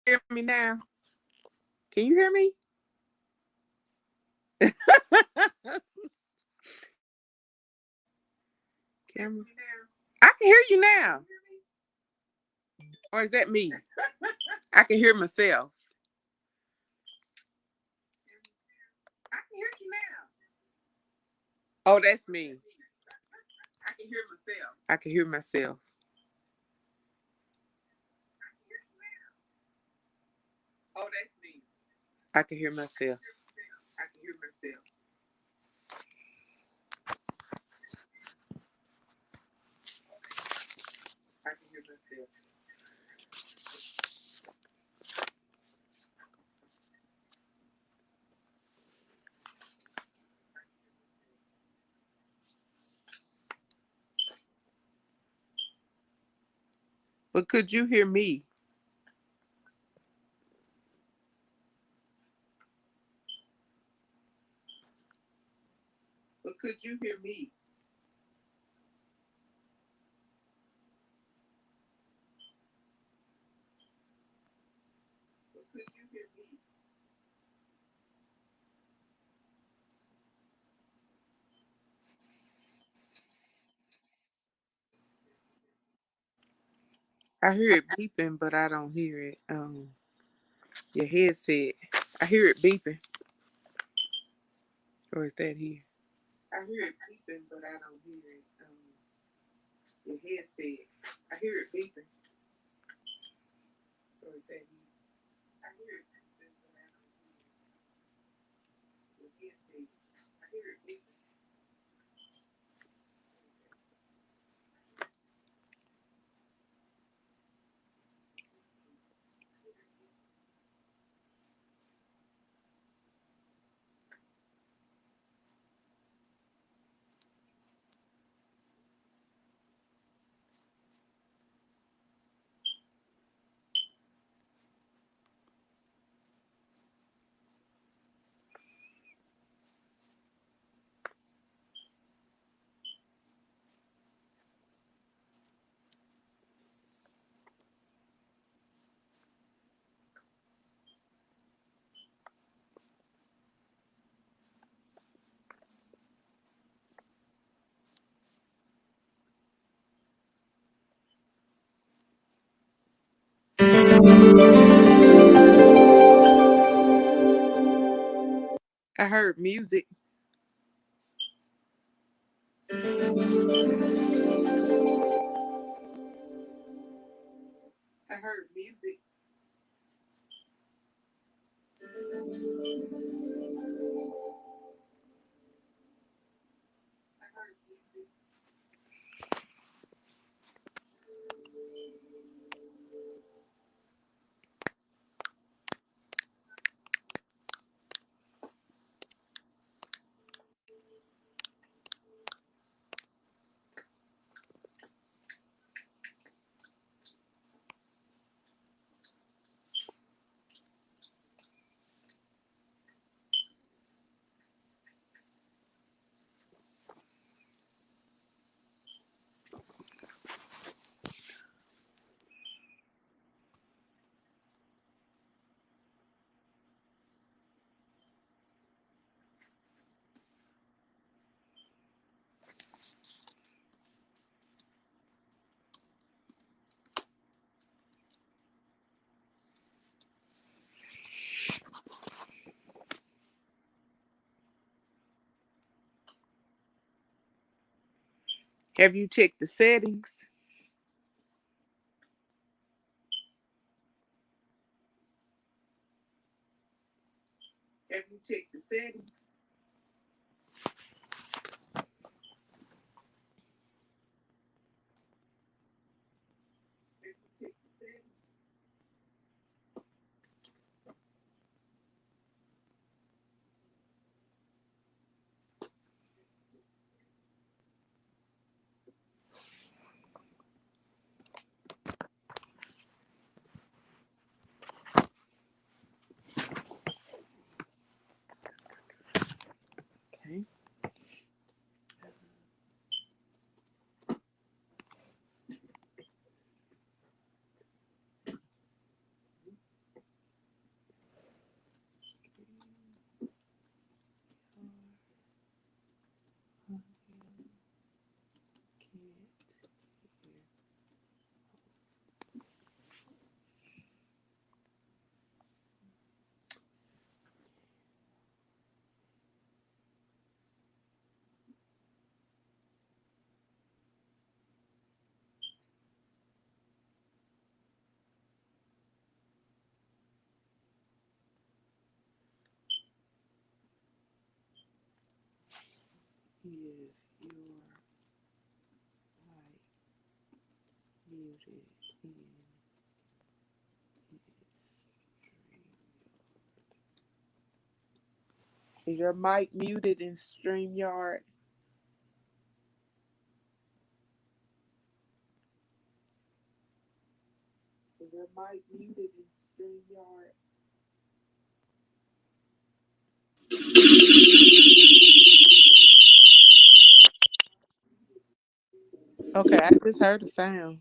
hear me now? Can you hear me? Camera. I can hear you now. Or is that me? I can hear myself. I can hear you now. Oh, that's me. I can hear myself. I can hear myself. Oh, that's me. I can hear myself. I can hear myself. I can hear myself. But could you hear me? But could you hear me? But could you hear me? I hear it beeping, but I don't hear it. Your headset. I hear it beeping. Or is that here? I hear it beeping, but I don't hear it. Your headset. I hear it beeping. Or is that here? I hear it beeping, but I don't hear it. Your headset. I hear it beeping. I heard music. I heard music. I heard music. Have you checked the settings? Have you checked the settings? Have you checked the settings? If your mic muted in Is your mic muted in StreamYard? Is your mic muted in StreamYard? Okay, I just heard a sound.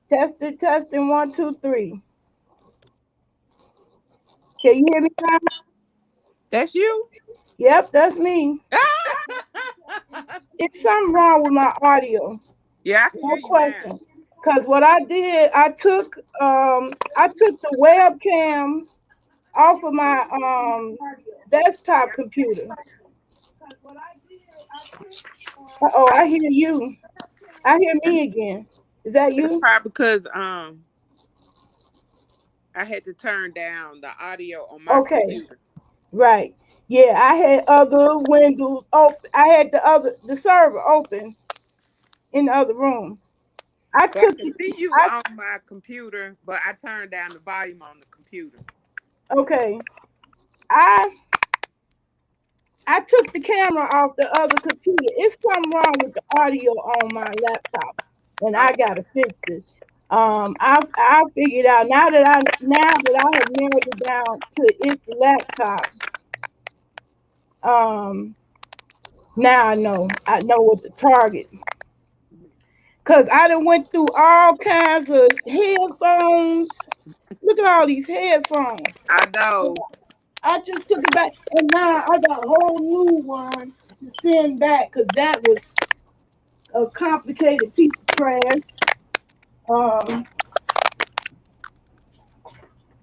Testing, testing, one, two, three. Can you hear me now? That's you? Yep, that's me. It's something wrong with my audio. Yeah, I can hear No you now. question. Cause what I did, I took the webcam off of my desktop computer. Oh, I hear you. I hear me again. Is that That's you? probably because I had to turn down the audio on my Okay, computer. right. Yeah, I had other windows open. I had the server open in the other room. I So I took can it. see you I on my computer, but I turned down the volume on the computer. okay. I I took the camera off the other computer. It's something wrong with the audio on my laptop, and I Okay. gotta fix it. I figured out now that I have narrowed it down to it's the laptop. Um, now I know what to target. Cause I done went through all kinds of headphones. Look at all these headphones. I know. I just took it back, and now I got a whole new one to send back because that was a complicated piece of trash. Um,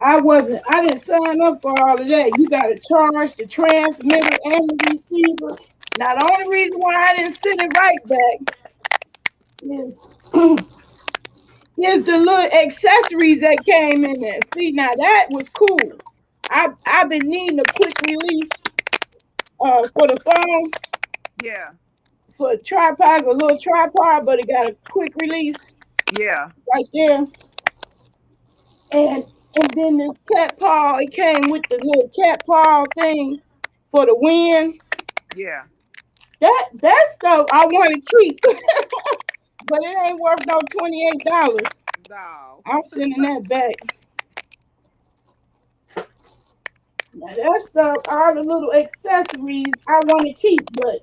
I didn't sign up for all of that. You got to charge the transmitter and the receiver. Now, the only reason why I didn't send it right back is here's the little accessories that came in there. See, now that was cool. I've been needing a quick release for the phone Yeah. for a tripod, a little tripod, but it got a quick release Yeah. right there. And then this cat paw, it came with the little cat paw thing for the wind. Yeah. That stuff I want to keep, but it ain't worth no $28. No. I'm sending that back. Now that stuff, all the little accessories I want to keep, but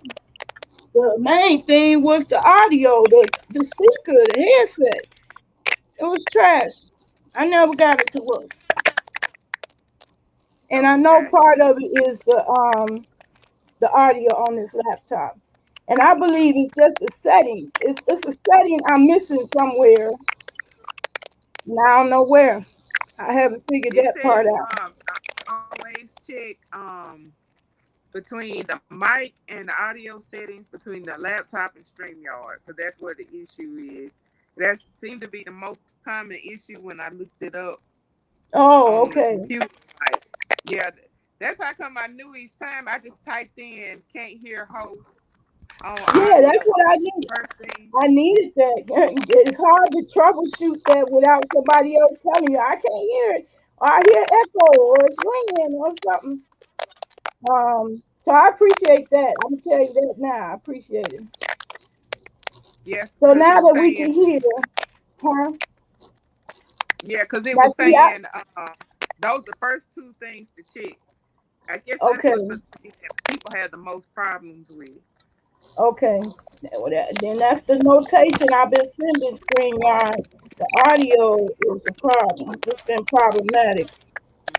the main thing was the audio, the speaker, the headset. It was trash. I never got it to work. And I know Okay. part of it is the audio on this laptop. And I believe it's just a setting. It's a setting I'm missing somewhere. And I don't know where. I haven't figured It that part says out. always check between the mic and the audio settings between the laptop and StreamYard because that's where the issue is. That seemed to be the most common issue when I looked it up Oh, on the okay. computer. Like, yeah, that's how come I knew each time I just typed in "can't hear host" on Yeah, audio. that's what I That's need. the first thing. I needed that. It's hard to troubleshoot that without somebody else telling you I can't hear it, or I hear echo, or it's ringing, or something. So I appreciate that. I'm gonna tell you that now. I appreciate it. Yes, So because it now was that we can saying, hear, huh? yeah, because it Now was see, saying those the first two things to check. I guess that's what the okay, thing that people had the most problems with. okay. Then that's the notation I've been sending StreamYard. The audio is a problem. It's been problematic.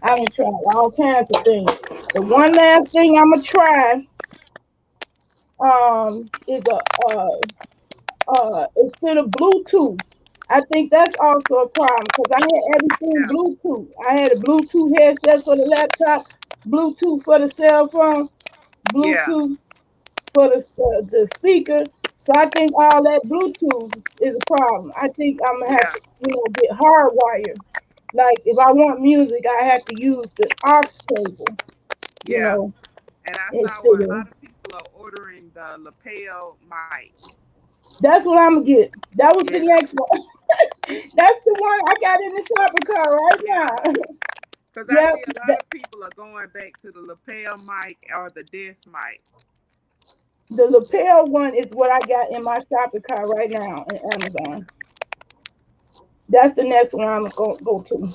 I've been trying all kinds of things. The one last thing I'm gonna try is instead of Bluetooth. I think that's also a problem because I had everything Yeah, Bluetooth. I had a Bluetooth headset for the laptop, Bluetooth for the cell phone, yeah, Bluetooth for the speaker. So I think all that Bluetooth is a problem. I think I'm gonna have yeah, to, get hardwired. Like if I want music, I have to use the aux cable, you yeah. know, And I saw instead where a of. lot of people are ordering the lapel mic. That's what I'm gonna get. That was the Yeah, next one. That's the one I got in the shopping cart right yeah. now. Because I Yep. see a lot of people are going back to the lapel mic or the desk mic. The lapel one is what I got in my shopping cart right now in Amazon. That's the next one I'm gonna go to.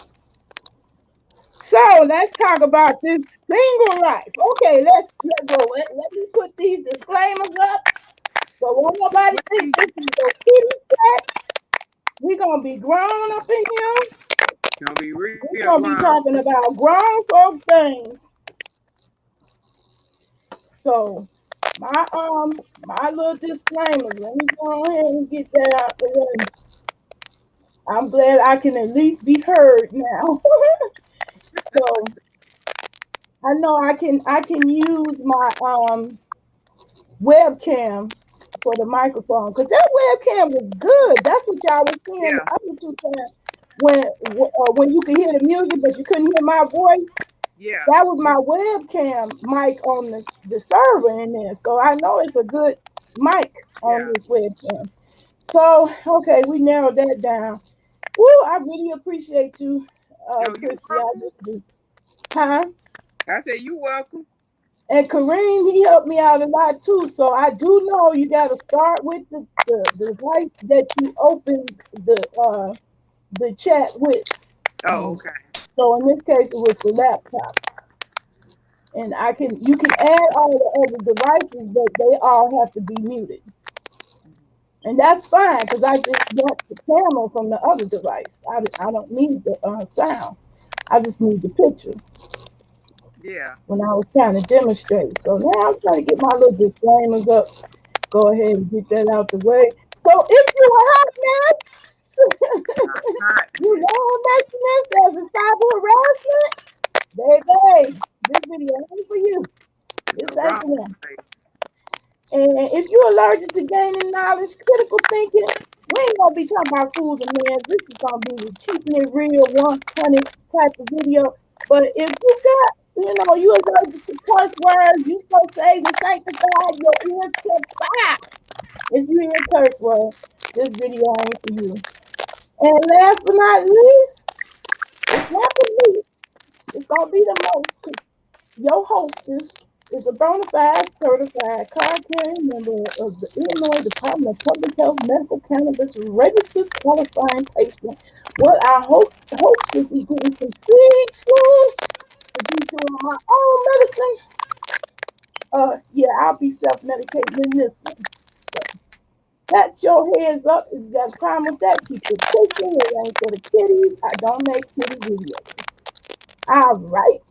So let's talk about this single life. Okay, let's go. Let me put these disclaimers up. So won't nobody What think these, this is no kitty chat. We gonna be grown up in here. Gonna be real We're gonna grown. be talking about grown folk things. So my little disclaimers. Let me go ahead and get that out the way. I'm glad I can at least be heard now. So I know I can use my webcam for the microphone because that webcam was good. That's what y'all was seeing the Yeah, other two times when you could hear the music but you couldn't hear my voice. yeah, That was my webcam mic on the server in there. So I know it's a good mic on yeah. this webcam. So okay, we narrowed that down. Woo, I really appreciate you, Yo, you Christy. I welcome. just do. Huh? I said you welcome. And Kareem, he helped me out a lot too. So I do know you got to start with the device that you open the chat with. Oh, Um, okay. so in this case, it was the laptop, and you can add all the other devices, but they all have to be muted, and that's fine because I just got the camera from the other device. I don't need the sound. I just need the picture Yeah. when I was trying to demonstrate. So now I'm trying to get my little disclaimers up. Go ahead and get that out the way. So if you are hot mess, Hot you mess. know mess as a cyber harassment, baby, this video ain't for you. This The ain't wrong for them. place. And if you're allergic to gaining knowledge, critical thinking, we ain't gonna be talking about fools and men. This is gonna be the keeping it real 100 type of video. But if you got, you allergic to curse words, you so saved and sanctified, your ears catch fire. If you hear curse word, this video ain't for you. And last but not least, it's not the least. It's gonna be the most. Your hostess is a bona fide certified card carrying member of the Illinois Department of Public Health Medical Cannabis registered qualifying patient. What I hope should be getting some seeds soon to be doing my own medicine. Yeah, I'll be self-medicating in this one. So that's your heads up. If you got a problem with that, keep it pushing. It ain't for the kiddies. I don't make kitty videos. All right,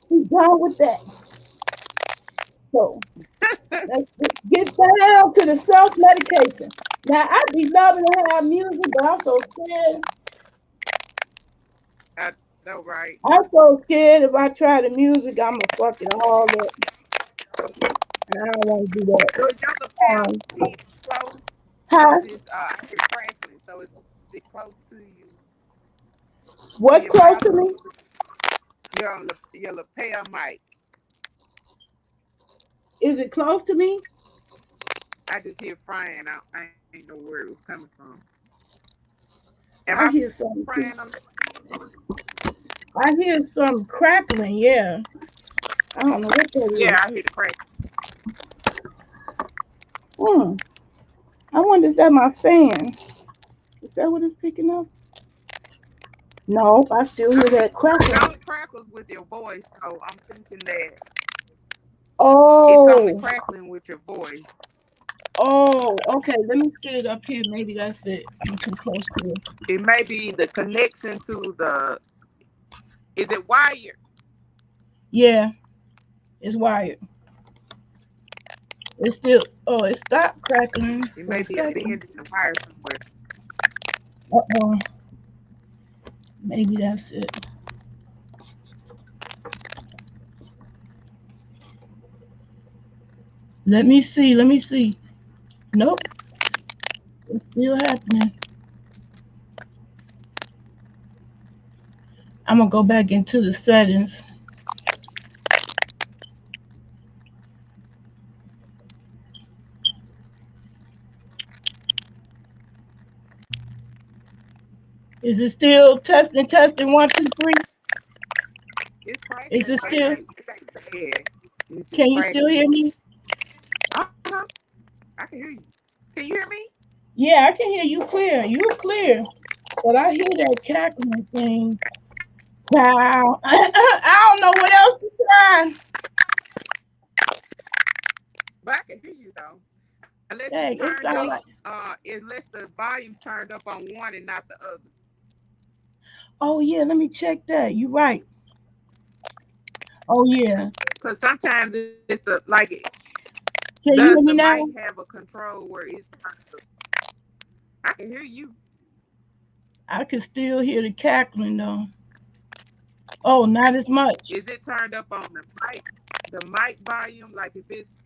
we done with that. So let's get down to the self medication. Now I be loving to have music, but I'm so scared. I know, right? I'm so scared if I try the music, I'ma fuck it all up. And I don't want to do that. So your lapel Um, is close because huh? it's I hear crackling. So it's it close to you to What's your close mouth. to me? Your lapel mic. Is it close to me? I just hear frying. I ain't know where it was coming from. Am I I hear something frying too. on the I hear some crackling. Yeah, I don't know what that Yeah, is. I hear the crack. Hmm. I wonder is that my fan? Is that what it's picking up? No, I still hear that It crackling. only crackles with your voice, so I'm thinking that it's only Oh, crackling with your voice. oh, okay. Let me sit it up here. Maybe that's it. I'm too close to it. It may be the connection to the. Is it wired? Yeah, it's wired. It's still. Oh, it stopped crackling It for may a be a second. bend in the wire somewhere. Uh-oh. Maybe that's it. Let me see. Let me see. Nope. It's still happening. I'm gonna go back into the settings. Is it still testing? Testing 1, 2, 3. It's Is crackling, it but it still? ain't bad. It's just Can you still crackling. hear me? Uh huh. I can hear you. Can you hear me? Yeah, I can hear you clear. You're clear. But I hear that cackling thing. Wow. I don't know what else to try. But I can hear you though. unless Dang, it's it turned sounds up, like. unless the volume's turned up on one and not the other. Oh yeah, let me check that. You right. Oh yeah. Cause sometimes it's the like it Can does you the hear me mic now? have a control where it's turned up? I can hear you. I can still hear the cackling though. Oh, not as much. Is it turned up on the mic volume? Like if it's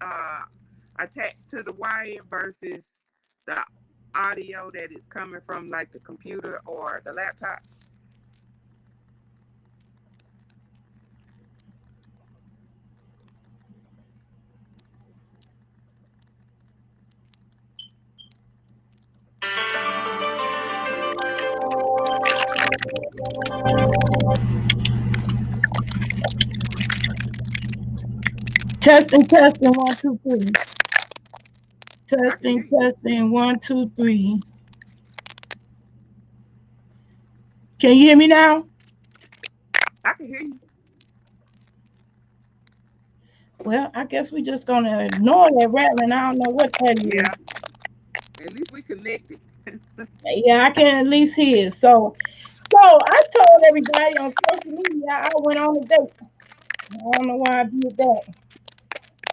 attached to the wire versus the audio that is coming from like the computer or the laptops? Testing, testing, one, two, three. I can Testing, hear you. testing, one, two, three. Can you hear me now? I can hear you. Well, I guess we're just gonna ignore that rattling. I don't know what that is. Yeah. At least we connected. Yeah, I can at least hear it. So I told everybody on social media I went on a date. I don't know why I did that.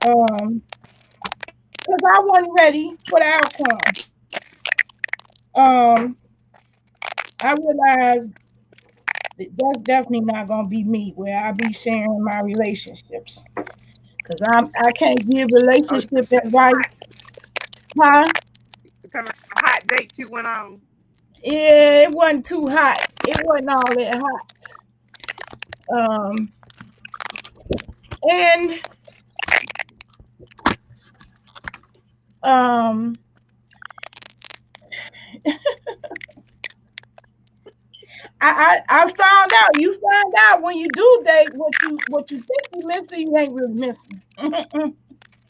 Because I wasn't ready for the outcome. Um, I realized that's definitely not gonna be me where I be sharing my relationships. Cause I can't give Oh, you relationship talking about the advice, hot? huh? You talking about the hot date you went on? Yeah, it wasn't too hot. It wasn't all that hot. Um, and um, I found out. You find out when you do date what you think you missing, you ain't really missing.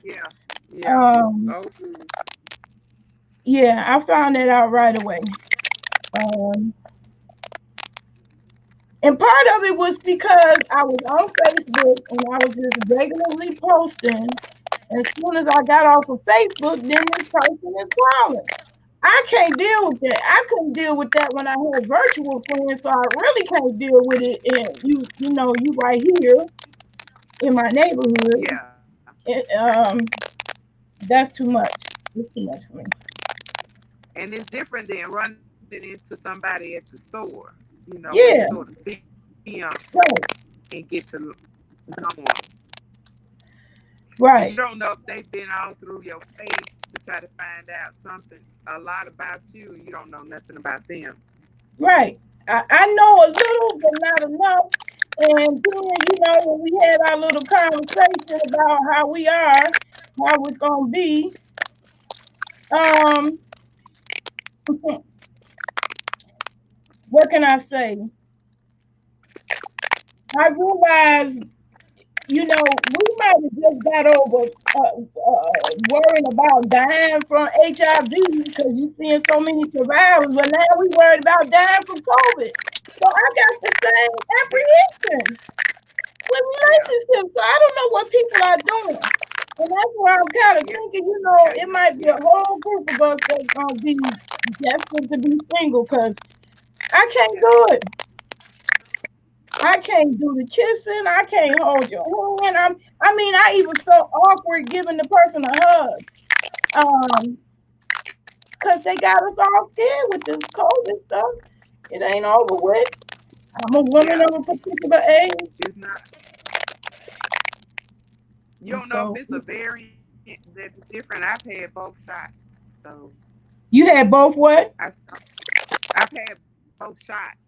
Yeah. Yeah. um, Oh, geez. yeah, I found that out right away. Um, and part of it was because I was on Facebook and I was just regularly posting. As soon as I got off of Facebook, then this person is calling. I can't deal with that. I couldn't deal with that when I had virtual friends, so I really can't deal with it. And you right here in my neighborhood. Yeah. It, that's too much. It's too much for me. And it's different than running into somebody at the store, where you sort of Yeah, see them right, and get to know them. And you right, don't know if they've been all through your page to try to find out something a lot about you, and you don't know nothing about them. right. I know a little, but not enough. And then, when we had our little conversation about how we are, how it's gonna be, um, what can I say? I realized, we might have just got over worrying about dying from HIV because you seeing so many survivors, but now we worried about dying from COVID. So I got the same Yeah, apprehension with yeah, relationships. So I don't know what people are doing. And that's why I'm kind of yeah, thinking, it yeah, might be a yeah, whole group of us that's gonna be desperate to be single because I can't yeah, do it. I can't do the kissing. I can't hold your hand. I even felt awkward giving the person a hug. Because they got us all scared with this COVID stuff. It ain't over with. I'm a woman yeah. of a particular age. It's not. You And don't know if so it's a variant that is different. I've had both shots, so you had both what? I've had both shots.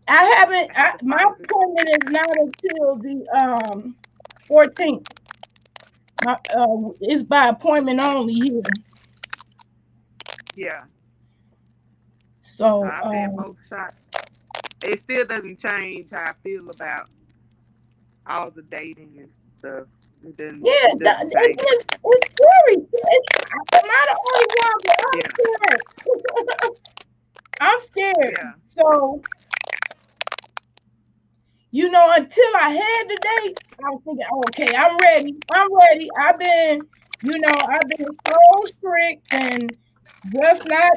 I I had haven't. the Pfizer. My appointment is not until the 14th. My it's by appointment only here. Yeah, so So I've had both shots. It still doesn't change how I feel about all the dating and stuff. It yeah, doesn't change it. it's scary. Am I the only one? But Yeah, I'm scared. I'm scared. yeah, So until I had the date, I was thinking, okay, I'm ready. I'm ready. I've been I've been so strict and just not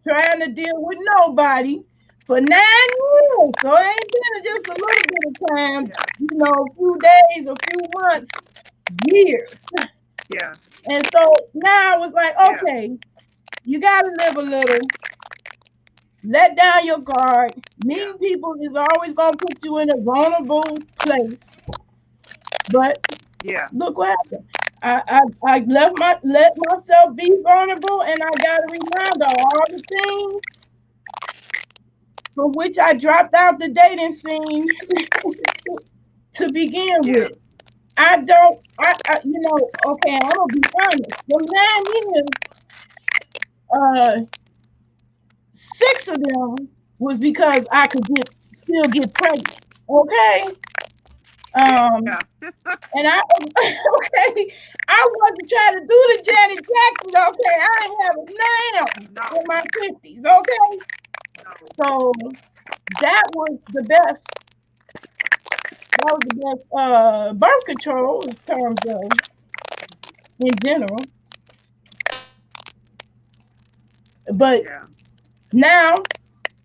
trying to deal with nobody for 9 years. So it ain't been just a little bit of time, Yeah. a few days, a few months, years. Yeah. And so now I was like, Yeah. okay, you got to live a little, let down your guard. Yeah. Meeting people is always going to put you in a vulnerable place. But Yeah. look what happened. I let myself be vulnerable, and I got a reminder of all the things from which I dropped out the dating scene to begin Yeah. with. I don't, okay, I'm gonna be honest. The 9 years, uh, 6 of them was because I could still get pregnant. Okay, um, Yeah. and I okay, I wasn't trying to do the Janet Jackson. Okay, I ain't have a now No. in my 50s. Okay, No. so that was the best. That was the best birth control in terms of in general. But Yeah. now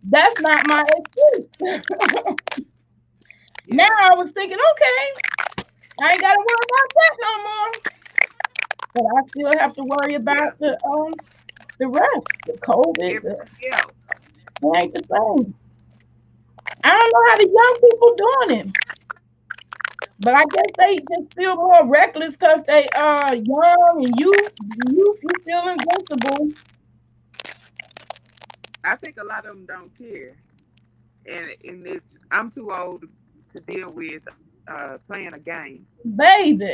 that's not my excuse. Now Yeah. I was thinking, okay, I ain't gotta worry about that no more. But I still have to worry Yeah. about the rest, the COVID. Everything else. It ain't the same. I don't know how the young people doing it, but I guess they just feel more reckless because they are young and you feel invincible. I think a lot of them don't care, and it's I'm too old to deal with playing a game.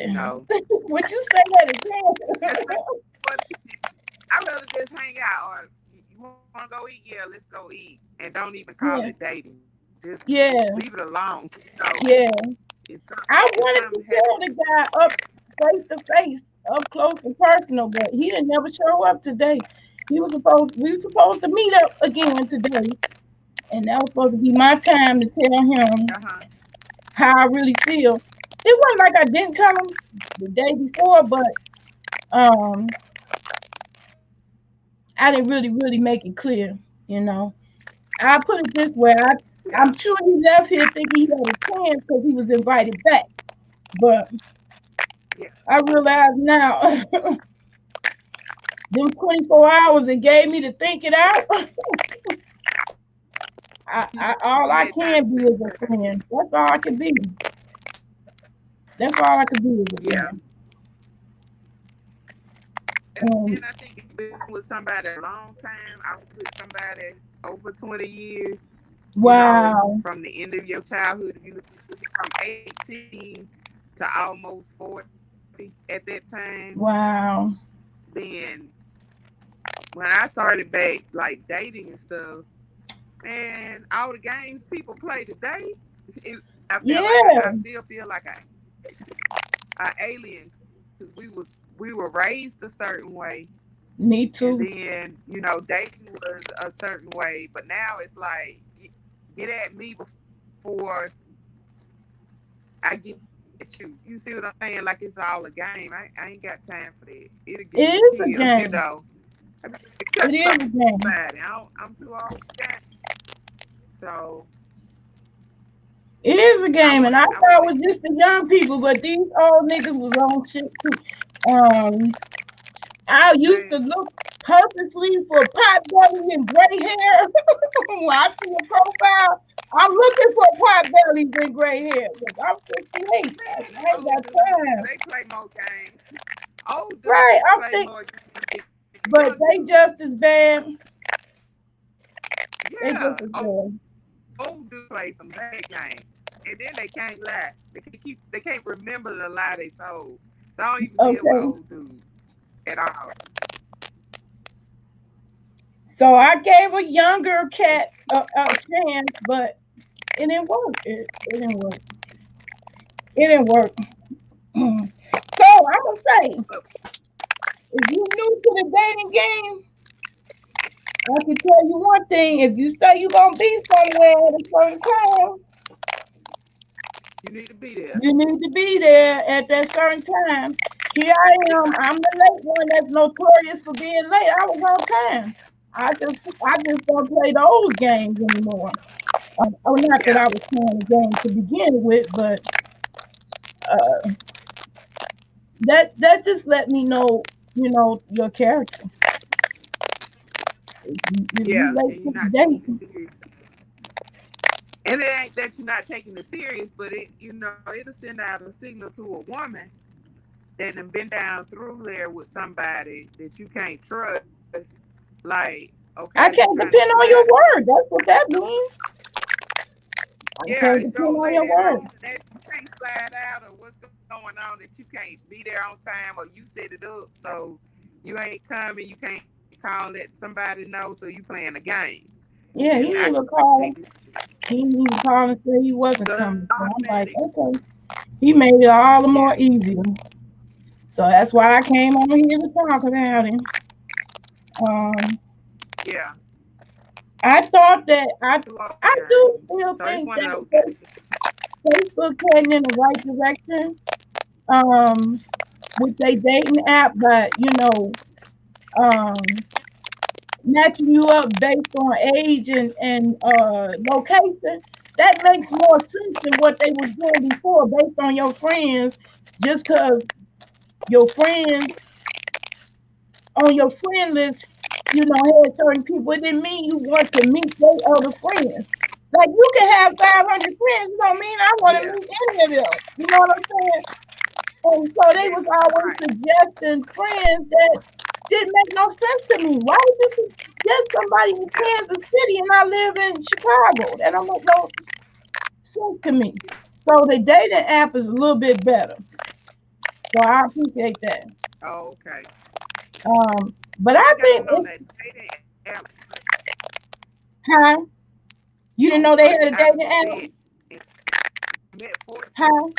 You Baby. know, Would you say that just again? what I'd rather just hang out or you want to go eat? Yeah, let's go eat, and don't even call it Yeah, dating. Just leave it yeah, alone. yeah. I If wanted something to happens, tell the guy up face to face, up close and personal, but he didn't never show up today. We were supposed to meet up again today, and that was supposed to be my time to tell him uh huh, how I really feel. It wasn't like I didn't tell him the day before, but um, I didn't really make it clear. You know, I put it this way: yeah, I'm sure he left here thinking he had a chance because he was invited back, but yeah, I realize now, them 24 hours it gave me to think it out. All you I had time can to be think is a about it. friend. That's all I can be. That's all I can be is a Yeah, friend. and And I think if been with somebody a long time, I was with somebody over 20 years. You know, wow, from the end of your childhood, if you from 18 to almost 40 at that time, wow, then when I started back like dating and stuff, man, all the games people play today, it, I yeah, still feel like a alien because we were raised a certain way, me and too. then dating was a certain way, but now it's like get at me before I get at you. You see what I'm saying? Like it's all a game. I ain't got time for that. It'll get you It killed. is a game. I mean, cut It is a somebody. game. I'm too old for that. So It is a game, and I I want thought it was just the young people, but these old niggas was on shit too. Um, I used man. to look purposely for pot belly and gray hair. When I see a profile, I'm looking for pot bellies and gray hair. Look, I'm 58. Man, them I ain't old got dudes, time. they play more games. Old Right, dudes I'm play sick. more games than young But dudes. they just as bad. They Yeah, just as bad. old dudes play some bad games, and then they can't lie. They can't remember the lie they told. So I don't even deal with Okay. old dudes at all. So I gave a younger cat a chance, but it didn't work. It didn't work. It didn't work. So I'm gonna say, But if you new to the dating game, I can tell you one thing. If you say you're gonna be somewhere at a certain time, You need to be there. You need to be there at that certain time. Here I am. I'm the late one that's notorious for being late. I was on time. I just don't play those games anymore. Oh, not that Yeah, I was playing the game to begin with, but uh, that just let me know, your character. If you yeah, late and to you're the not taking it date, serious. And it ain't that you're not taking it serious, but it'll send out a signal to a woman that done been down through there with somebody that you can't trust. Like, okay, I you can't trying to depend on slide your up. word. That's what that means. I Yeah, can't is your depend old on lady your at word. home and that you can't slide out, or what's going on that you can't be there on time, or you set it up so you ain't coming, you can't call, let somebody know, so you playing a game. Yeah, And he I didn't even hate call. this. He didn't even call and say he So wasn't coming. So I'm like, automatic. okay. He made it all the Yeah, more easier. So that's why I came over here to talk about him. Um, yeah. I thought that I Two old I games. do still So it's think one of that those games. Facebook heading in the right direction. Um, with their dating app, but um, matching you up based on age and location. That makes more sense than what they was doing before, based on your friends. Just because your friends on your friend list, had certain people, it didn't mean you want to meet their other friends. Like you can have 500 friends, it don't mean I want to Yeah, meet any of them. You know what I'm saying? And so they yeah, was always right. suggesting friends that didn't make no sense to me. Why would you suggest somebody in Yeah. Kansas City and I live in Chicago? That don't make no sense to me. So the dating app is a little bit better. So I appreciate that. Oh, okay. But I I got think on that it's dating app huh? You didn't on know they Monday. had a I dating met app? met four dudes. Huh?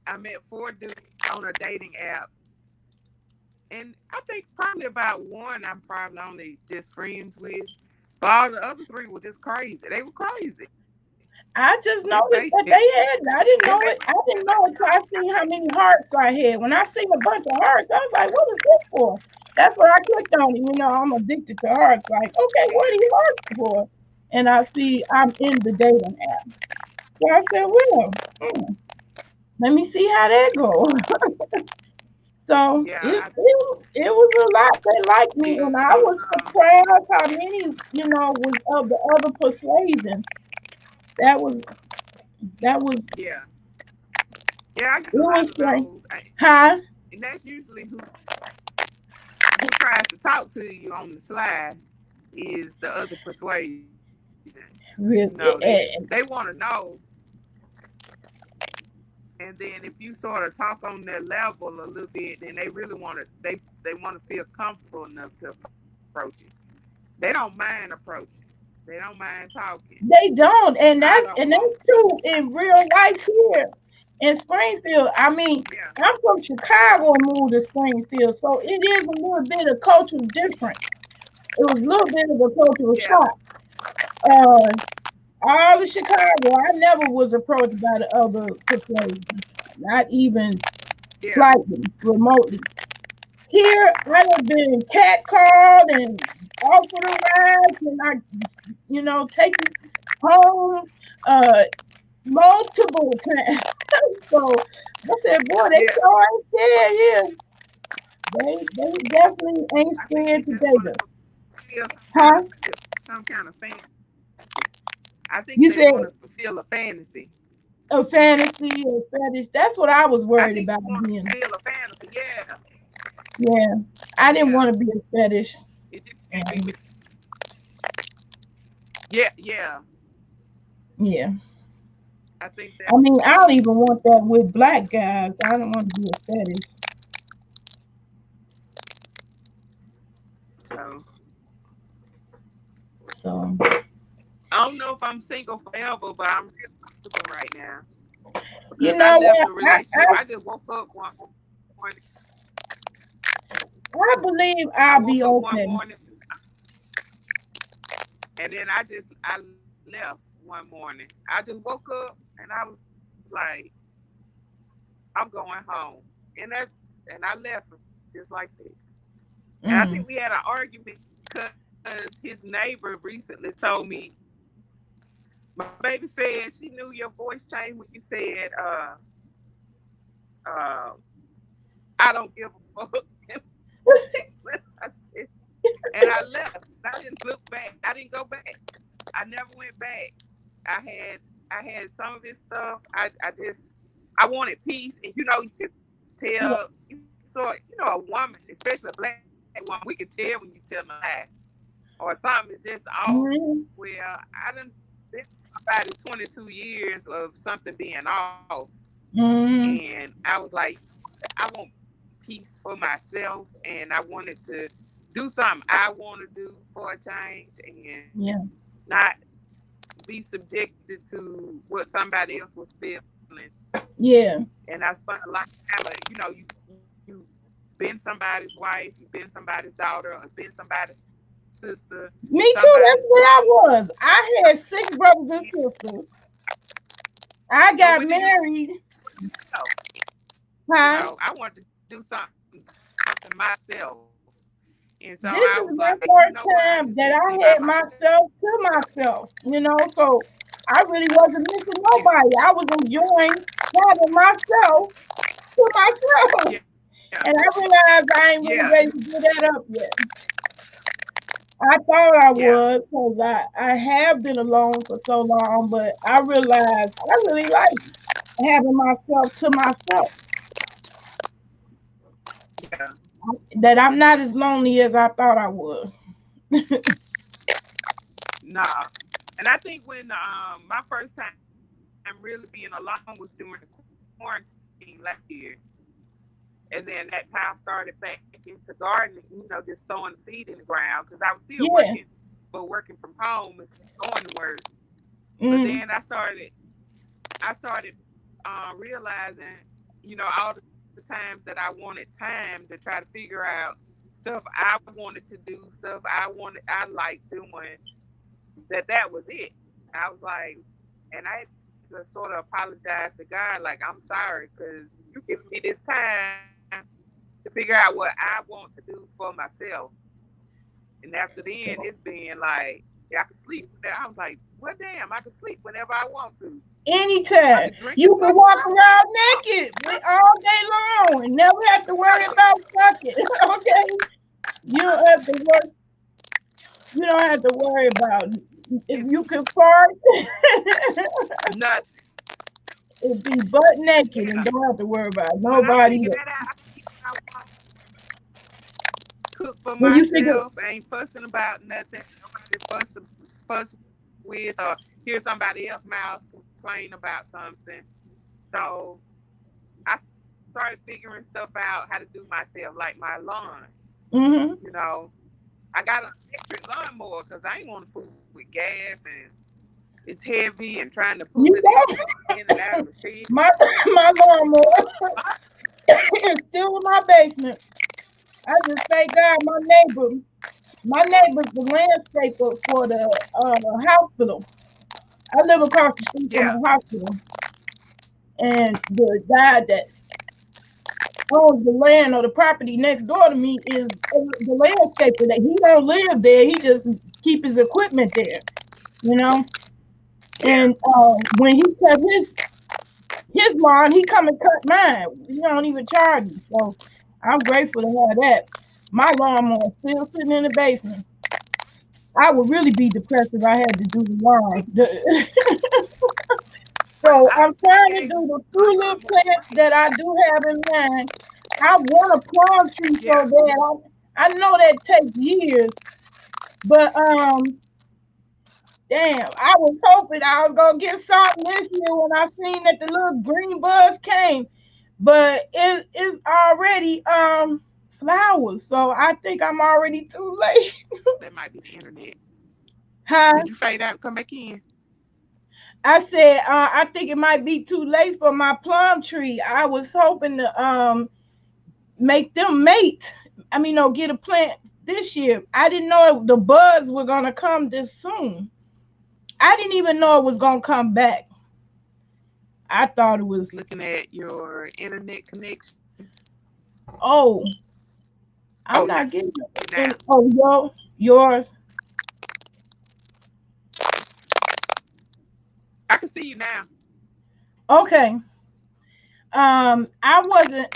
I met four dudes on a dating app, and I think probably about one I'm probably only just friends with. But all the other three were just crazy. They were crazy. I just They noticed that they, they had it. I didn't they know made it. me I feel didn't know it like till I seen how many hearts I had. When I seen a bunch of hearts, I was like, what is this for? That's what I clicked on. And I'm addicted to hearts. Like, okay, what are these hearts for? And I see I'm in the dating app. So I said, well, let me see how that goes. So yeah, it was a lot that liked me, did and I too. was surprised how many, was of the other persuasion. That was that was Yeah, yeah. I get it a lot was of strange. those, Huh? and that's usually who tries to talk to you on the slide is the other persuasion. Really, They want to know, and then if you sort of talk on their level a little bit, then they really want to they want to feel comfortable enough to approach it. They don't mind approaching. They don't mind talking. they don't, and I that's don't and want. that's true in real life here in Springfield. I mean, Yeah, I'm from Chicago and moved to Springfield, so it is a little bit of cultural difference. It was a little bit of a cultural yeah, shock. Uh, all of Chicago, I never was approached by the other persuasion, not even yeah, slightly, remotely. Here, I have been catcalled and offered a ride, and take you home multiple times. So I said, boy, they yeah. sure ain't scared here. They definitely ain't I think they scared to just date want us. to fulfill Huh? some kind of fantasy. I think You they said want to fulfill a fantasy. a fantasy or fetish. That's what I was I worried think about they want to being. fulfill a fantasy. Yeah, Yeah. I didn't yeah. want to be a fetish. It just can't be And with. Yeah, yeah. yeah. I think I that's mean, I what don't it even is. want that with black guys. I don't want to be a fetish. So So, I don't know if I'm single forever, but I'm real comfortable right now you because I know left what? a relationship. I just woke up one. I believe I I'll be woke up one okay. morning and then I left. one morning. I just woke up and I was like, I'm going home. And I left him just like that. And I think Mm. we had an argument because his neighbor recently told me, my baby said she knew your voice changed when you said, uh, I don't give a fuck. I said, and I left. I didn't look back. I didn't go back. I never went back. I had I had some of his stuff. I just I wanted peace, and you could tell you saw a woman, especially a black woman, we could tell when you tell a lie or something is just off. Mm. Well, I done been with somebody 22 years of something being off, Mm. and I was like, I want peace for myself, and I wanted to do something I want to do for a change, and Yeah. not be subjected to what somebody else was feeling. Yeah. And I spent a lot of time, you been somebody's wife, you've been somebody's daughter, or been somebody's sister, Me somebody's too. That's mama. what I was. I had six brothers And and sisters. so I when do got you married. yourself? Huh? I wanted to do something myself. And so I was This like, is you my know what? I first just need to time be that by I had myself. myself to myself. So I really wasn't missing Yeah, nobody. I was enjoying having myself to myself. yeah, And I realized I ain't yeah, really ready to give that up yet. I thought I yeah, was because I have been alone for so long, but I realized I really like having myself to myself. yeah. That I'm not as lonely as I thought I was. Nah. And I think when my first time really being alone was during the quarantine last year. And then that's how I started back into gardening, just throwing the seed in the ground because I was still working, Yeah. but working from home and going to work. But then Mm. I started realizing, all the times that I wanted time to try to figure out stuff I wanted to do, stuff I like doing, that was it. I was like, and I had to sort of apologize to God, like, I'm sorry, because you giving me this time to figure out what I want to do for myself. And after then, it's been like, yeah, I could sleep. I was like, well, damn, I could sleep whenever I want to. I could Anytime. drink as You much can as I walk want. around naked all day long and never have to worry about fucking. Okay? You don't have to worry. You don't have to worry about if And you can fart. nothing. It be butt naked Yeah. and don't have to worry about When I nobody figure else. that out, I can eat what I want, cook for When you figure, myself. I ain't fussing about nothing. Nobody fuss with, or hear somebody else mouth complain about something. So I started figuring stuff out how to do myself, like my lawn. mm-hmm, You know, I got an electric lawnmower because I ain't want to fool with gas and it's heavy and trying to pull it you in and know, out of the shed. my my lawnmower My, is still in my basement. I just thank God my neighbor's the landscaper for the hospital. I live across the street yeah, from a hospital, and the guy that owns the land or the property next door to me is the landscaper. That he don't live there. He just keep his equipment there. You know, yeah. and when he cut his lawn, he come and cut mine. He don't even charge me. So I'm grateful to have that. My lawnmower still sitting in the basement. I would really be depressed if I had to do the lawn. So I I'm gave trying to do the my two little lawnmower plants away. that I do have in mind. I want a plum tree Yeah, so bad. I know that takes years, but damn, I was hoping I was gonna get something this year when I seen that the little green buds came, but it is already flowers, so I think I'm already too late. that might be the internet. Huh? Did you fade out and come back in? I said I think it might be too late for my plum tree. I was hoping to make them mate. I mean, no, get a plant this year. I didn't know the buds were gonna come this soon. I didn't even know it was gonna come back. I thought it I was. was looking at your internet connection. Oh, I'm Oh, not now, getting any. now Oh, yours. I can see you now. Okay. I wasn't.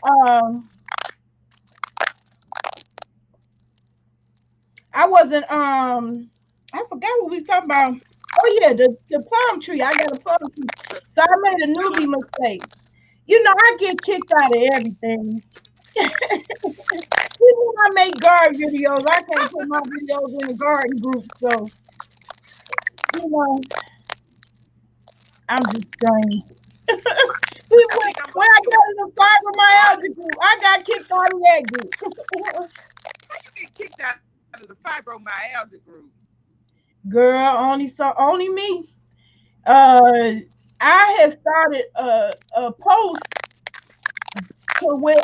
I wasn't. I forgot what we was talking about. Oh yeah, the plum tree. I got a plum tree. So I made a newbie mistake. You know, I get kicked out of everything. Even when I make garden videos, I can't put my videos in a garden group. So, you know, I'm just strange. I think I'm When gonna I do got it. in the fibromyalgia group, I got kicked out of that group. How you get kicked out of the fibromyalgia group? Girl, only me. Uh, I had started a post to where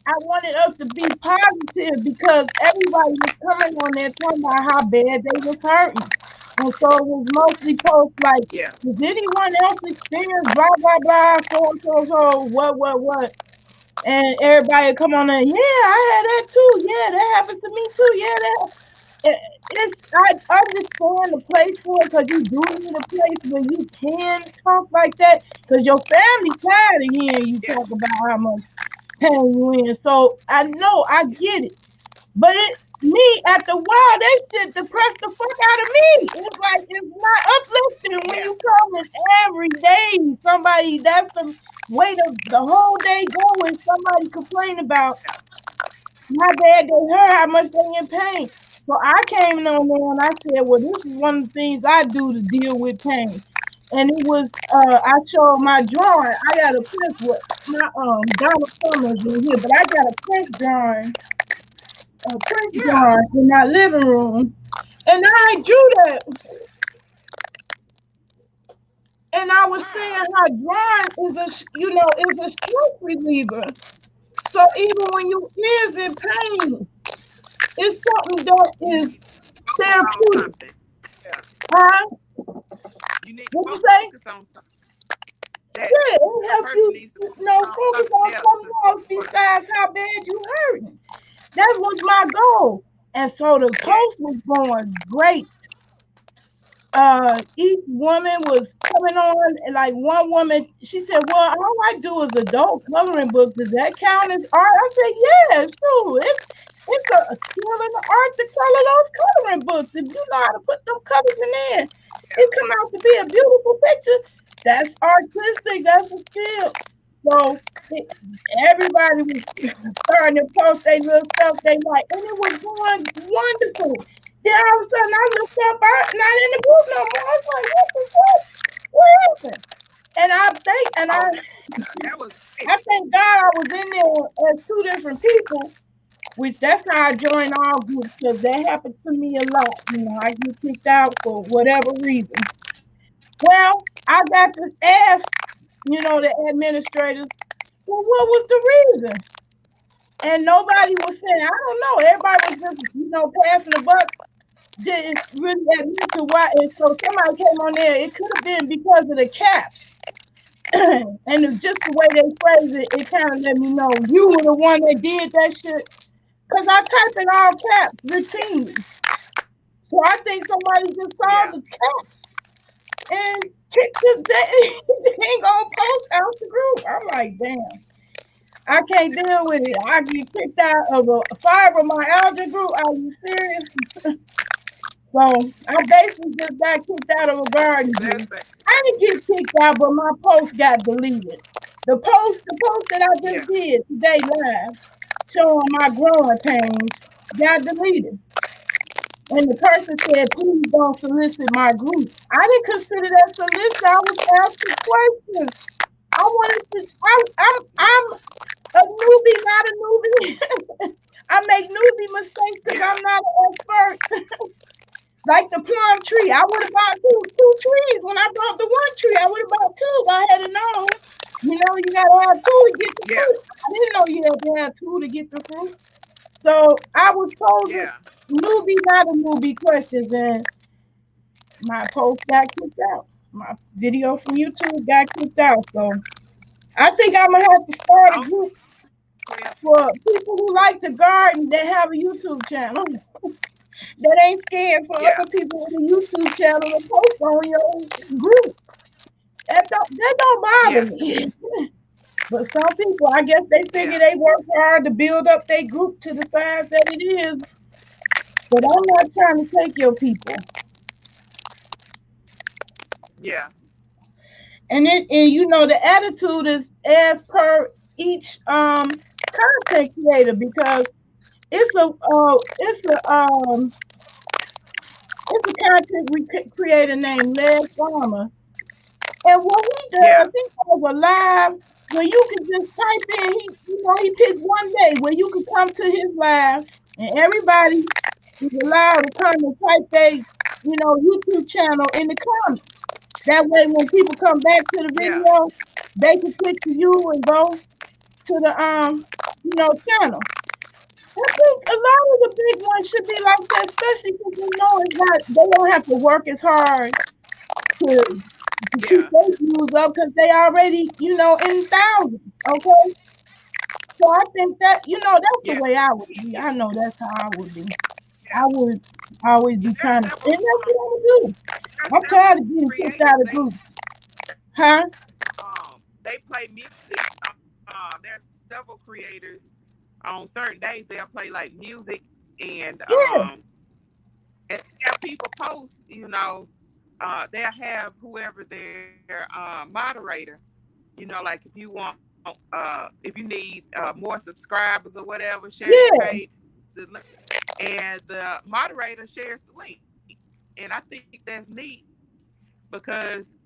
I wanted us to be positive because everybody was coming on there talking about how bad they was hurting. And so it was mostly posts like, Yeah, does anyone else experience blah, blah, blah, so, what? And everybody come on there, yeah, I had that too. Yeah, that happens to me too. Yeah, I understand the place for it because you do need a place where you can talk like that because your family tired of hearing you yeah, talk about how much pain you in. So I know I yeah, get it, but me at the while they shit depressed the fuck out of me. It's like it's not uplifting when yeah, you come in every day. Somebody that's the way the whole day go when somebody complain about how bad they hurt, how much they in pain. So I came on there and I said, well, this is one of the things I do to deal with pain. And it was I showed my drawing. I got a print with my Donald Summers in here, but I got a print yeah. drawing in my living room. And I drew that. And I was saying Wow. how drawing is is a stress reliever. So even when you is in pain, it's something that You need is to focus on therapeutic. something. Yeah. Huh? You need to What you focus say? on something. That Yeah, it that helps person you, needs to focus on focus something on else to something else work. besides how bad you hurting. That was my goal. And so the Yeah. post was going great. Each woman was coming on, and like one woman, she said, well, all I do is adult coloring books. Does that count as art? I said, yeah, sure. It's a skill in the art to color those coloring books. If you know how to put them colors in there, it come out to be a beautiful picture. That's artistic. That's a skill. So everybody was Yeah. starting to post their little stuff they like, and it was going wonderful. Then all of a sudden, I looked up, I'm not in the group no more. I was like, what the fuck? What happened? And Oh, that was great. I thank God I was in there as two different people, which that's how I joined all groups because that happens to me a lot. You know, I get kicked out for whatever reason. Well, I got to ask, the administrators, well, what was the reason? And nobody was saying, I don't know. Everybody was just, passing the buck, didn't really admit to why. And so somebody came on there. It could have been because of the caps. And just the way they phrased it, it kind of let me know you were the one that did that shit. Because I type in all caps Yeah. routinely. So I think somebody just saw Yeah. the caps and kicked it. They ain't going to post out the group. I'm like, damn. I can't deal with it. I get kicked out of a fibromyalgia group. Are you serious? So I basically just got kicked out of a garden That's group. bad. I didn't get kicked out, but my post got deleted. The post that I Yeah. just did today live, showing my growing pains, got deleted. And the person said, please don't solicit my group. I didn't consider that solicit. I was asking questions. I wanted to, Yeah. I'm a newbie, not a newbie. I make newbie mistakes because Yeah. I'm not an expert. Like the plum tree, I would have bought two trees. When I bought the one tree, I would have bought two if I had known. You gotta have two to get the Yeah. fruit. I didn't know you had to have two to get the fruit. So I was posing Yeah. newbie, not a newbie questions, and my post got kicked out. My video from YouTube got kicked out. So I think I'm gonna have to start a Oh, group well, for people who like to garden that have a YouTube channel that ain't scared for yeah, other people with a YouTube channel to post on your group. That don't yeah, bother me. But some people, I guess they figure yeah, they work hard to build up their group to the size that it is. But I'm not trying to take your people. yeah, And you know the attitude is as per each content creator because it's a content creator named Les Farmer. And what he yeah, does, he does a live where you can just type in. He picked one day where you could come to his live, and everybody is allowed to come and type their, YouTube channel in the comments. That way, when people come back to the yeah, video, they can click to you and go to the channel. I think a lot of the big ones should be like that, especially because it's not they don't have to work as hard to keep yeah, their views up because they already, in thousands. Okay. So I think that's the yeah, way I would be. yeah, I know that's how I would be. I yeah. would always Yeah, be there are trying to, and several. that's what I'm gonna do. There are I'm several tired of getting kicked creators. out of groups. Huh? They play music. There's several creators on certain days they'll play like music and Yeah. and have people post. They'll have whoever their moderator. Like if you need more subscribers or whatever, share your Yeah. page, the link, and the moderator shares the link. And I think that's neat because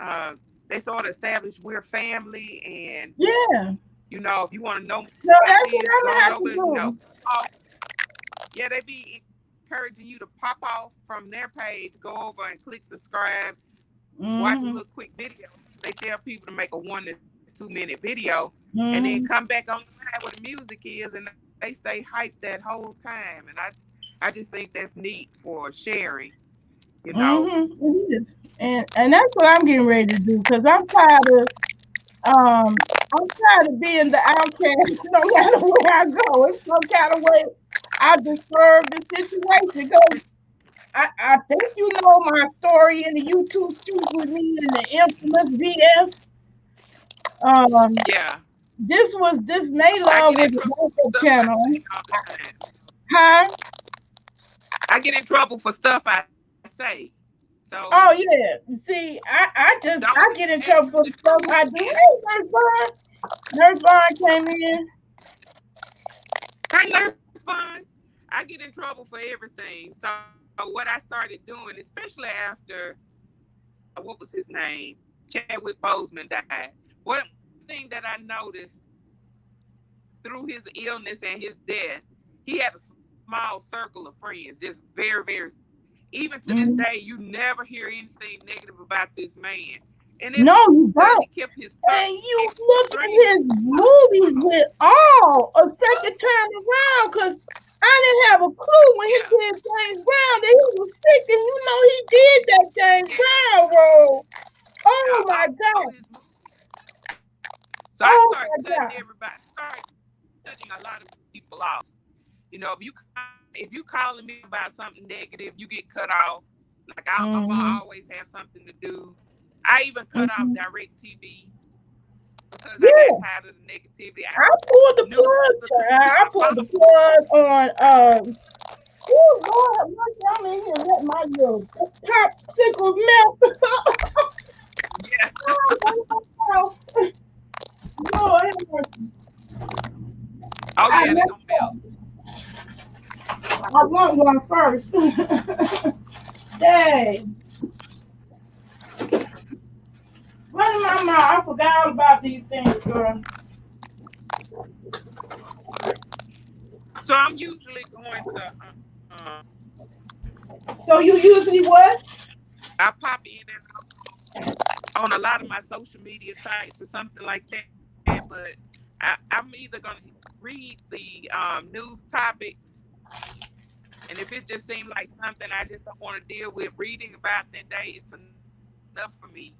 they sort of establish we're family, and Yeah. if you want to know more So about that's what this, I'm go gonna on have to over. do. Yeah, they be encouraging you to pop off from their page, go over and click subscribe, watch a little Mm-hmm. quick video. They tell people to make a 1 to 2 minute video, and then Mm-hmm. come back on the line where the music is, and they stay hyped that whole time. And I just think that's neat for sharing. You know. Mm-hmm. It is. And that's what I'm getting ready to do because I'm tired of being the outcast no matter where I go. It's some kind of way I disturb the situation because I think you know my story in the YouTube streets with me and the infamous VS. Um, Yeah, this I Naylove get in was a trouble for backup stuff I channel. say all the time. Huh? I get in trouble for stuff I say. So Oh yeah. See, don't I get in ask trouble me for the the stuff truth. I do. Yeah. Hey, Nurse Vaughn. Nurse Vaughn came in. Hey, Nurse Fun. I get in trouble for everything. So what I started doing, especially after what was his name? Chadwick Boseman died. One thing that I noticed through his illness and his death, he had a small circle of friends, just very, very. Even to this day, you Mhm. never hear anything negative about this man, and it's No, because he you kept his don't. circle And you look extremely at his small. movies with all a second time around because I didn't have a clue when Yeah, he did James Brown that he was sick, and he did that James yeah, Brown role. yeah. Oh my All his God. movies. So I Oh started my cutting God. everybody, started cutting a lot of people off. If you calling me about something negative, you get cut off. Like I'm gonna Mm-hmm. always have something to do. I even cut off Mm-hmm. direct TV because I got Yeah, tired of the negativity. I I pulled the knew it was plug, a computer. child. I pulled the plug on. Oh Lord, have mercy, I'm in here letting my little popsicles melt. Yeah. Oh, Lord have mercy. Oh I yeah, they gonna melt. want I want one first. Dang. Running my mouth. I forgot all about these things, girl. So I'm usually going to So you usually what? I pop in and out on a lot of my social media sites or something like that, but I'm either gonna read the news topics And if it just seemed like something I just don't want to deal with, reading about that day, it's enough for me.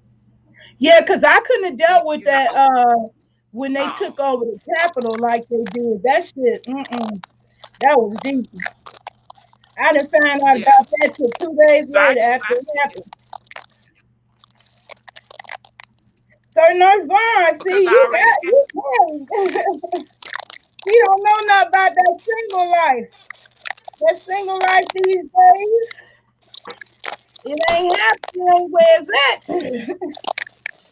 Yeah, because I couldn't have You dealt know, with that when they um, took over the Capitol like they did. That shit, that was deep. I didn't find out yeah. about that till 2 days So I later do after my it happened. best So Nurse Vaughn, because see, I you already got you married. He don't know nothing about that single life. That single life these days, it ain't happening where it's at.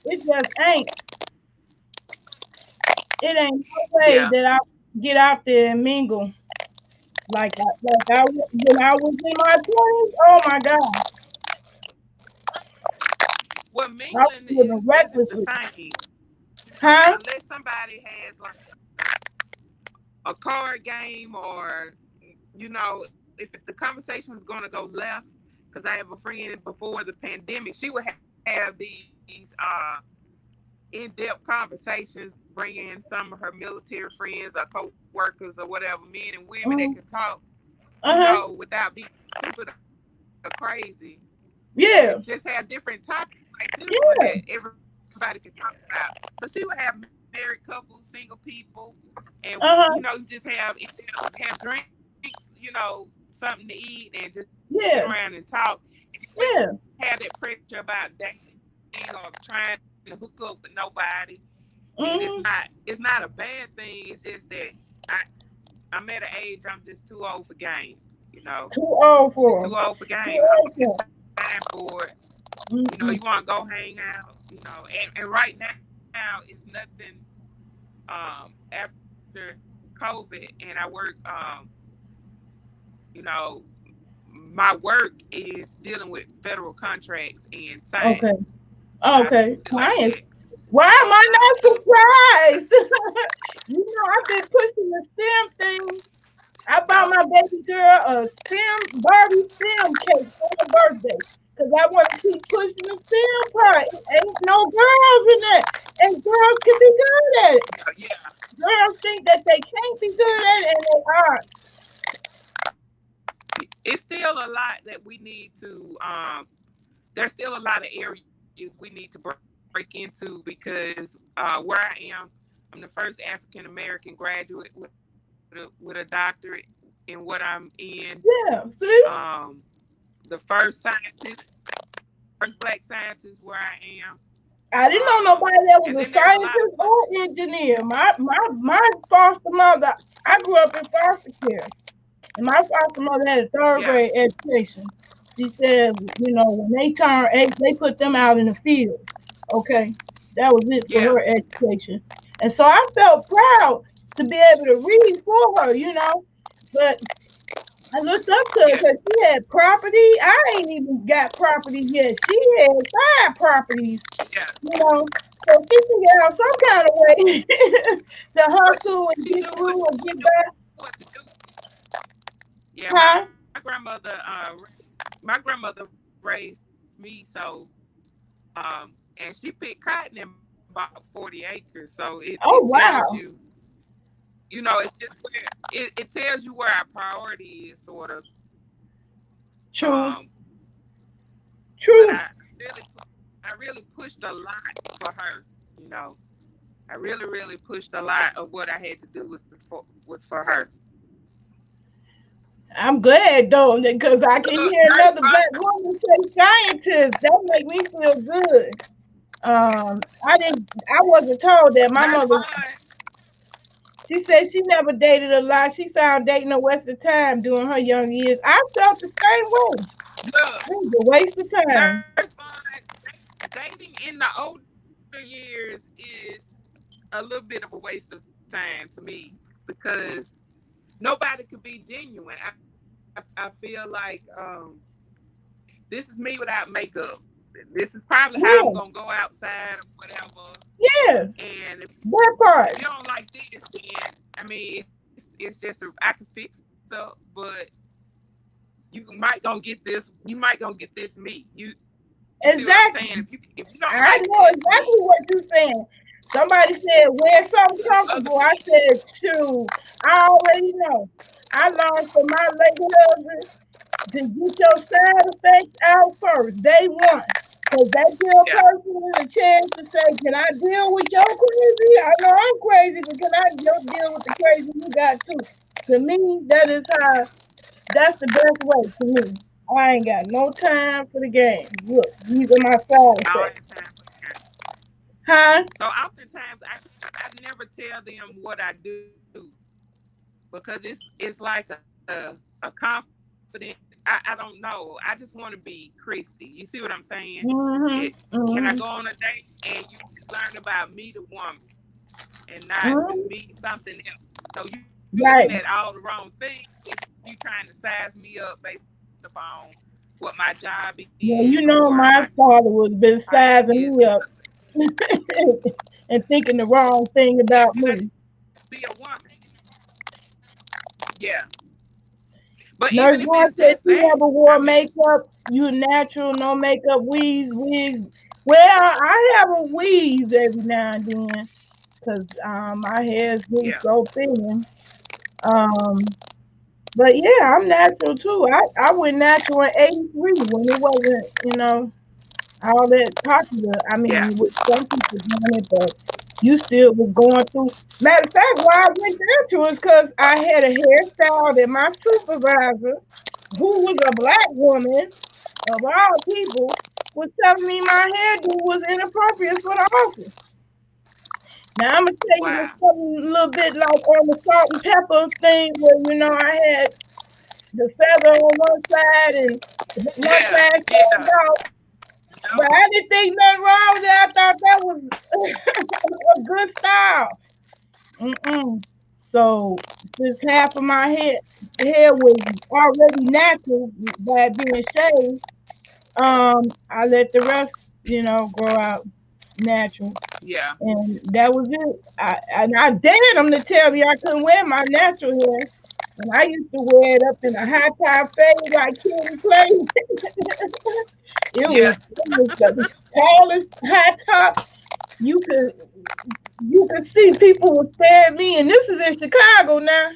It just ain't. It ain't no way yeah. that I get out there and mingle when I was in my 20s. Oh my God, Well, I was mingling living isn't the recklessly. same Huh? unless somebody has like a card game or if the conversation is going to go left. Because I have a friend before the pandemic, she would have these in-depth conversations, bringing in some of her military friends or co-workers or whatever, men and women that can Mm, talk, uh-huh. without being stupid or crazy, and just have Yeah. different topics like this one that Yeah. everybody can talk about. So she would have married couples, single people, and you Uh-huh. just have drinks, something to eat, and just sit around and talk. Yeah. And you wouldn't have that Yeah. pressure about dating or trying to hook up with nobody. And it's Mm-hmm. not a bad thing. It's just that I I'm at an age I'm just too old for games. Too old Just for too 'em. old for Too games. I old don't for have time for it. You Mm-mm. want to go hang out. And right now it's nothing. After COVID, and I work. You know, my work is dealing with federal contracts and Okay. science, Okay. shit like Science. that. Why So am a I lot of not stuff. surprised? I've been pushing the STEM thing. I bought Yeah, my baby girl a STEM Barbie STEM cake for her birthday because I want to keep pushing the STEM part. Ain't no girls in there, and girls can be good at it. yeah. Girls think that they can't be good at it, and they are. It's still a lot that we need to. There's still a lot of areas we need to break into because where I am, I'm the first African American graduate with a doctorate in what I'm in. Yeah. See, The first scientist, first black scientist where I am. I didn't know nobody that And then was a there's a lot of scientist or engineer. My foster mother. I grew up in foster care. And my foster mother had a third yeah, grade education. She said, when they turn 8, they put them out in the field. Okay. That was it for yeah, her education. And so I felt proud to be able to read for her. But I looked up to her yeah, because she had property. I ain't even got property yet. She had 5 properties, yeah. you know. So she figured out some kind of way to But she hustle and knew get what through and get to back. do. Yeah, Huh? my grandmother raised me, so and she picked cotton and bought 40 acres. So it Oh, tells you, wow. it's just where it tells you where our priority is, sort of. True. Um, but True. really, I really pushed a lot for her. You know, I really pushed a lot of what I had to do was for her. I'm glad though, because I can Look, hear nurse another black Vaughn, woman say scientist. That make me feel good. I wasn't told that. My nurse mother, Vaughn, she said she never dated a lot. She found dating a waste of time during her young years. I felt the same way. look, It was a waste of time. nurse Vaughn, dating in the older years is a little bit of a waste of time to me because nobody could be genuine. I feel like this is me without makeup. This is probably how I'm gonna go Yeah, outside or whatever. yeah, And that if you part. don't like this, then I mean, it's just I can fix up, but you might gonna get this. You might gonna get this me. You see what I'm saying? Exactly. If you don't like I this know me, exactly what you're saying. Somebody said wear something other comfortable. I people, said, shoot, I already know. I learned from my late husband to get your side effects out first, day one. Because that give a Yeah. person a chance to say, can I deal with your crazy? I know I'm crazy, but can I deal with the crazy you got too? To me, that's the best way to me. I ain't got no time for the game. Look, these are my side I don't effects. have time for that. Huh? So oftentimes I never tell them what I do because it's like a confident. I don't know. I just want to be Christy. You see what I'm saying? It Mm-hmm. can I go Mm-hmm. on a date and you just learn about me, the woman, and not Mm-hmm. me something else. So you looking at Right. all the wrong things if you trying to size me up based upon what my job is or Yeah, my you know my father was title been is. sizing me up and thinking the wrong thing Yeah, about because I me. just be a woman. Yeah. But even Nurse if One it's said just she that, never I wore mean, makeup. You natural, no makeup, weaves, wigs. Well, I have a weave every now and then because my hair is yeah, getting so thin. Um, but yeah, I'm natural too. I went natural in '83 when it wasn't, all that popular. I yeah, mean, with some people doing it, but you still was going through. Matter of fact, why I went natural is because I had a hairstyle that my supervisor, who was a black woman of all people, was telling me my hairdo was inappropriate for the office. Now I'm gonna tell you wow. this something a little bit like on the salt and pepper thing, where I had the feather on one side and one Yeah, side yeah, shaved off. But yep, I didn't think nothing wrong with it. I thought that was a good style. Mm-mm. So since half of my hair was already natural by being shaved, I let the rest, grow out natural, yeah, and that was it. I dared them to tell me I couldn't wear my natural hair, and I used to wear it up in a high top fade like Kitty Play. It was the tallest high top you could see. People would stare at me, and this is in Chicago now.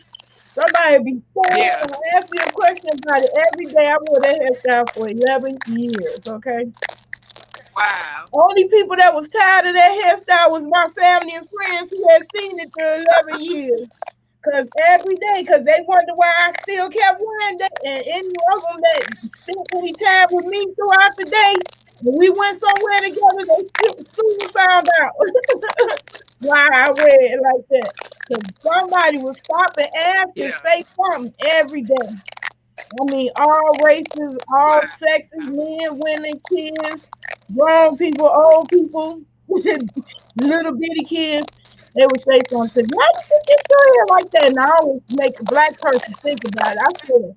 Somebody be staring yeah. and ask me a question about it every day. I wore that hairstyle for 11 years. Okay. Wow. Only people that was tired of that hairstyle was my family and friends who had seen it for 11 years. Cause every day, cause they wonder why I still kept wearing that, and any of them that spent any time with me throughout the day, when we went somewhere together, they soon found out why I wear it like that. Cause somebody would stop and ask and Yeah. say something every day. I mean, all races, all Wow. sexes, men, women, kids, grown people, old people, little bitty kids. They would say something. Why did you get your hair like that? And I always make a black person think about it. I said,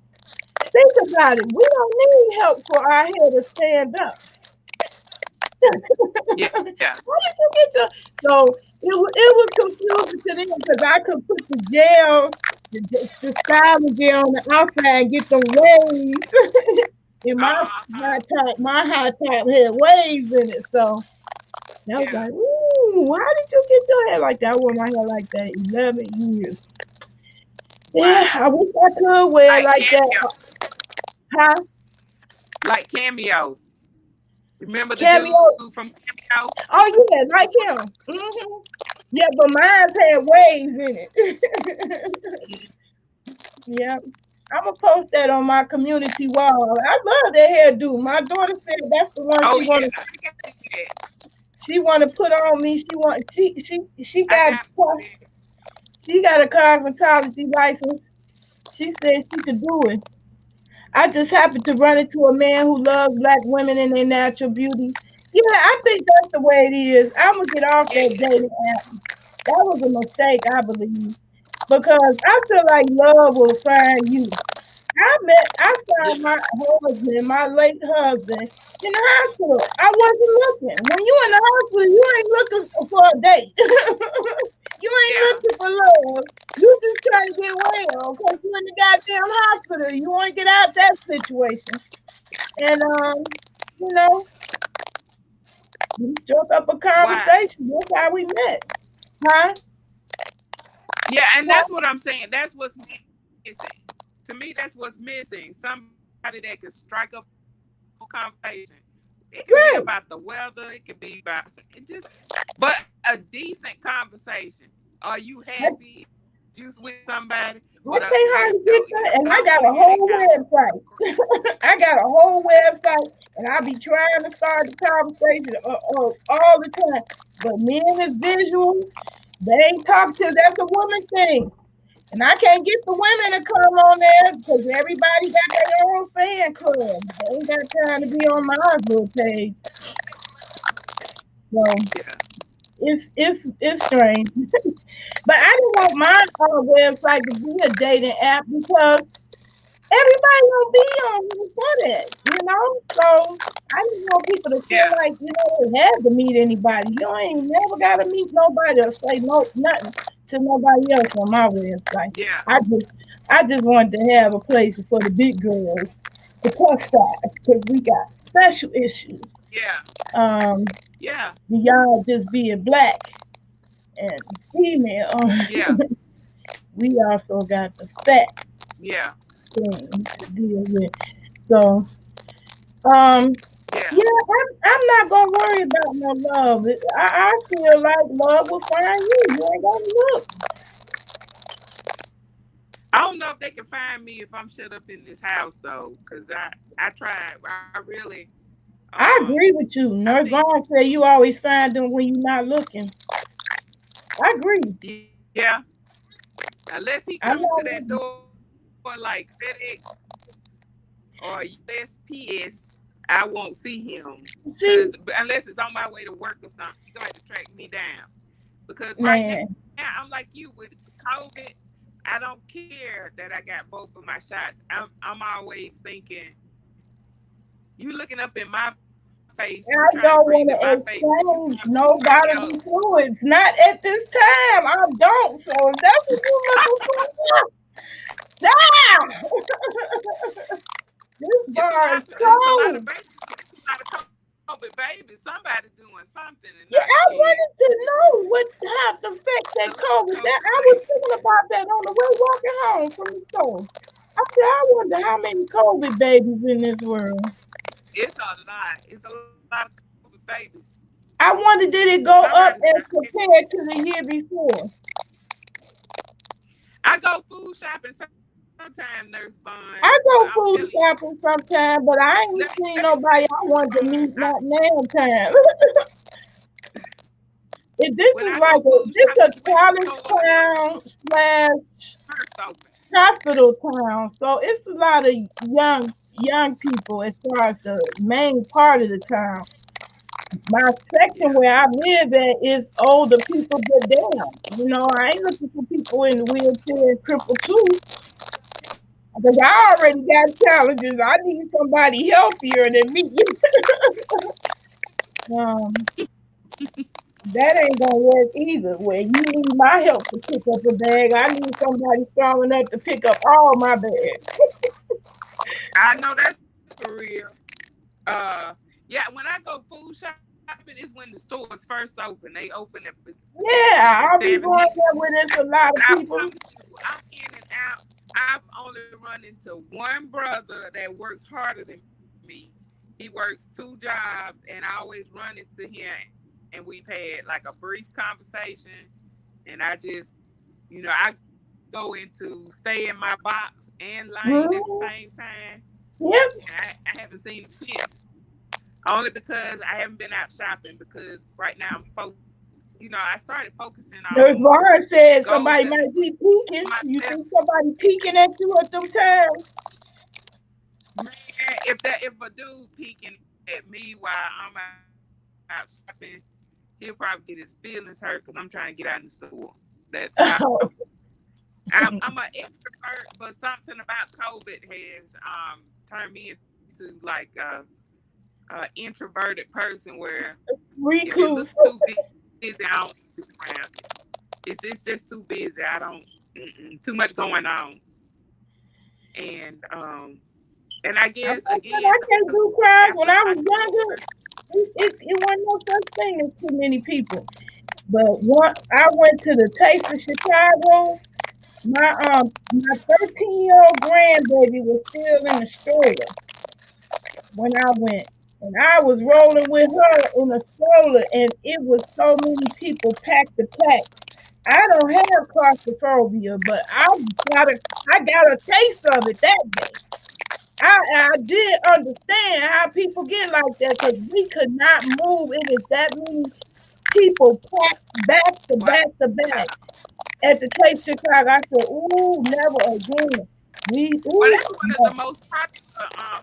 think about it. We don't need help for our hair to stand up. Yeah. Why did you get your? So it was confusing to them because I could put the gel, the styling gel on the outside and get them waves. In Uh-huh. my high top had waves in it. So I was Yeah. like, ooh, why did you get your hair like that? I wore my hair like that 11 years. Yeah, I Wow. wish I could wear it Like like that. cameo. Huh? Like cameo. Remember the Cameo. dude from cameo? Oh yeah, like him. Yeah, but mine had waves in it. Yeah. I'm gonna post that on my community wall. I love that hairdo. My daughter said that's the one Oh yeah, I got to see that. she want to put on me. She I got got to see that. a cosmetology license. She said she could do it. I just happened to run into a man who loves black women and their natural beauty. Yeah, I think that's the way it is. I'm gonna get off that Yes. dating app. That was a mistake, I believe, because I feel like love will find you. I found Yeah. my husband, my late husband, in the hospital. I wasn't looking. When you in the hospital, you ain't looking for a date. You ain't Yeah. looking for love. You just trying to get well because you in the goddamn hospital. You want to get out that situation. And you know, we struck up a Wow. conversation. That's how we met. Huh? Yeah, and Huh? that's what I'm saying. That's what's missing. To me, that's what's missing. Somebody that can strike up a conversation. It can be about the Right. weather. It can be about it just, but a decent conversation. Are you happy? You with somebody? But I you can't know, hardly I get don't want to that. And hear I that got a kind of whole website. I got a whole website, and I be trying to start the conversation all the time. But men is visual. They ain't talk to. That's a woman thing. And I can't get the women to come on there because everybody got their own fan club. They ain't got time to be on my little page. So yeah, it's strange. But I didn't want my website to be a dating app because everybody will be on here for that, you know? So I didn't want people to feel yeah, like, they had to meet anybody. You ain't never gotta meet nobody or say no nothing to nobody else on my website. yeah, I just wanted to have a place for the big girls, the plus size, because we got special issues. yeah, Um, yeah, beyond just being black and female. yeah, We also got the fat yeah, thing to deal with. So, um, yeah. yeah, I'm not gonna worry about no love. I feel like love will find you. You ain't gotta look. I don't know if they can find me if I'm shut up in this house though, cause I tried. I really I um agree with you. I Nurse think Vaughn said you always find them when you're not looking. I agree. yeah, unless he I'm coming to not that with door like FedEx or USPS, I won't see him. you. Cause See, unless it's on my way to work or something, he gonna have to track me down. Because right now man. I'm like you with COVID. I don't care that I got both of my shots. I'm always thinking you looking up in my face, you trying to breathe I in my don't face, want but you to got exchange somebody no else. bodily fluids. Not at this time. I don't. So if that's what you're looking for, yeah. This bar is It's a lot of cold. babies. It's a lot of COVID babies. Somebody doing something and not Yeah, seeing. I wanted to know what how the It's effect a lot that of COVID. COVID That I babies. was thinking about that on the way walking home from the store. I said, I wonder how many COVID babies in this world. It's a lot. It's a lot of COVID babies. I wonder did So it go somebody's up got as to. compared to the year before? I go food shopping sometime, Nurse Bond. But I I'm go telling you, food shopping sometime, but I ain't let seen me say nobody this, I Nurse wanted to Bond. meet not now time. If this When is I like go food this shopping, a it's when the college stores are town slash first open. hospital town, so it's a lot of young people as far as the main part of the town. My section Yeah. where I live at is older people, but damn, I ain't looking for people in the wheelchair and crippled too. Because I already got challenges. I need somebody healthier than me. um, that ain't gonna work either. Where you need my help to pick up a bag, I need somebody strong enough to pick up all my bags. I know that's for real. Yeah, when I go food shopping, it's when the stores first open. They open at between six and Yeah, seven I'll here. be going there when there's a But lot I of people. promise you, I'm in and out. I've only run into one brother that works harder than me. He works two jobs, and I always run into him, and we've had like a brief conversation. And I just, I go into stay in my box and lane at the same Mhm. time. And Yep. I haven't seen him since. Only because I haven't been out shopping because right now I'm focused. I started focusing on Nurse Vaughn said goals that I somebody set might be for peeking. myself. You think somebody peeking at you at them times? Man, if a dude peeking at me while I'm out shopping, he'll probably get his feelings hurt because I'm trying to get out in the store. That's how Oh, I'm an extrovert, but something about COVID has turned me into like a introverted person where if it looks too recluse. busy, I don't be around it. It's just too busy. I don't too much going on, and I guess I'm not again saying I can't do after my crimes. When I was divorce, younger, it wasn't no such thing as too many people. But I went to the Taste of Chicago. My 13-year-old grandbaby was still in the stroller when I went. And I was rolling with her in a stroller, and it was so many people packed to pack. I don't have claustrophobia, but got a I got a taste of it that day. I did understand how people get like that because we could not move. It was that many people packed back to back Wow. to back at the Taste Chicago. I said, "Ooh, never again." We Well, ooh that's one of the no. most popular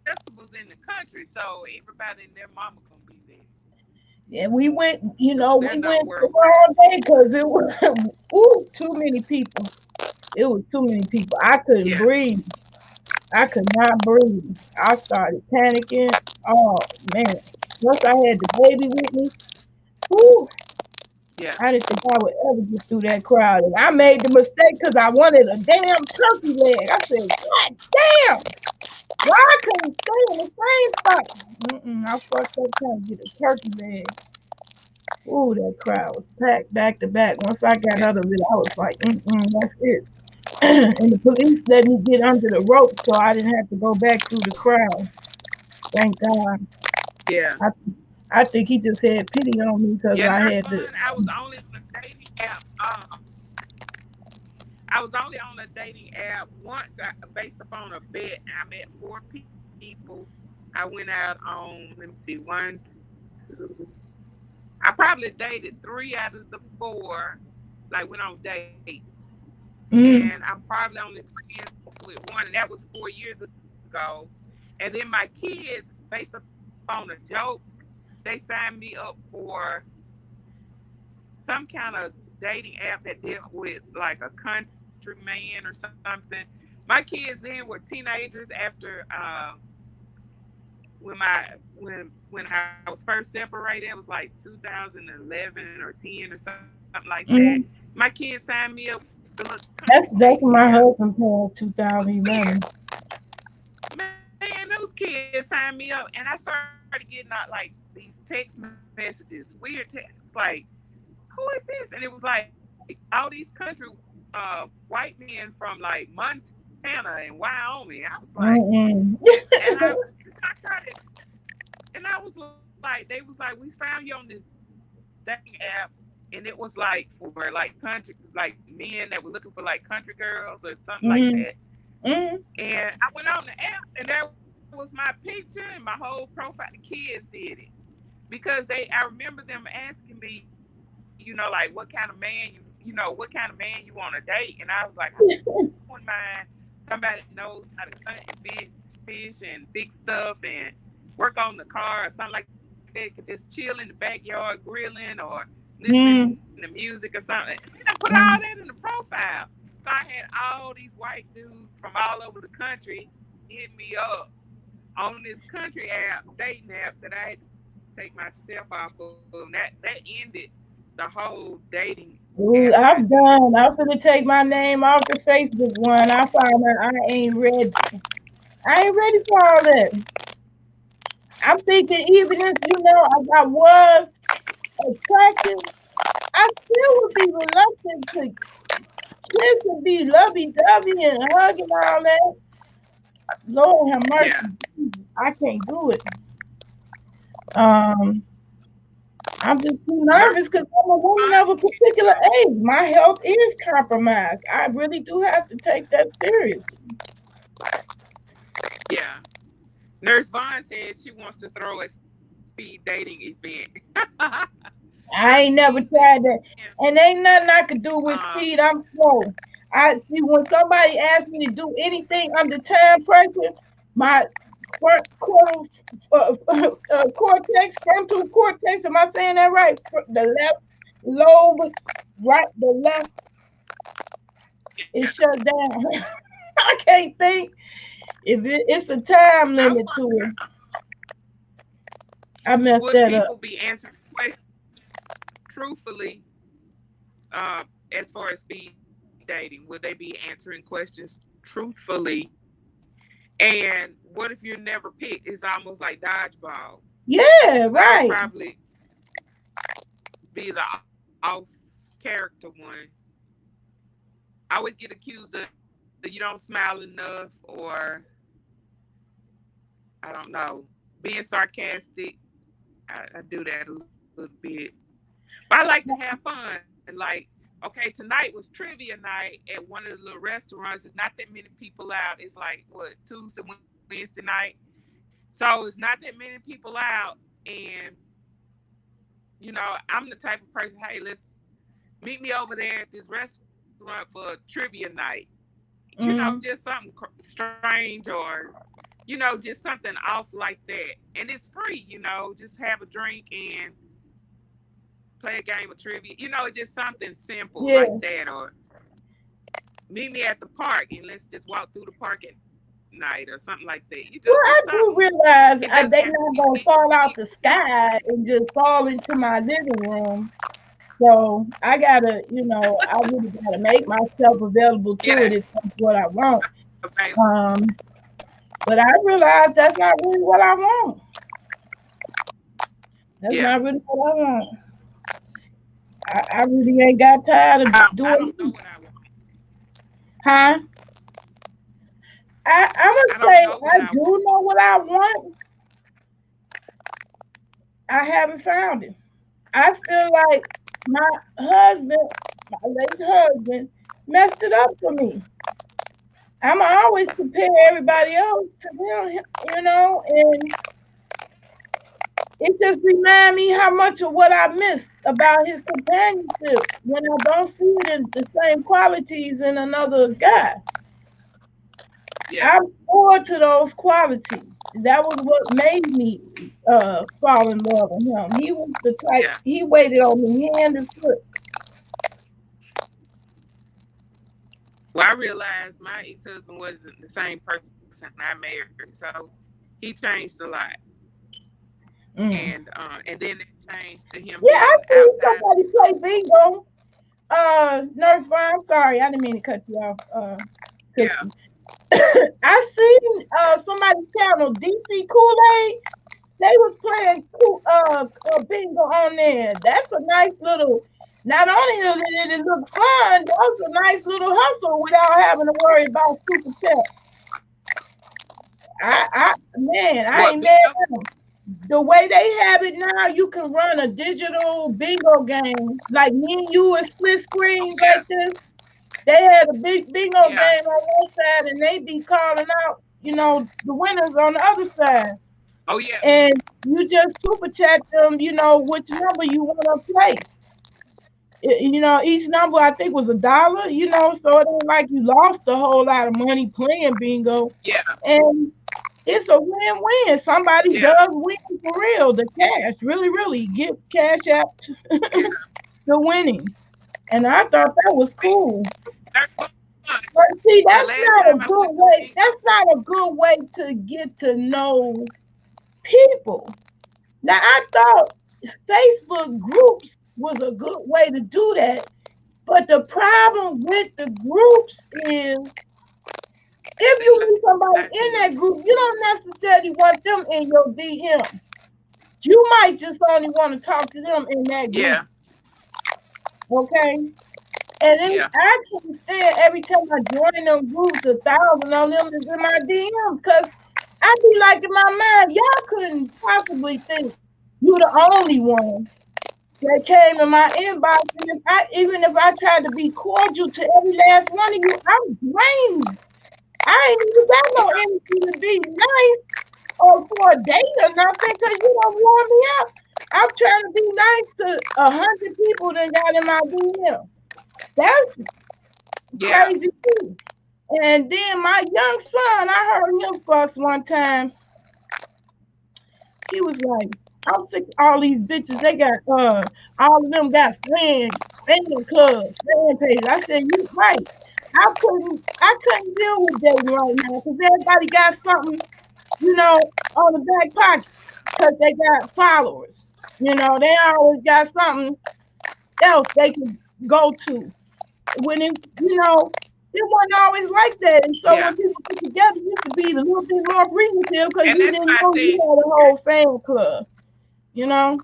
festivals in the country, so everybody and their mama gonna be there. And we went, They're known we went worldwide. the wrong day because it was ooh too many people. It was too many people. I couldn't Yeah, breathe. I could not breathe. I started panicking. Oh man. Once I had the baby with me, whew, yeah, I didn't think I would ever get through that crowd. And I made the mistake because I wanted a damn turkey leg. I said, God damn, why I couldn't stay in the same spot? I fucked up trying to get a turkey leg. Ooh, that crowd was packed back to back. Once I got yeah, out of it, I was like, that's it. And the police let me get under the rope so I didn't have to go back through the crowd. Thank God. yeah. I, I think he just had pity on me because Yeah, I Nurse had Fun. to. I was only on a dating app. I was only on a dating app once, based upon a bet. I met four people. I went out on, let me see, one, two. I probably dated three out of the four. Like went on dates, and Mm, I'm probably only friends with one, and that was 4 years ago. And then my kids, based upon a joke, they signed me up for some kind of dating app that dealt with like a country man or something. My kids then were teenagers after when I was first separated. It was like 2011 or 10 or something like that. My mm. kids signed me up with the little country dating That's app. when my husband passed It was weird. 2011. Man, those kids signed me up, and I started getting out like these text messages, weird text. It was like, who is this? And it was like all these country white men from like Montana and Wyoming. I was like, Mm-mm. and I started, and I was like, they was like, we found you on this dating app, and it was like for like country, like men that were looking for like country girls or something like that. Mm-hmm. And Mm-hmm. I went on the app, and there was my picture and my whole profile. The kids did it because I remember them asking me, what kind of man what kind of man you want to date, and I was like, I wouldn't mind somebody that knows how to hunt and fish and fix stuff and work on the car or something like that. Could just chill in the backyard grilling or listening to music or something. Mm-hmm. And I put all that in the profile. So I had all these white dudes from all over the country hit me up on this country app, dating app, that I had to take myself off of. And that ended the whole dating app idea. Ooh, I'm done. I'm gonna take my name off the Facebook one. I found out I ain't ready. I ain't ready for all that. I'm thinking even if I was attractive, I still would be reluctant to kiss and be lovey dovey and hug and all that. Lord have Yeah, mercy. I can't do it. Um, I'm just too Nurse nervous because I'm a woman Vaughn, of a particular age. My health is compromised. I really do have to take that seriously. yeah. Nurse Vaughn said she wants to throw a speed dating event. A I ain't speed never tried that. event. And ain't nothing I could do with Um, speed. I'm slow. I see when somebody asks me to do anything under time pressure, my cortex, frontal cortex, am I saying that right? The left lobe, right, the left is shut down. I can't think. It's a time I limit to wonder, it. I messed would that up. people be answering questions truthfully as far as speed dating? Would they be answering questions truthfully? And what if you're never picked? It's almost like dodgeball, because they would Yeah, probably right. be the off character one. I always get accused of you don't smile enough, or I don't know, being sarcastic. I do that a little bit, but I like to have fun. Like, okay, tonight was trivia night at one of the little restaurants. It's not that many people out. It's like what, Tuesday, Wednesday night. So it's not that many people out, and I'm the type of person. Hey, let's meet me over there at this restaurant for trivia night. Just something Mm-hmm. strange, or just something off like that. And it's free. Just have a drink and play a game of trivia. Just something simple like Yeah. that. Or meet me at the park and let's just walk through the park at night or something like that. Just Well, something. I do It realize doesn't have to they be not big. gonna fall out the sky and just fall into my living room. So I gotta, I really gotta make myself available Yeah. to it if that's what I want. Available. Um, but I realize that's not really what I want. That's Yeah. not really what I want. I really ain't got tired of I don't doing know it. what I want. Huh? I'm I gonna don't say know what I I want. do know what I want. I haven't found it. I feel like my husband, my late husband, messed it up for me. I'm always compare everybody else to them, and it just remind me how much of what I missed about his companionship when I don't see it in the same qualities in another guy. Yeah. I'm forward to those qualities. That was what made me fall in love with him. He was the type, Yeah. he waited on me hand and foot. Well, I realized my ex-husband wasn't the same person I married, so he changed a lot, Mm. and then it changed to him Yeah, being I see outside of the somebody group. play bingo. Nurse Vaughn, I'm sorry, I didn't mean to cut you off, Yeah. Cookie. I seen somebody's channel, DC Kool-Aid. They was playing bingo on there. That's a nice little. Not only did it look fun, that was a nice little hustle without having to worry about super chat. Man, I What ain't mad bingo? at them. The way they have it now, you can run a digital bingo game like me and you with split Oh screens yeah. like this. They had a big bingo Yeah. game on one side, and they be calling out, the winners on the other side. Oh yeah. And you just super chat them, which number you want to play. Each number I think was $1, so it ain't like you lost a whole lot of money playing bingo. Yeah. And it's a win-win. Somebody Yeah. does win for real. The cash, really, really get cash out Yeah. the winnings. And I thought that was cool. That's fun. But see, The that's last not a time I good went to a way. bingo. That's not a good way to get to know people. Now I thought Facebook groups was a good way to do that. But the problem with the groups is if They you lie meet too somebody much. in that group, you don't necessarily want them in your DM. You might just only want to talk to them in that Yeah. group. Okay? And then Yeah. I can't stand every time I join them groups, 1,000 of them is in my DMs because I be like in my mind, y'all couldn't possibly think you the only one that came in my inbox. And even if I tried to be cordial to every last one of you, I'm drained. I ain't even got no Yeah. energy to be nice or for a date or nothing because you don't warm me up. I'm trying to be nice to 100 people that got in my DM. That's Yeah. crazy too. And then my young son, I heard him fuss one time. He was like, I'm sick of all these bitches. They got all of them got fan clubs, fan pages. I said, you right. I couldn't deal with dating right now because everybody got something, on the back pocket because they got followers. They always got something else they can go to. When it wasn't always like that. And so Yeah. when people get together, it used to be a little bit more appreciative because And you that's didn't why I know you said, had a whole fan club, you know?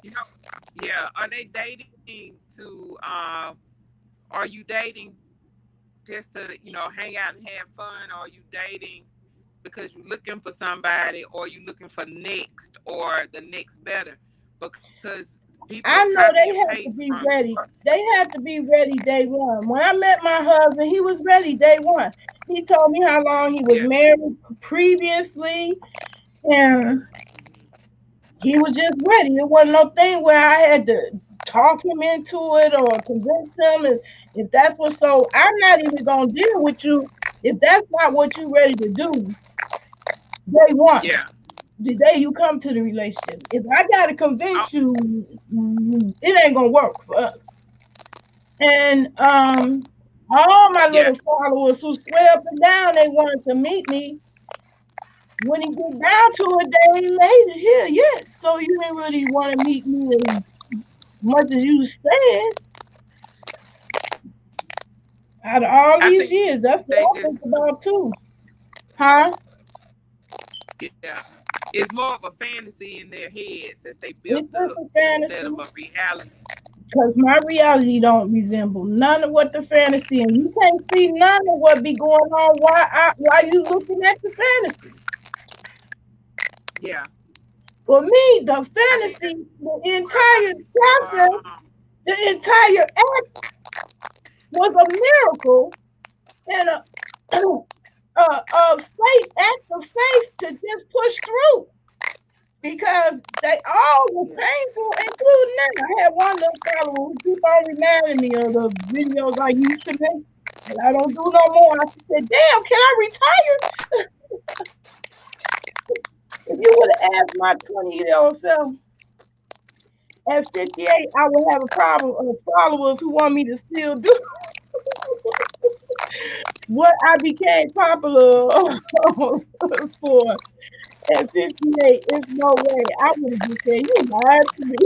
you know, yeah. Are they dating to Are you dating just to, hang out and have fun? Or are you dating because you're looking for somebody, or you looking for next or the next better? Because people I copy know and they paste have to from be ready. They have to be ready day one. When I met my husband, he was ready day one. He told me how long he was yeah, married previously, and he was just ready. It wasn't no thing where I had to talk him into it or convince him. If that's what, so I'm not even gonna deal with you if that's not what you're ready to do. Day one, yeah. the day you come to the relationship. If I gotta Oh, convince you, it ain't gonna work for us. And all my yeah, little followers who swear up and down they wanted to meet me, when he get down to it, they ain't made it here yet. So you didn't really want to meet me as much as you said. Out of all I these think years, that's they what I just think about too. Huh? yeah. It's more of a fantasy in their heads that they It's built just up a instead of fantasy. a reality. Because my reality don't resemble none of what the fantasy, and you can't see none of what be going on while you looking at the fantasy. Yeah, For me, the I think that's fantasy, the where a lot entire of people are. process, the entire act was a miracle and a faith act of faith to just push through because they all were Yeah, painful, including that. I had one little fellow who keep on reminding me of the videos I used to make, but I don't do no more. I said, "Damn, can I retire?" If you would have asked my 20-year-old self at 58, I would have a problem of followers who want me to still do what I became popular for at 58. It's no way. I would have just said, "You lied to me."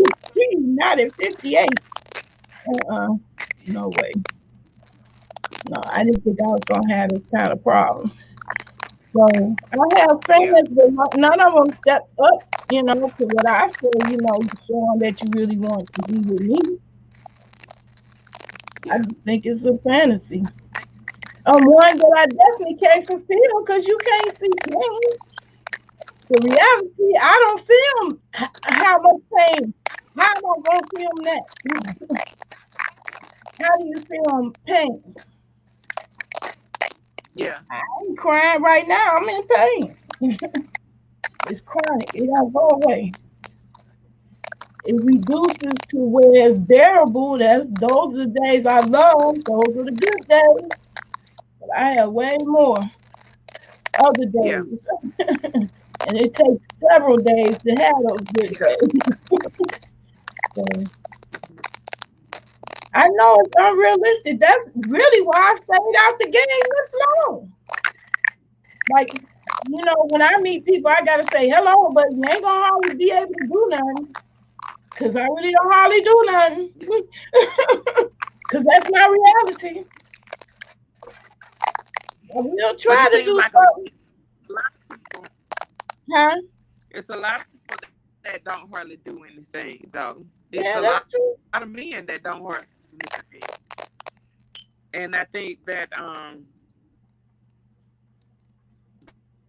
Not at 58. Uh-uh. No way. No, I didn't think I was gonna have this kind of problem. So I have yeah, friends, but none of them stepped up, to what I say, showing that you really want to be with me. I yeah, just think it's a fantasy. One that I definitely can't fulfill because you can't see pain. The reality, I don't film how much pain. How am I gonna film that? How do you film pain? yeah, I ain't crying right now. I'm in pain. It's chronic. It don't go away. It reduces to where it's bearable. Those are the days I love. Those are the good days. But I have way more other yeah, days. And it takes several days to have those good yeah, days. So I know it's unrealistic. That's really why I stayed out the game this long. Like, when I meet people, I gotta say hello, but you ain't gonna hardly be able to do nothing. Cause I really don't hardly do nothing. yeah. Cause that's my reality. I will But try it to seems do like something. a lot of people. Huh? It's a lot of people that don't hardly do anything, though. It's a Yeah, lot that's of true. men that don't hardly do anything, and I think that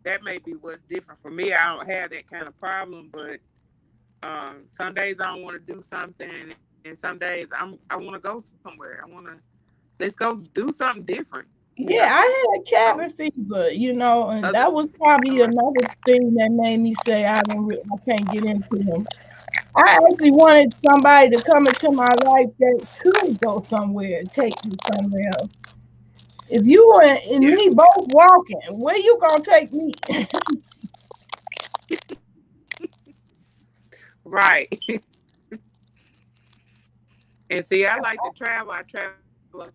that may be what's different for me. I don't have that kind of problem, but some days I don't want to do something, and some days I want to go somewhere. Let's go do something different. Yeah, I had cabin fever, Other and that was than probably another thing that made me say I can't get into them. I actually wanted somebody to come into my life that could go somewhere and take me somewhere else. If you and yeah, me both walking, where you gonna take me? right. And see, I like to travel. I travel a lot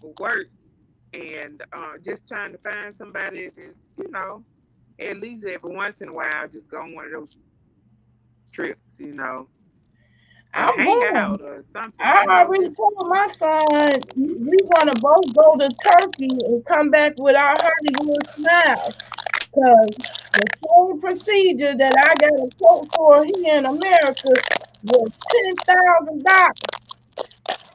for work, and just trying to find somebody to just at least every once in a while, just go on one of those trips, hang I'm out or going. something, I just already told my son we want to both go to Turkey and come back with our Hollywood smiles. Because the same procedure that I got a quote for here in America was $10,000.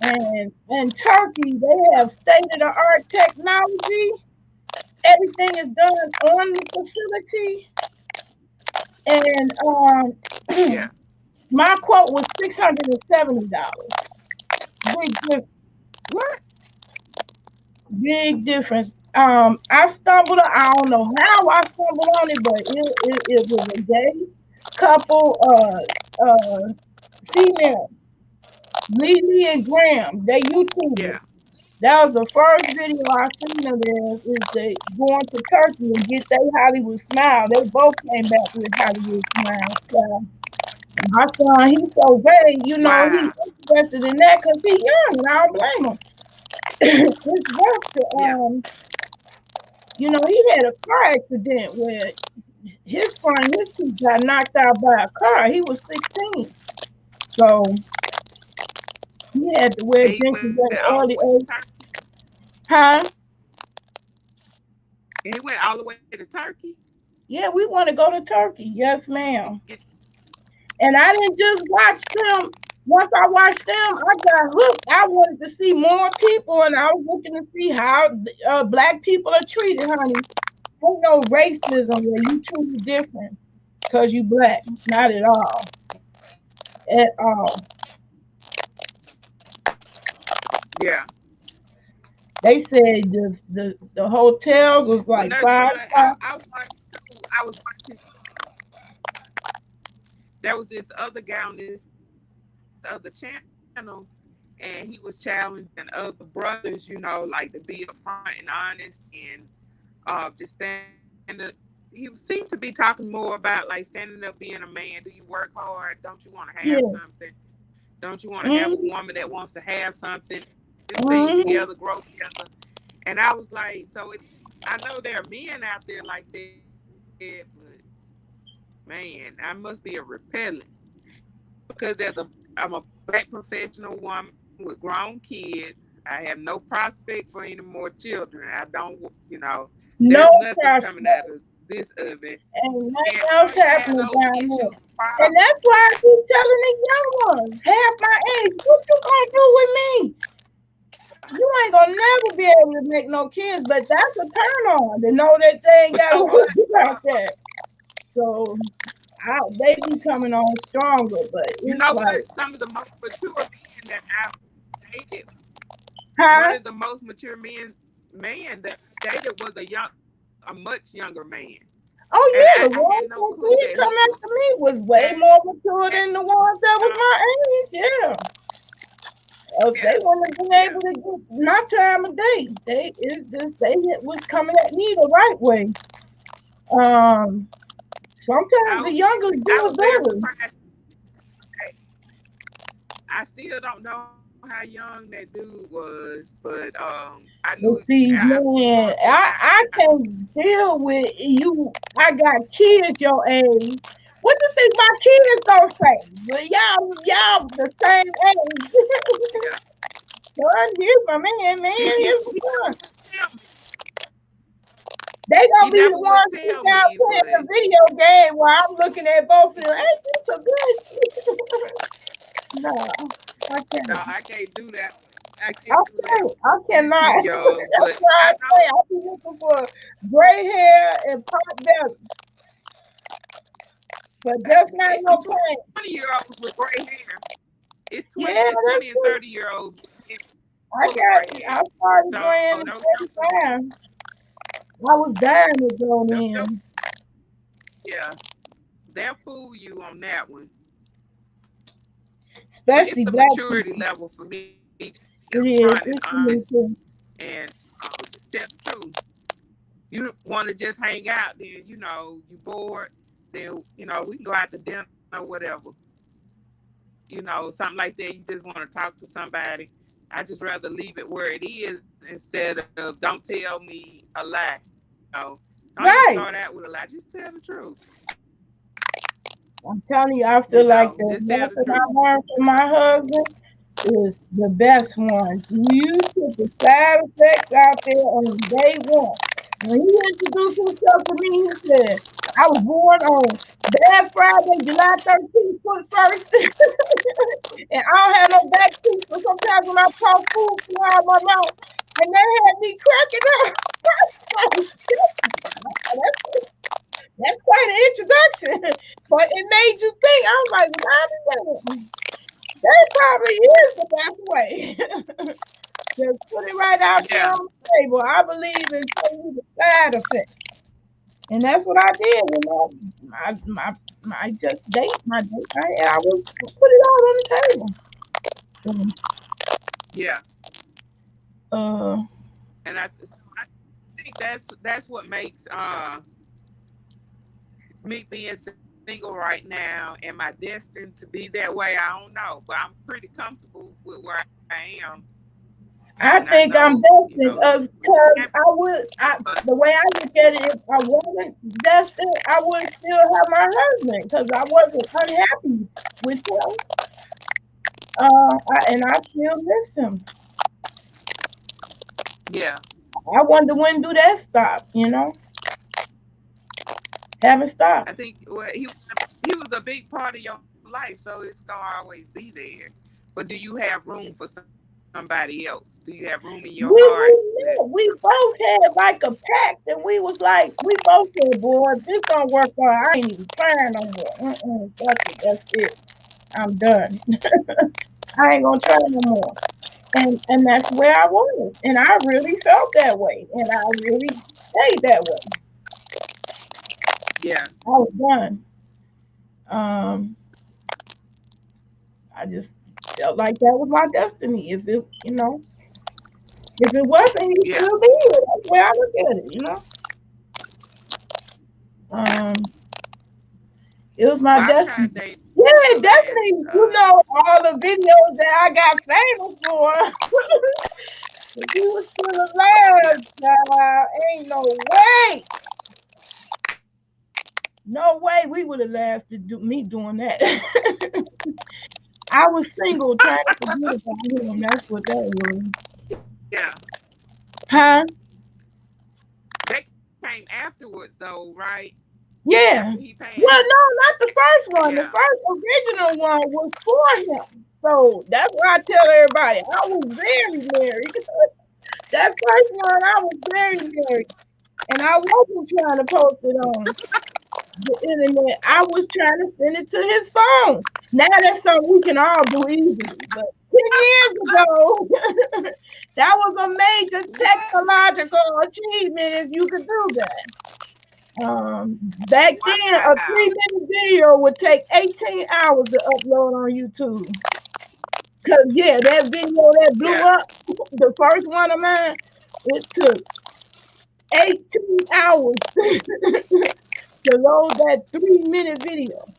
And Turkey, they have state of the art technology. Everything is done on the facility. And Yeah. my quote was $670. Big difference. What? Big difference. I stumbled. I don't know how I stumbled on it, but it was a gay couple, female, Lily and Graham. They YouTubers. Yeah. That was the first video I seen of theirs. Is they going to Turkey and get their Hollywood smile. They both came back with Hollywood smile. So my son, he's so vague, he Wow. interested in that because he's young, and I don't blame him. It's worth to Yeah. he had a car accident where his teeth got knocked out by a car. He was 16. So he had to wear And he dentures went at all an the way to early age. Turkey. Huh? And he went all the way to Turkey. Yeah, we want to go to Turkey. Yes, To ma'am. get, And I didn't just watch them. Once I watched them, I got hooked. I wanted to see more people, and I was looking to see how black people are treated, honey. Ain't no racism where you truly different because you black. Not at all. At all. yeah. They said the hotels was Well, like Nurse five Blunt, stars. I watched too. I was watching. There was this other guy on this other channel, and he was challenging other brothers, like to be upfront and honest and just stand up. He seemed to be talking more about like standing up, being a man. Do you work hard? Don't you want to have Yeah. something? Don't you want to have a Mm-hmm. woman that wants to have something? Do things Mm-hmm. together, grow together. And I was like, I know there are men out there like that, but man, I must be a repellent because I'm a black professional woman with grown kids. I have no prospect for any more children. I don't, there's No nothing coming out prospect. of this of it, Ain't and nothing I else ain't had happening those down issues here. or problems. And that's why I keep telling these young ones, half my age, what you gonna do with me? You ain't gonna never be able to make no kids, but that's a turn on to know that they ain't But you gotta know what? work like that. So they be coming on stronger, but You it's know like, what? Some of the most mature men that I've dated, one huh? of the most mature man that I dated was a much younger man, and Oh I yeah, had the no ones clue that that he did would come after me was have, way more mature than the ones that uh, was my age. Yeah. Else yeah, they wouldn't have been yeah. able to get my time of day. They was coming at me the right way. Um, sometimes the youngers I do was it very better. surprised. I still don't know how young that dude was, but I knew But see, I saw him man, getting out. I can't deal with you. I got kids your age. What you think my kids gonna say? Well, y'all the same age. Yeah, Son, here's my man, here's he my never son. would tell me. They He gonna be never the would ones tell sitting out me, playing but the video game while I'm looking at both of them. Ain't this a bitch? No, I no, can't. I can't do that. I I can't do that. can't. I He's too cannot. young, That's but why I I know. say I be looking for gray hair and pot belly, but that's not It's some no point. 20-year-olds with gray hair. Yeah, It's 20 that's and true. 30-year-olds I full of gray got. hair. I started So graying at don't pursue. 35. I was dying to go Don't, in, yeah, they'll fool you on that one. But it's especially the black maturity people. level for me to be It upfront and is. It's honest me too. and just tell the truth. You want to just hang out, then you bored, then we can go out to dinner or whatever. Something like that. You just want to talk to somebody. I just rather leave it where it is instead of don't tell me a lie. Don't even start Right. out with a lie. Just tell the truth. I'm telling you, I feel like the Just tell the lesson truth. I learned from my husband is the best one. You put the side effects out there on day one. When he introduced himself to me, he said, I was born on Bad Friday, July 13th, 21st. And I don't have no back teeth, so sometimes when I talk food come out of my mouth, and they had me cracking up. Like, that's, that's quite an introduction. But it made you think. I was like, why did that probably is the best way. Just put it right out there Yeah. on the table. I believe in taking the side effect. And that's what I did. My just date, my date, I was put it all on the table. So, Yeah. uh, I think that's what makes me being single right now. Am I destined to be that way? I don't know, but I'm pretty comfortable with where I am, and I I think know, I'm destined because the way I look at it, if I wasn't destined, I would still have my husband because I wasn't unhappy with him. And I still miss him. yeah. I wonder when do that stop? Haven't stopped. I think he was a big part of your life, so it's gonna always be there. But do you have room for somebody else? Do you have room in your heart that We both had like a pact, and we both said, "Boy, if this don't work out, I ain't even trying no more. Fuck it, that's it. I'm done. I ain't gonna try no more." And that's where I was, and I really felt that way, and I really stayed that way. yeah, I was done. Um, I just felt like that was my destiny. If it wasn't, he yeah. still be here. That's the way I look at it. Um, it was my Well, I destiny. tried dating Yeah, the last definitely. All the videos that I got famous for. If he was still yeah. alive, child, ain't no way. No way we would have lasted me doing that. I was single trying to forget about him. That's what that was. Yeah. Huh? That came afterwards though, right? After Yeah. he passed. Well, no, not the first one. Yeah. The first original one was for him. So that's what I tell everybody. I was very married. That first one, I was very married. And I wasn't trying to post it on the internet. I was trying to send it to his phone. Now that's something we can all do easily. But 10 years ago, that was a major technological achievement if you could do that. Back then, a Wow. 3-minute video would take 18 hours to upload on YouTube. Cause yeah, that video that Yeah. blew up, the first one of mine, it took 18 hours to load that 3-minute video.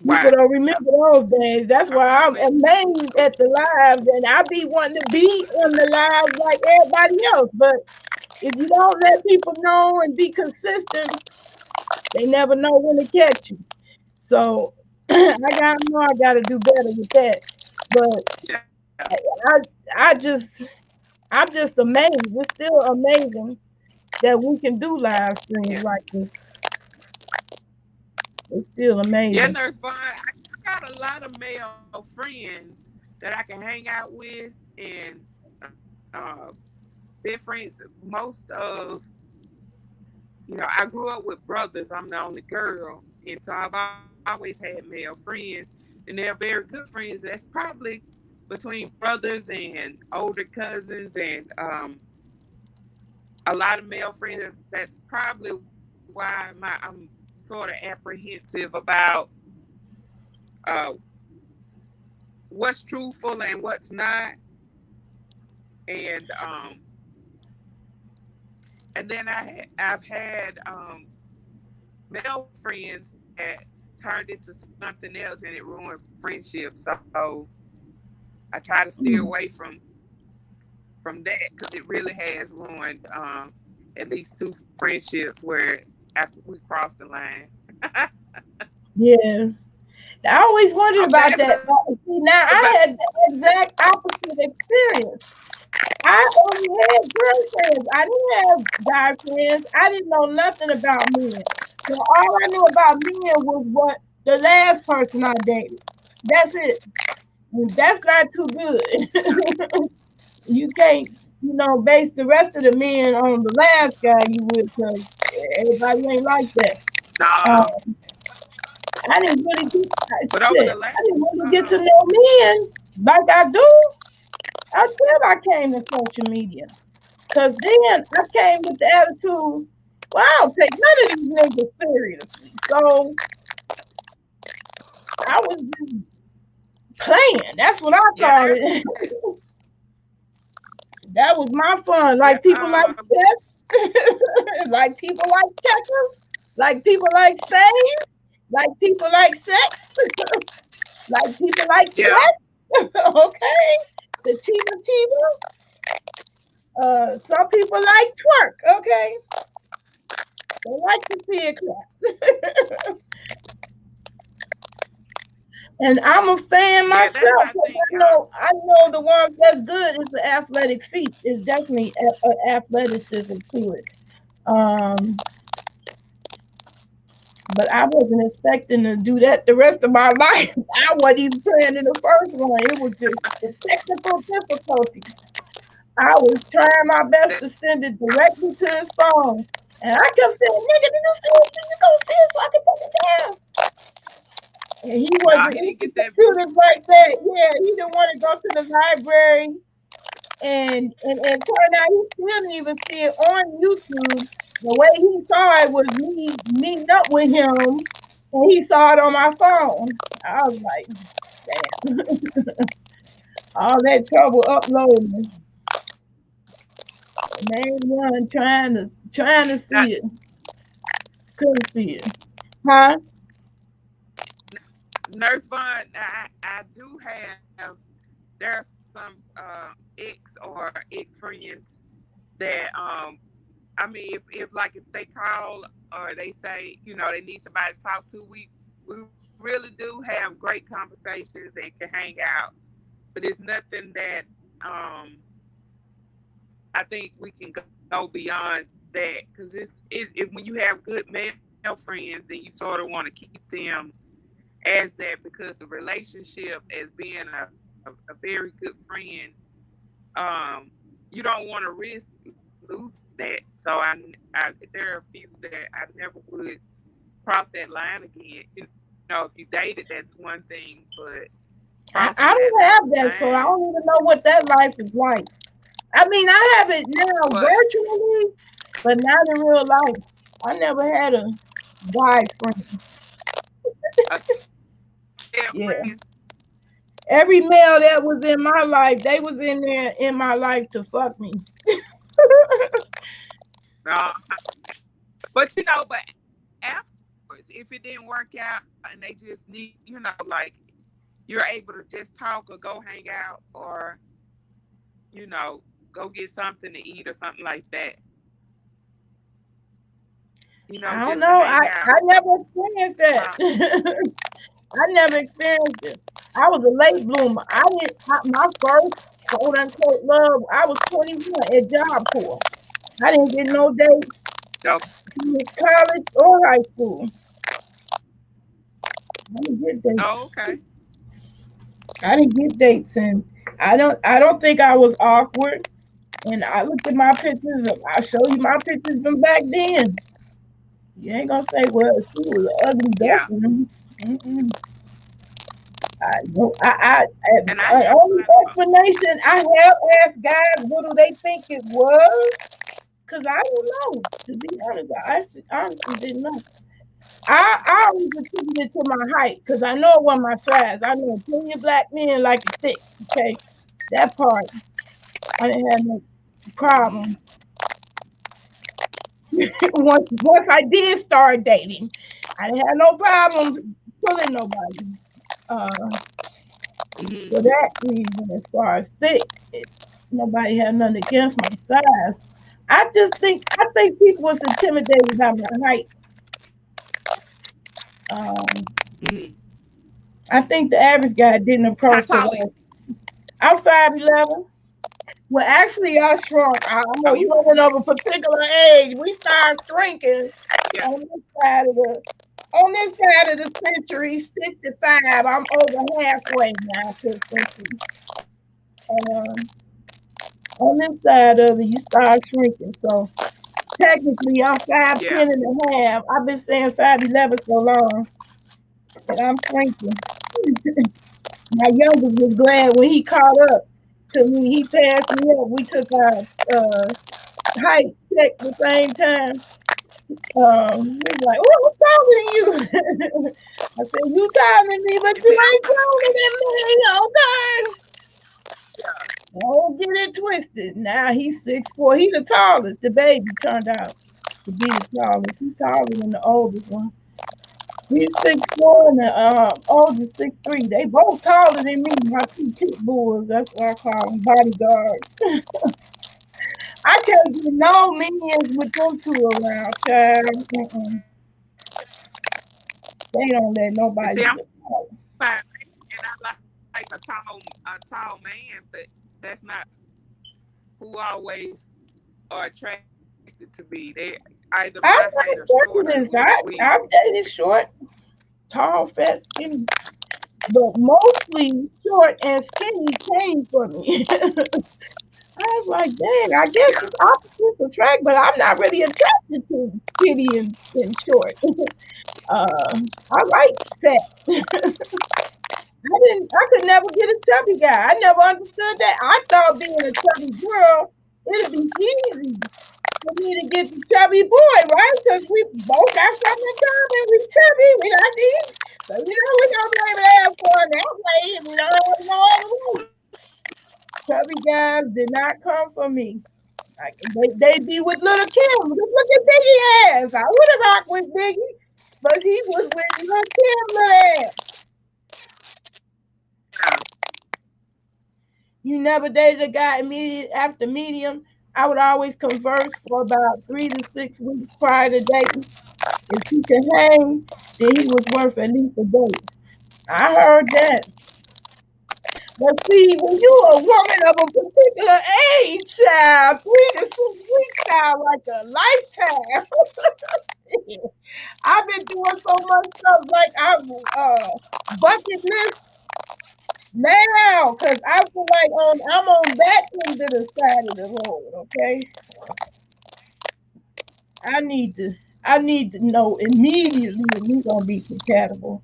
People Wow. don't remember those days. I That's why remember. I'm amazed at the lives, and I be wanting to be on the lives like everybody else. But if you don't let people know and be consistent, they never know when to catch you. So I gotta do better with that. But Yeah. I I just I'm just amazed. It's still amazing that we can do live Yeah. streams like this. It's still Yeah, amazing. Nurse Vaughn, I got a lot of male friends that I can hang out with, and uh, been friends. Most of, I grew up with brothers. I'm the only girl, and so I've always had male friends, and they're very good friends. That's probably between brothers and older cousins, and a lot of male friends. That's probably why I'm sort of apprehensive about uh, what's truthful and what's not, and then I've had male friends that turned into something else and it ruined friendships. So I try to steer away from that because it really has ruined at least two friendships where after we crossed the line. Yeah. I always wondered I'm about bad that. about See, now I had the exact opposite experience. I only had girlfriends. I didn't have guy friends. I didn't know nothing about men. So all I knew about men was what the last person I dated. That's it. And that's not too good. You can't, base the rest of the men on the last guy you with, because everybody ain't like that. No, Uh, I didn't really get but over the shit. last, I didn't really get to um, know men like I do until I came to social media. Cause then I came with the attitude, well, I don't take none of these niggas seriously. So I was just playing. That's what I yeah, call there's it. that. That was my fun. Yeah, Like people like chess, like people like checkers, like people like sage, like people like sex, like people like yeah, chess. Okay, the Tina Tina. Some people like twerk. Okay, they like to see it clap. And I'm a fan yeah. That's myself. why I 'Cause think. I know the ones that's good is the athletic feat. It's definitely athleticism to it. Um, but I wasn't expecting to do that the rest of my life. I wasn't even playing in the first one. It was just the technical difficulties. I was trying my best That to send it directly to his phone. And I kept saying, nigga, did you see it? Did you go see it so I can take it down? And he no, wasn't he didn't into get that video. computers like that. Yeah, he didn't want to go to the library and turn out he still didn't even see it on YouTube. The way he saw it was me meeting up with him, and he saw it on my phone. I was like, damn, all that trouble uploading, man, one trying to Now, see it, couldn't see it, huh? Nurse Vaughn, I do have. There are some ex or ex friends that I mean, if like if they call or they say, they need somebody to talk to, we really do have great conversations and can hang out. But it's nothing that um I think we can go beyond that, because it's if when you have good male friends, then you sort of want to keep them as that, because the relationship as being a very good friend, um, you don't want to risk lose that. So there are a few that I never would cross that line again. If you dated, that's one thing, but crossing I that don't have that, line, so I don't even know what that life is like. I mean, I have it now what virtually, but not in real life. I never had a guy friend. a male friend? Yeah. Every male that was in my life, they was in there in my life to fuck me. No, but but afterwards, if it didn't work out and they just need, like you're able to just talk or go hang out, or you know, go get something to eat or something like that. I don't Just to know. hang I out, never experienced talk. that. I never experienced it. I was a late bloomer. My first quote unquote love. I was 21 at Job Corps. I didn't get no dates So, in college or high school. I didn't get dates. oh, okay. I didn't get dates, and I don't think I was awkward. And I looked at my pictures. I'll show you my pictures from back then. You ain't gonna say, well, she was an ugly Yeah, duckling. Mm-mm. I no, and I have only explanation I have asked guys, what do they think it was? Cause I don't know. To be honest, I actually, honestly didn't know. I always attribute it to my height, cause I know it wasn't my size. I know plenty of black men like it thick. Okay, that part I didn't have no mm-hmm, problem. Once I did start dating, I didn't have no problems pulling nobody. Uh, for mm-hmm. that reason, as far as thick, nobody had nothing against my size. I think people was intimidated by my height. Um, Mm-hmm. I think the average guy didn't How approach the tall are you? right. I'm 5'11". Well, actually, I shrunk. I'm a Oh, you? woman of a particular age. We start shrinking On this side of the on this side of the century, 65. I'm over halfway now to a century. And on this side of it, you start shrinking. So technically, I'm yeah, 5'10" and a half. I've been saying 5'11" so long that I'm shrinking. My youngest was glad when he caught up to me. He passed me up. We took our height check the same time. He's like, "Oh, I'm taller than you." I said, "You taller than me, but you you see, I'm ain't five. taller than me, okay?" Don't get it twisted. Now he's 6'4". He the tallest. The baby turned out to be the tallest. He's taller than the oldest one. He's 6'4" and the oldest 6'3". They both taller than me. My two pit bulls. That's what I call them, bodyguards. I can't get no minions with them two around, child. They don't let You nobody see, I'm get out. 5'8", and I like a tall man, but that's not who always are attracted to be. They either my I'm height or not shorter. prejudice. We I've dated short, tall, fat, skinny, but mostly short and skinny came for me. I was like, dang, I guess yeah, it's opposites attract, but I'm not really attracted to skinny and short. I like fat. I could never get a chubby guy. I never understood that. I thought being a chubby girl, it'd be easy for me to get the chubby boy, right? Because we both got something in common. We chubby, we not deep. So, we don't be able to have fun that way. We don't have no other way. Chubby guys did not come for me. Like they be with little Kim. Look at Biggie ass. I would have rocked with Biggie, but he was with little Kim little ass. yeah, You never dated a guy immediate after medium. I would always converse for about 3 to 6 weeks prior to dating. If he could hang, then he was worth at least a date. I heard that. But see, when you a woman of a particular age, child, 3 to 6 weeks sound like a lifetime. I've been doing so much stuff like I bucket list now because I feel like I'm on that end of the side of the road. Okay, I need to I need to know immediately if we're gonna be compatible.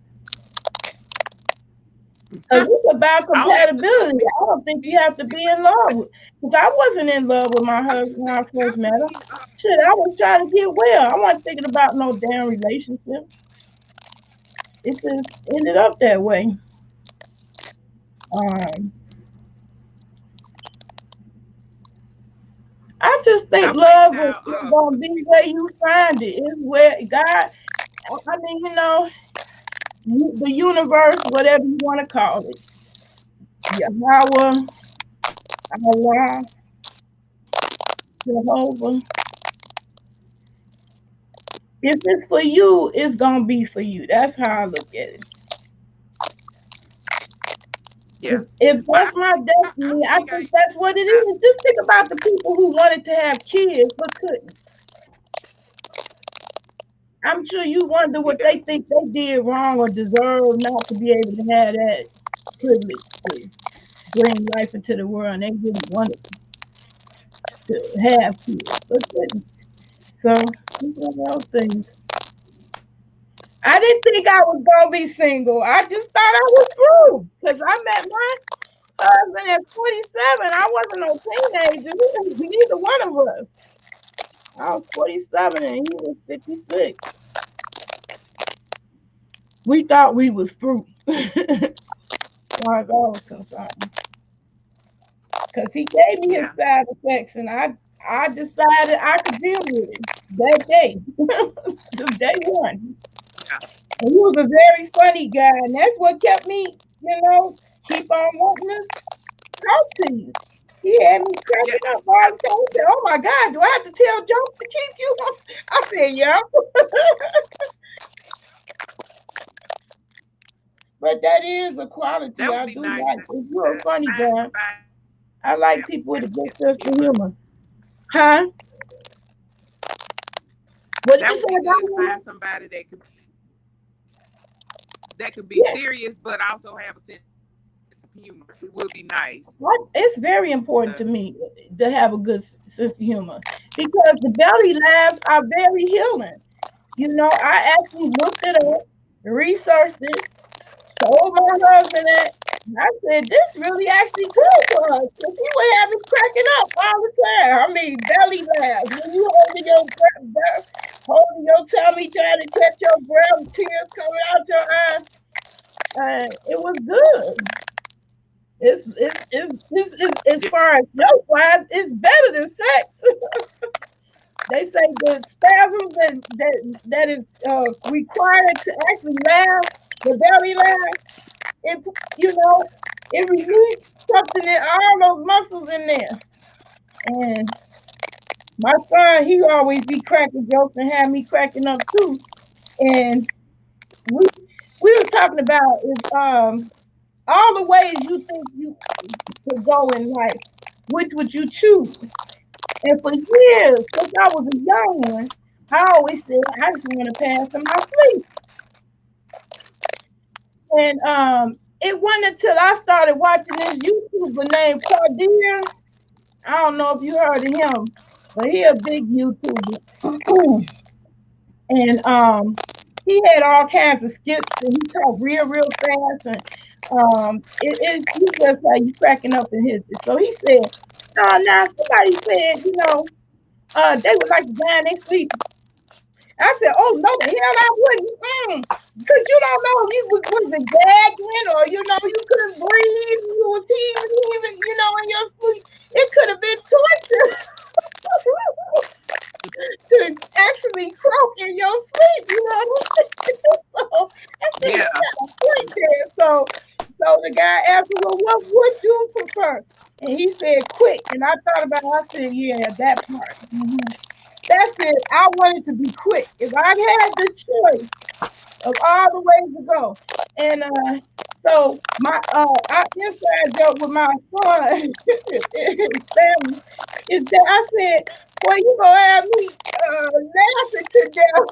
Because it's about I don't have to know compatibility. I don't think you have to be in love with. Because I wasn't in love with my I husband just when said I you first have met to him. be. Shit, I was trying to get well. I wasn't thinking about no damn relationship. It just ended up that way. Um, I just think I'm thinking love now. is For gonna the be people. where you find it. It's where God. I mean, the universe, whatever you want to call it, Yahweh, Allah, Jehovah. If it's for you, it's gonna be for you. That's how I look at it. Yeah. If Well, that's my I destiny, don't I think think that's what it is. Just think about the people who wanted to have kids but couldn't. I'm sure you wonder what yeah. they think they did wrong or deserve not to be able to have that privilege to bring life into the world. And they really wanted to have kids but couldn't. So it's one of those things. I didn't think I was gonna be single. I just thought I was through because I met my husband at 47. I wasn't no teenager. Neither one of us. I was 47 and he was 56. We thought we was through, as far as I was concerned. Because he gave me his Yeah. side effects and I decided I could deal with it that day. Just day one. Yeah. And he was a very funny guy, and that's what kept me, keep on wanting to talk to you. He had me Yeah. cracking up all the time. He said, "Oh my God, do I have to tell jokes to keep you on?" I said, "Yeah." But that is a quality That I would be do nice like. to If you're a funny find guy, somebody I that like have people with a a good sense of sense of humor. humor. Huh? What did That you would say be good about to humor? find somebody that could be Yeah, serious but also have a sense of humor. It would be nice. it's very important to me to have a good sense of humor because the belly laughs are very healing. You know, I actually looked it up, researched it, told my husband that. I said, this really actually good for us. Because he would have me cracking up all the time. I mean, belly laughs. When you holding your breath, holding your tummy, trying to catch your breath, tears coming out your eyes. It was good. It's as Yeah. far as joke wise, it's better than sex. They say the spasms that is required to actually laugh, the belly laugh, it you know, it releases something in all those muscles in there. And my son, he always be cracking jokes and have me cracking up too. And we we was talking about is all the ways you think you could go in life. Which would you choose? And for years, since I was a young one, I always said I just want to pass in my sleep. And it wasn't until I started watching this YouTuber named Cardier. I don't know if you heard of him, but he a big YouTuber. And he had all kinds of skits and he talked real fast and he just like you cracking up in his. So he said, no, now somebody said, they would like to die in their sleep. I said, oh no, the hell I wouldn't. Because you don't know if you was it gagging or you couldn't breathe, you was heaving, in your sleep. It could have been torture to actually croak in your sleep, So I said, Yeah. you got a point there. So the guy asked me, well, what would you prefer? And he said, quick. And I thought about it. I said, yeah, that part. That's it. I wanted to be quick. If I had the choice of all the ways to go. And so my inside joke with my son, his family, is that I said, "Boy, you gonna have me laughing to death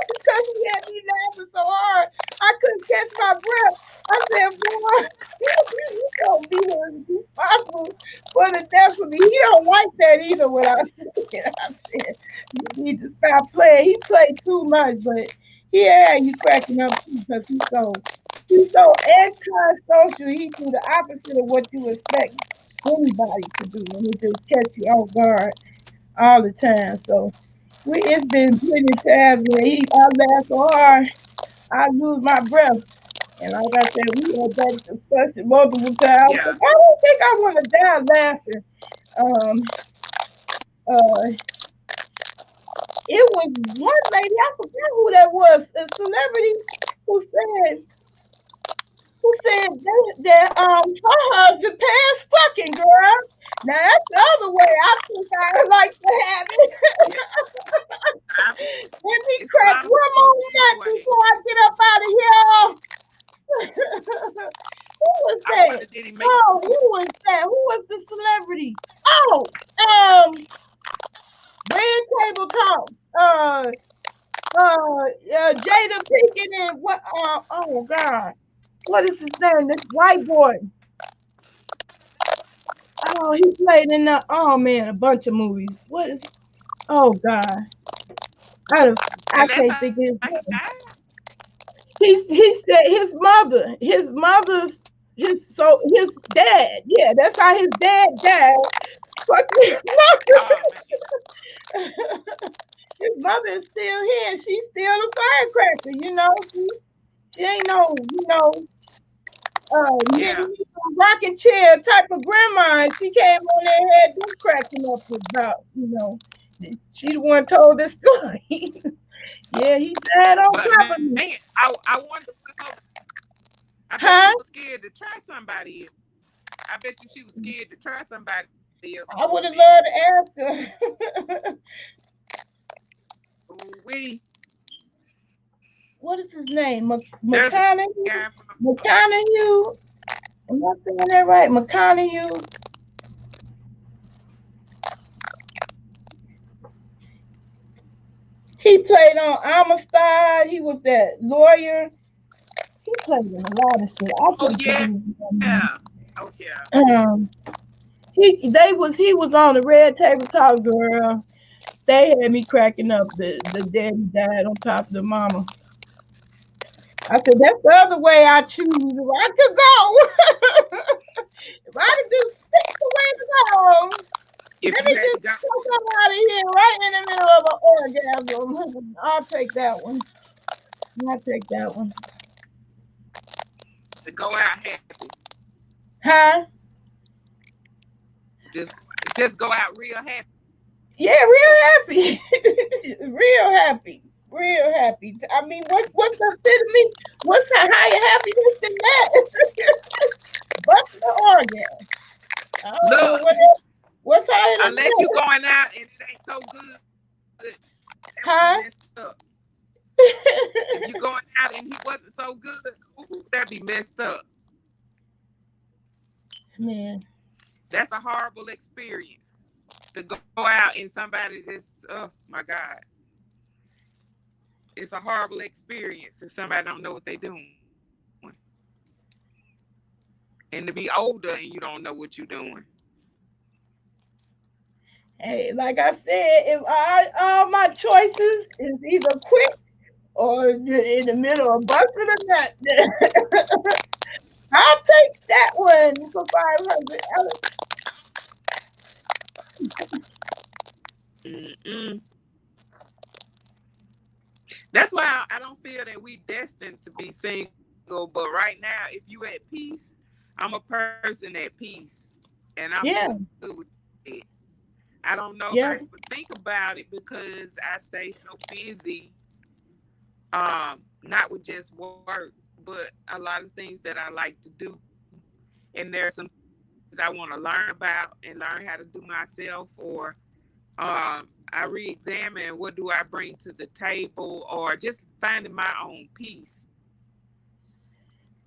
because he had me laughing so hard I couldn't catch my breath." I said, "Boy, you gonna be responsible for the death of me." He don't like that either. When I said, I said, "You need to stop playing." He played too much, but yeah, you cracking up too because he's so antisocial. He do the opposite of what you expect anybody to do, and it just catch you off guard all the time. So it's been plenty of times where I laugh so hard I lose my breath. And like I said, we had that discussion multiple times. Yeah. I don't think I want to die laughing. Um, uh, it was one lady, I forget who that was, a celebrity who said that her husband passed fucking girl. Now that's the other way I think I like to have it. Yeah. I, Let me it's a crack lot of one more folks this nut way. before I get up out of here. Who was I that? wonder did he make it Oh, through? who was that? Who was the celebrity? Oh, um, Red Table Talk. Jada Pinkett and what? Oh God, what is his name? This white boy. Oh, he played in the. Oh man, a bunch of movies. What is? Oh God, I And that's can't how think he of his died. name. He said his mother, his dad. Yeah, that's how his dad died. Fucking his Oh man. mother. His mother is still here. She's still a firecracker. She ain't no Yeah. rocking chair type of grandma. And she came on there and had them cracking up about. She the one told this story. Yeah, he died on But top man, of me. I wonder I bet Huh? she was scared to try somebody else. I bet you she was scared to try somebody else for a I minute. would have loved to ask her. We What is his name? there's a McConaughey? guy from McConaughey? Am I saying that right? McConaughey? He played on Amistad. He was that lawyer. He played in a lot of shit. I Oh can't think of yeah. his name. Oh yeah. He was on the Red Table Talk, girl. They had me cracking up. The daddy died on top of the mama. I said that's the other way I choose. If I could go, if I could just pick the way to go, If let you me had to just go come out of here right in the middle of an orgasm. I'll take that one. I'll take that one. to go out happy, Huh? just just go out real happy. Yeah, real happy. Real happy. Real happy. I mean, what's the fit of me? What's the higher happiness than that? Busting the organ. I don't know Look, what's higher than unless you that. going out and it ain't so good, that would be Huh? messed up. If you going out and he wasn't so good, ooh, that'd be messed up. Man. That's a horrible experience to go out and somebody just, oh my God, it's a horrible experience if somebody don't know what they're doing, and to be older and you don't know what you're doing. Hey, like I said, if all my choices is either quick or in the middle of busting a nut, I'll take that one for 500. Mm-mm. That's why I don't feel that we destined to be single. But right now, if you at peace, I'm a person at peace, and I'm good with Yeah, it. I don't know if I even think yeah, about it because I stay so busy, not with just work, but a lot of things that I like to do. And there are some things I want to learn about and learn how to do myself, or I re-examine what do I bring to the table, or just finding my own peace.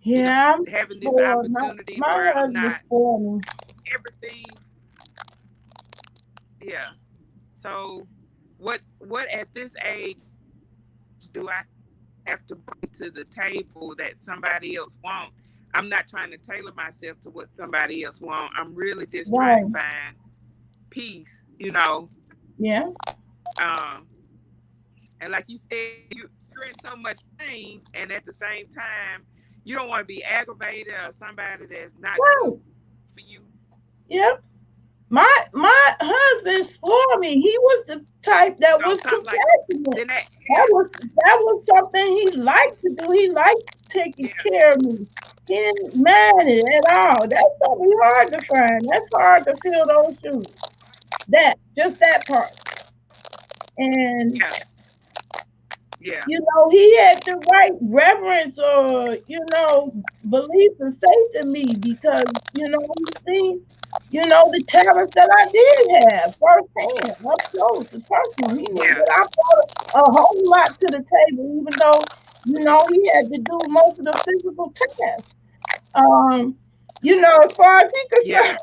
Having yeah. this I'm opportunity spoiled. where I'm not My husband spoiled me. everything. Yeah. So what at this age do I have to bring to the table that somebody else won't? I'm not trying to tailor myself to what somebody else want. I'm really just trying to find Right. peace, Yeah. Um, and like you said, you're in so much pain, and at the same time, you don't want to be aggravated or somebody that's not good for you. Yep. My husband spoiled me. He was the type Something that like was that. Then that compassionate. adds. That was something he liked to do. He liked Yeah, taking care of me. He didn't mind it at all. That's something hard to find. That's hard to fill those shoes. That just that part. And yeah, yeah, he had the right reverence or, belief and faith in me because, he seen, the talents that I did have firsthand, up close and personal. He knew yeah, that I brought a whole lot to the table, even though, he had to do most of the physical tasks. Um, as far as he yeah, concerned,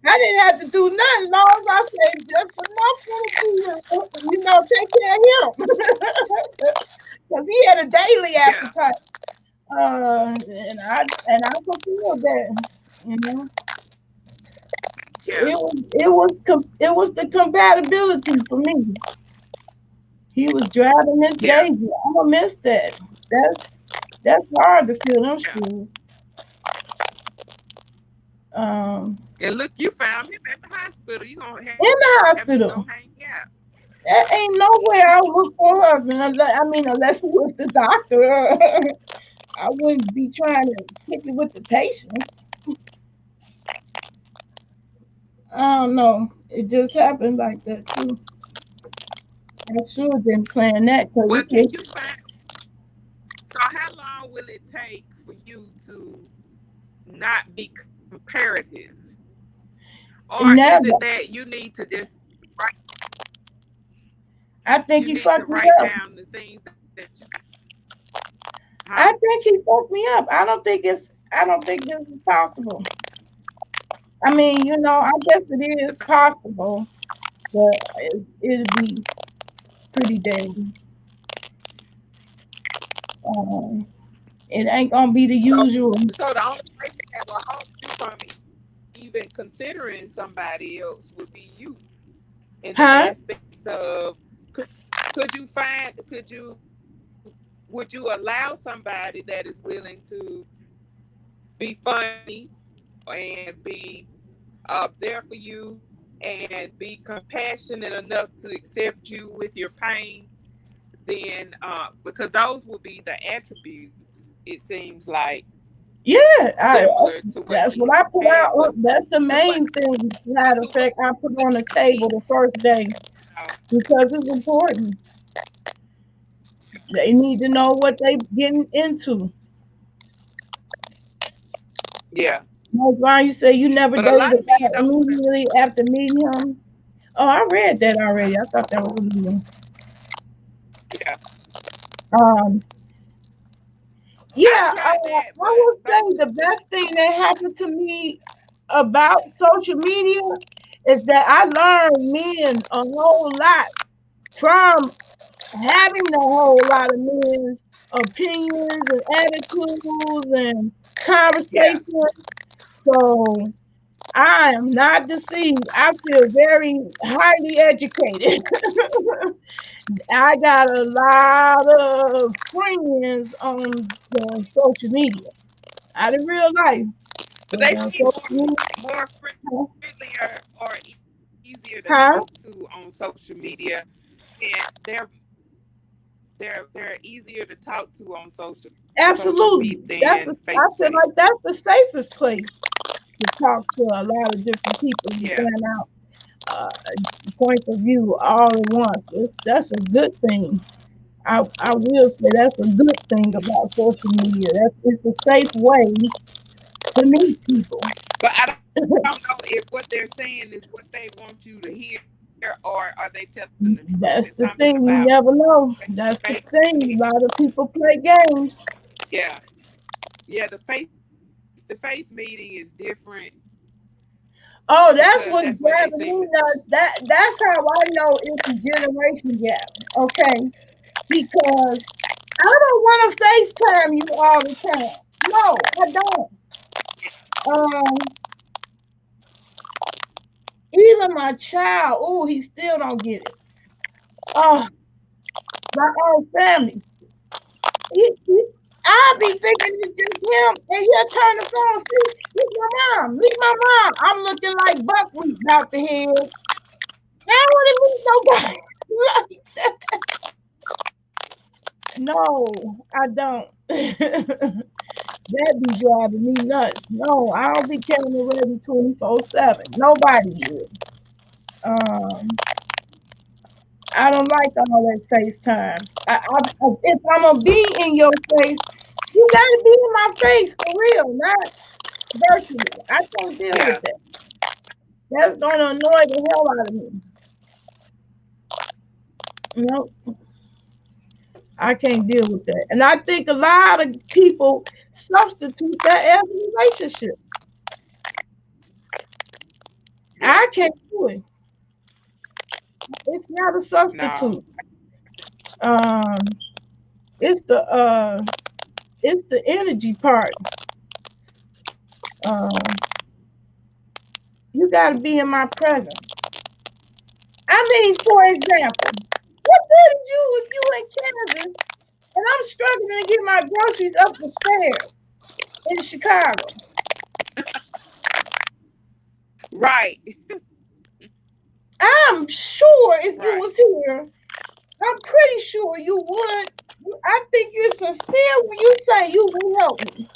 I didn't have to do nothing. Long as I said just enough energy to, take care of him. Because he had a daily yeah, appetite. And I fulfilled that. You know, yeah, it was the compatibility for me. He was driving this yeah, Daisy. I'm gonna miss that. That's hard to feel them yeah. shoes. Um, And look, you found him at the hospital. You gonna have to in go the hang out. hospital. That ain't no way I would look for a husband. Unless it was the doctor. I wouldn't be trying to kick it with the patients. I don't know. It just happened like that too. I should have been playing that because Well, it can was you find? So, how long will it take for you to not be comparative, or is it never. that you need to just write? I You think he need to fucked me write up. down the things that you, huh? I think he fucked me up. I don't think this is possible. I guess it To is possible, but it'll be. pretty days. Um, it ain't gonna be the So, usual. so the only person that will hold you from even considering somebody else would be you in the Huh? aspects of could could you find would you allow somebody that is willing to be funny and be there for you and be compassionate enough to accept you with your pain, then because those will be the attributes, it seems like, Yeah, similar to what he that's what I had. put out. That's the But main thing. to Matter of what fact, I put you on the need, table the first day uh, because it's important. They need to know what they getting into. yeah. That's why you say you never But a lot dated a of men guy don't want to. immediately after meeting him. Oh, I read that already. I thought that was a meeting. Yeah, Um, I yeah, tried that, I but would say those the best thing that happened to me about social media is that I learned men a whole lot from having a whole lot of men's opinions and attitudes and yeah. conversations. So I am not deceived. I feel very highly educated. I got a lot of friends on the social media. Out in real life, But but they on seem social media, more friendlier or easier to talk to huh? on social media, and they're easier to talk to on social media Absolutely. than face I to feel face. like that's the safest place to talk to a lot of different people and Yeah, find out points of view all at once. That's a good thing. I will say that's a good thing about social media. That's it's a safe way to meet people. but I don't know if what they're saying is what they want you to hear, or are they telling the truth? It's something about That's the thing. You face never to know. face That's the meeting. thing. A lot of people play games. Yeah, yeah. The face to face meeting is different because Oh, that's that's what they what's seem to. driving me nuts. That's how I know it's a generation gap. Okay, because I don't want to FaceTime you all the time. No, I don't. Um, even my child, oh, he still don't get it. Oh, my own family. He, I be thinking it's just him, and he'll turn the phone. See, it's my mom. Meet my mom. I'm looking like buckwheat about the head. I don't want to meet nobody. No, I don't. That be driving me nuts. No, I don't be camera ready 24/7. Nobody is. Um, I don't like all that FaceTime. If I'm gonna be in your face, you gotta be in my face for real, not virtually. I can't deal Yeah, with that. That's gonna annoy the hell out of me. No, I can't deal with that. And I think a lot of people substitute that as a relationship. yeah. I can't do it. It's not a No, substitute. Um, it's the energy part. Um, you got to be in my presence. I mean, for example, what good is you if you in Kansas and I'm struggling to get my groceries up the stairs in Chicago? right, I'm sure if you right. was here, I'm pretty sure you would. I think you're sincere when you say you will help me.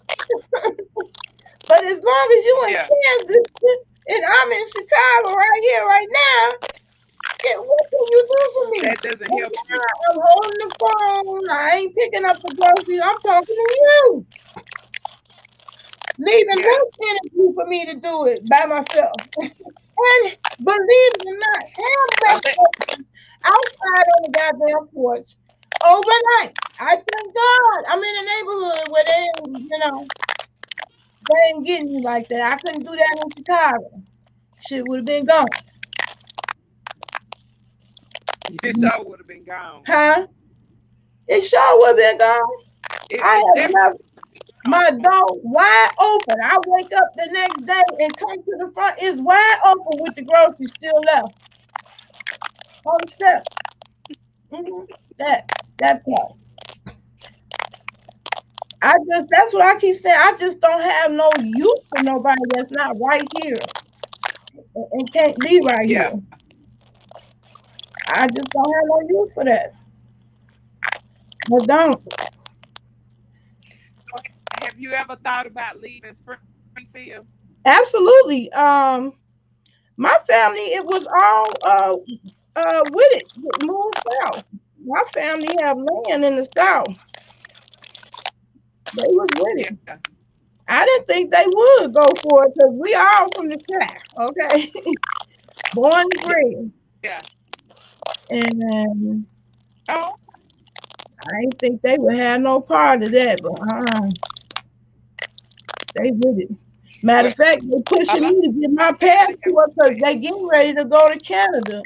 But as long as you in Yeah, Kansas and I'm in Chicago right here, right now, what can you do for me? that doesn't Right help you. now, I'm holding the phone. I ain't picking up the groceries. I'm talking to you. Leaving Yeah, less energy for me to do it by myself. And believe it or not, have left unless, outside on the goddamn porch overnight. I thank God I'm in a neighborhood where they ain't getting me like that. I couldn't do that in Chicago. Shit would have been gone. Your show would have been gone. Huh? It sure would have been gone. I It have definitely never, would have been my gone. door wide open. I wake up the next day and come to the front. It's wide open with the groceries still left on the step. hmm That that part. That's what I keep saying. I just don't have no use for nobody that's not right here and can't be right Yeah. here. I just don't have no use for that. I don't. So have you ever thought about leaving Springfield? Absolutely. My family, it was all with it. Move south. My family have land in the south. They was with Yeah. it. I didn't think they would go for it because we all from the south, okay? Born and bred. Yeah. And Oh, I didn't think they would have no part of that, but they with it. Matter well, of fact, they a lot pushing me to get of my family have passport because went. they getting ready to go to Canada.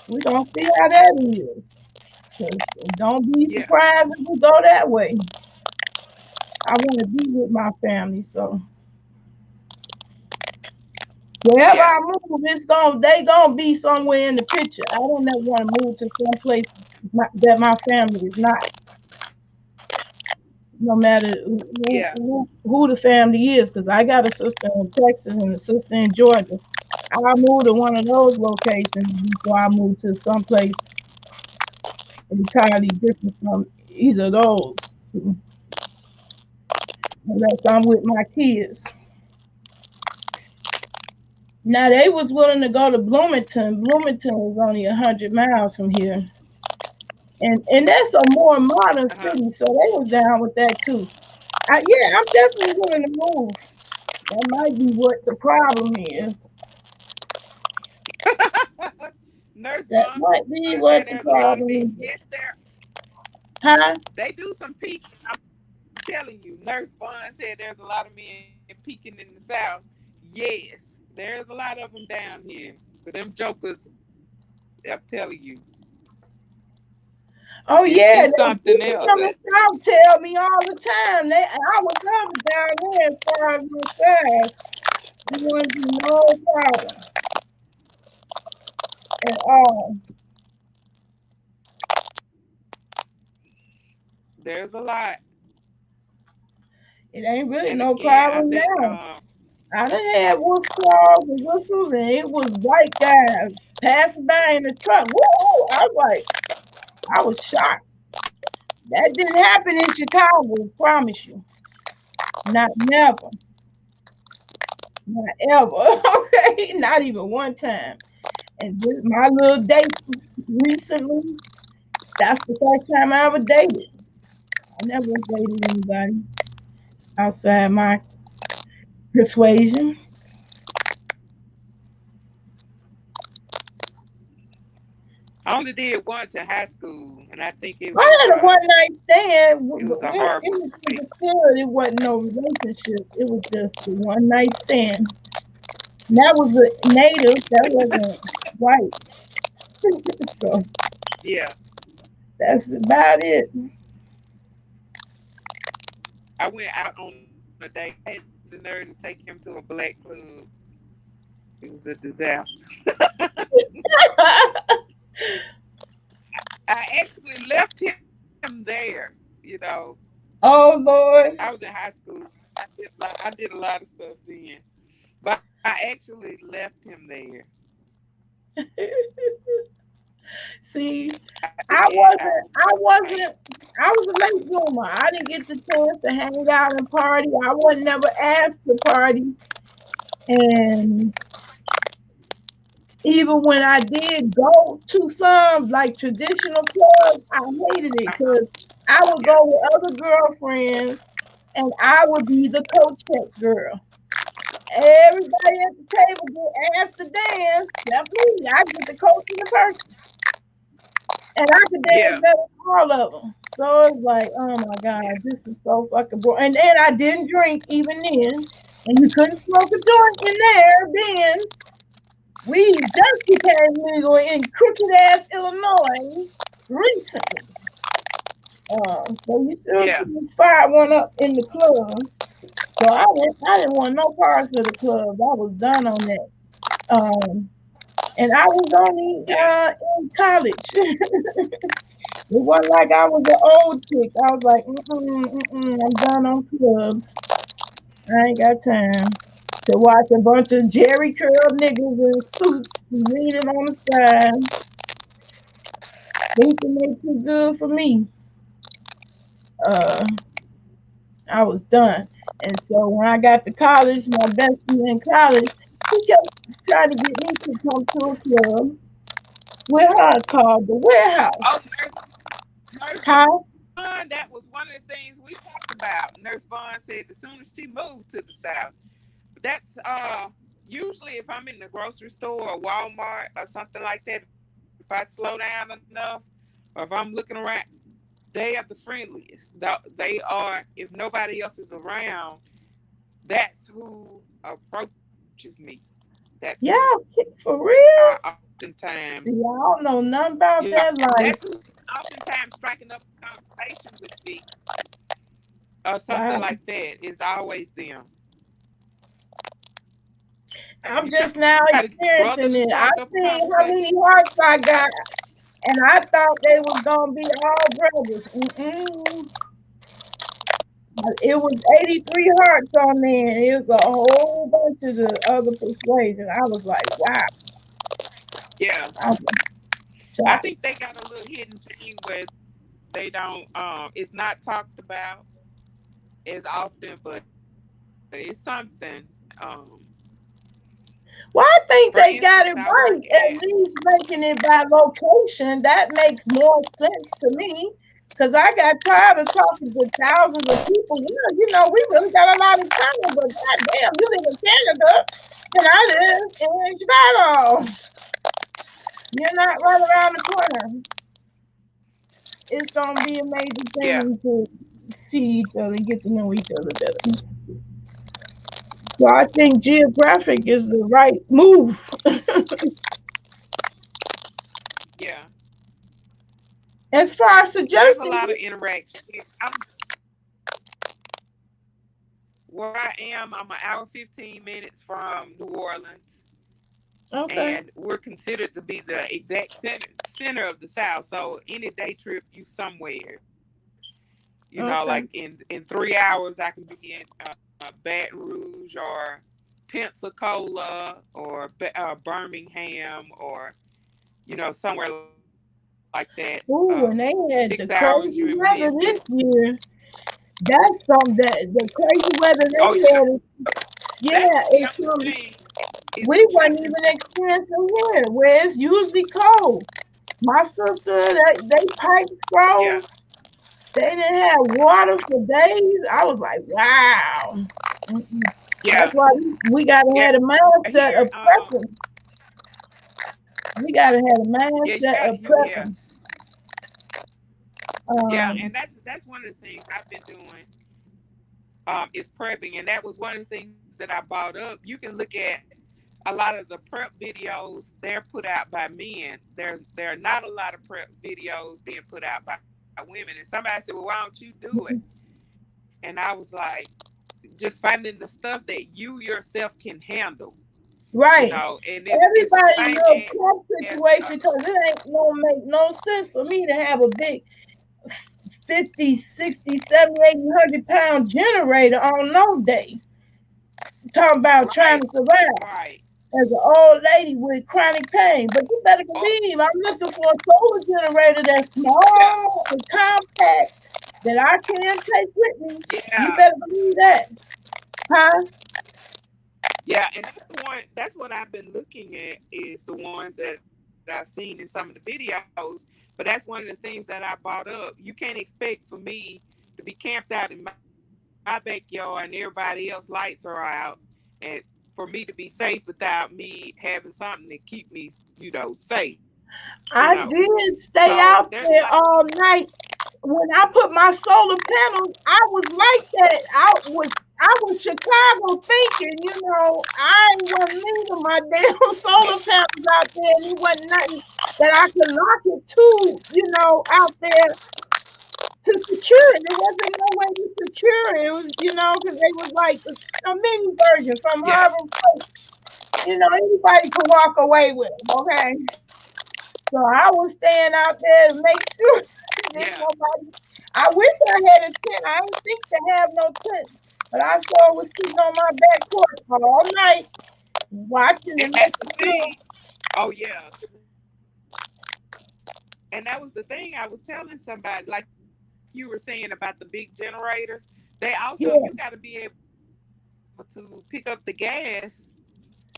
We gonna see how that is. 'Cause don't be Yeah. surprised if we go that way. I want to be with my family, so wherever Yeah. I move, they gonna be somewhere in the picture. I don't ever want to move to some place that my family is not. No matter Yeah. who the family is, because I got a sister in Texas and a sister in Georgia. I moved to one of those locations before I moved to some place entirely different from either of those, unless I'm with my kids. Now they was willing to go to Bloomington. Bloomington is only 100 miles from here, and that's a more modern Uh-huh. city, so they was down with that too. Yeah, I'm definitely willing to move. That might be what the problem is. Nurse That Bond might said be there's a what the lot of men. problem Yes, is. there Huh? they do some peeking. I'm telling you. Nurse Bond said there's a lot of men peeking in the South. Yes, there's a lot of them down here. But them jokers, I'm telling you, Oh it's yeah, something people else. from the south tell me all the time. I was covered down there as far as my size. It wouldn't be no problem at all. There's a lot, It ain't really and no again, I problem think, now. I done had wolf claws and whistles, and it was white guys passing by in the truck. Woo! I was shocked. That didn't happen in Chicago, promise you. Not never, not ever. Okay, not even one time. And this my little date recently. That's the first time I ever dated. I never dated anybody outside my persuasion. I only did once in high school, and I think I had a one night stand. it was a horrible It experience. was good. It wasn't no relationship. It was just the one night stand. And that was a native. That wasn't white. So that's about it. I went out on a date. I had the nerve to take him to a black club. It was a disaster. I actually left him there. Oh I was in Lord. high school. I did a lot of stuff then, but I actually left him there. See, I was so mad. I was a late bloomer. I didn't get the chance to hang out and party. I wasn't never asked to party. And even when I did go to some like traditional clubs, I hated it Uh-huh. because I would Yeah, go with other girlfriends and I would be the co-check girl. Everybody at the table get asked to dance, except me. I get the coach in the person. And I could dance yeah, better than all of them. So it's like, oh my yeah. God, this is so fucking boring. And then I didn't drink even then. And you couldn't smoke a joint in there then. Weed just became legal in crooked ass Illinois recently. So you still Yeah. can fire one up in the club. So I didn't want no parts of the club. I was done on that. Um, and I was only Yeah. in college. It wasn't like I was an old chick. I was like, I'm done on clubs. I ain't got time to watch a bunch of Jerry curl niggas in suits leaning on the side, thinking they too good for me. Uh, I was done. And so when I got to college, my bestie in college, he kept trying to get me to come to a club with her called the Oh, Warehouse. Nurse Huh? Vaughn, that was one of the things we talked about. Nurse Vaughn said as soon as she moved to the South. That's usually if I'm in the grocery store or Walmart or something like that, if I slow down enough or if I'm looking around, they are the friendliest. They are, if nobody else is around, that's who approaches me. That's who Yeah, for I real? oftentimes, See, I don't know nothing yeah, about that that's who's life. oftentimes striking up a conversation with me or something Wow. like that. It's always them. I'm You just try to now get a brother to experiencing it. strike I up a seen how conversation. many hearts I got, and I thought they was gonna be all brothers. It was 83 hearts on there, and it was a whole bunch of the other persuasion. I was like, wow, Yeah, I was I shocked. think they got a little hidden thing where they don't. It's not talked about as often, but it's something. Well, I For think instance, they I got it work right, at. at least making it by location. That makes more sense to me. Because I got tired of talking to thousands of people. Yeah, we really got a lot in common, but goddamn, you live in Canada and I live in Chicago. You're not right around the corner. It's gonna be a major Yeah, thing to see each other and get to know each other better. So I think geographic is the right move. yeah. As far as There's a suggesting, lot of interaction. Where I am, I'm an hour 15 minutes from New Orleans, okay, and we're considered to be the exact center of the South. So any day trip, you somewhere. Like okay. in 3 hours, I can be in Baton Rouge or Pensacola or Birmingham or somewhere like that. Ooh, and 6 they hours had you're the in crazy Memphis. weather this year. That's something that the crazy weather Oh they yeah, had. that's Yeah, the it's only thing. Is we I wasn't can even experiencing here, where it's usually cold. My sister, they pipes yeah froze. They didn't have water for days. I was like, wow. Mm-mm. yeah That's why we gotta yeah have a here. mindset of prepping. We gotta have a Yeah, you got mindset you of yeah. prepping. Yeah, and Um, that's one of the things I've been doing is prepping, and that was one of the things that I brought up. You can look at a lot of the prep videos; they're put out by men. There are not a lot of prep videos being put out by women. And somebody said, "Well, why don't you do it?" And I was like, just finding the stuff that you yourself can handle, right. and it's the Everybody same know prep as situation because it ain't no make no sense for me to have a big 50, 60, 70, 800 pound generator on no day. Talking about right, trying to survive right. as an old lady with chronic pain. But you better Oh, believe I'm looking for a solar generator that's yeah, small and compact that I can take with me. You yeah. better believe that. Huh? Yeah, and that's the one. That's what I've been looking at is the ones that I've seen in some of the videos. But that's one of the things that I brought up. You can't expect for me to be camped out in my backyard and everybody else lights are out, and for me to be safe without me having something to keep me, safe. I So did there's a lot stay of out things. there all night. When I put my solar panels, I was like that. I was Chicago thinking, I wasn't leaving my damn solar panels out there, and it wasn't nothing that I could lock it to, out there to secure it. There wasn't no way to secure it. It was, because they was like a mini version from Yeah. Harbor Freight. Anybody could walk away with them, okay? So I was staying out there to make sure didn't Yeah. nobody. I wish I had a tent. I didn't think to have no tent, but I sure was sitting on my back porch all night watching and And that's making the sure. thing. Oh yeah. And that was the thing I was telling somebody, like you were saying about the big generators. They also you got to Yeah, be able to pick up the gas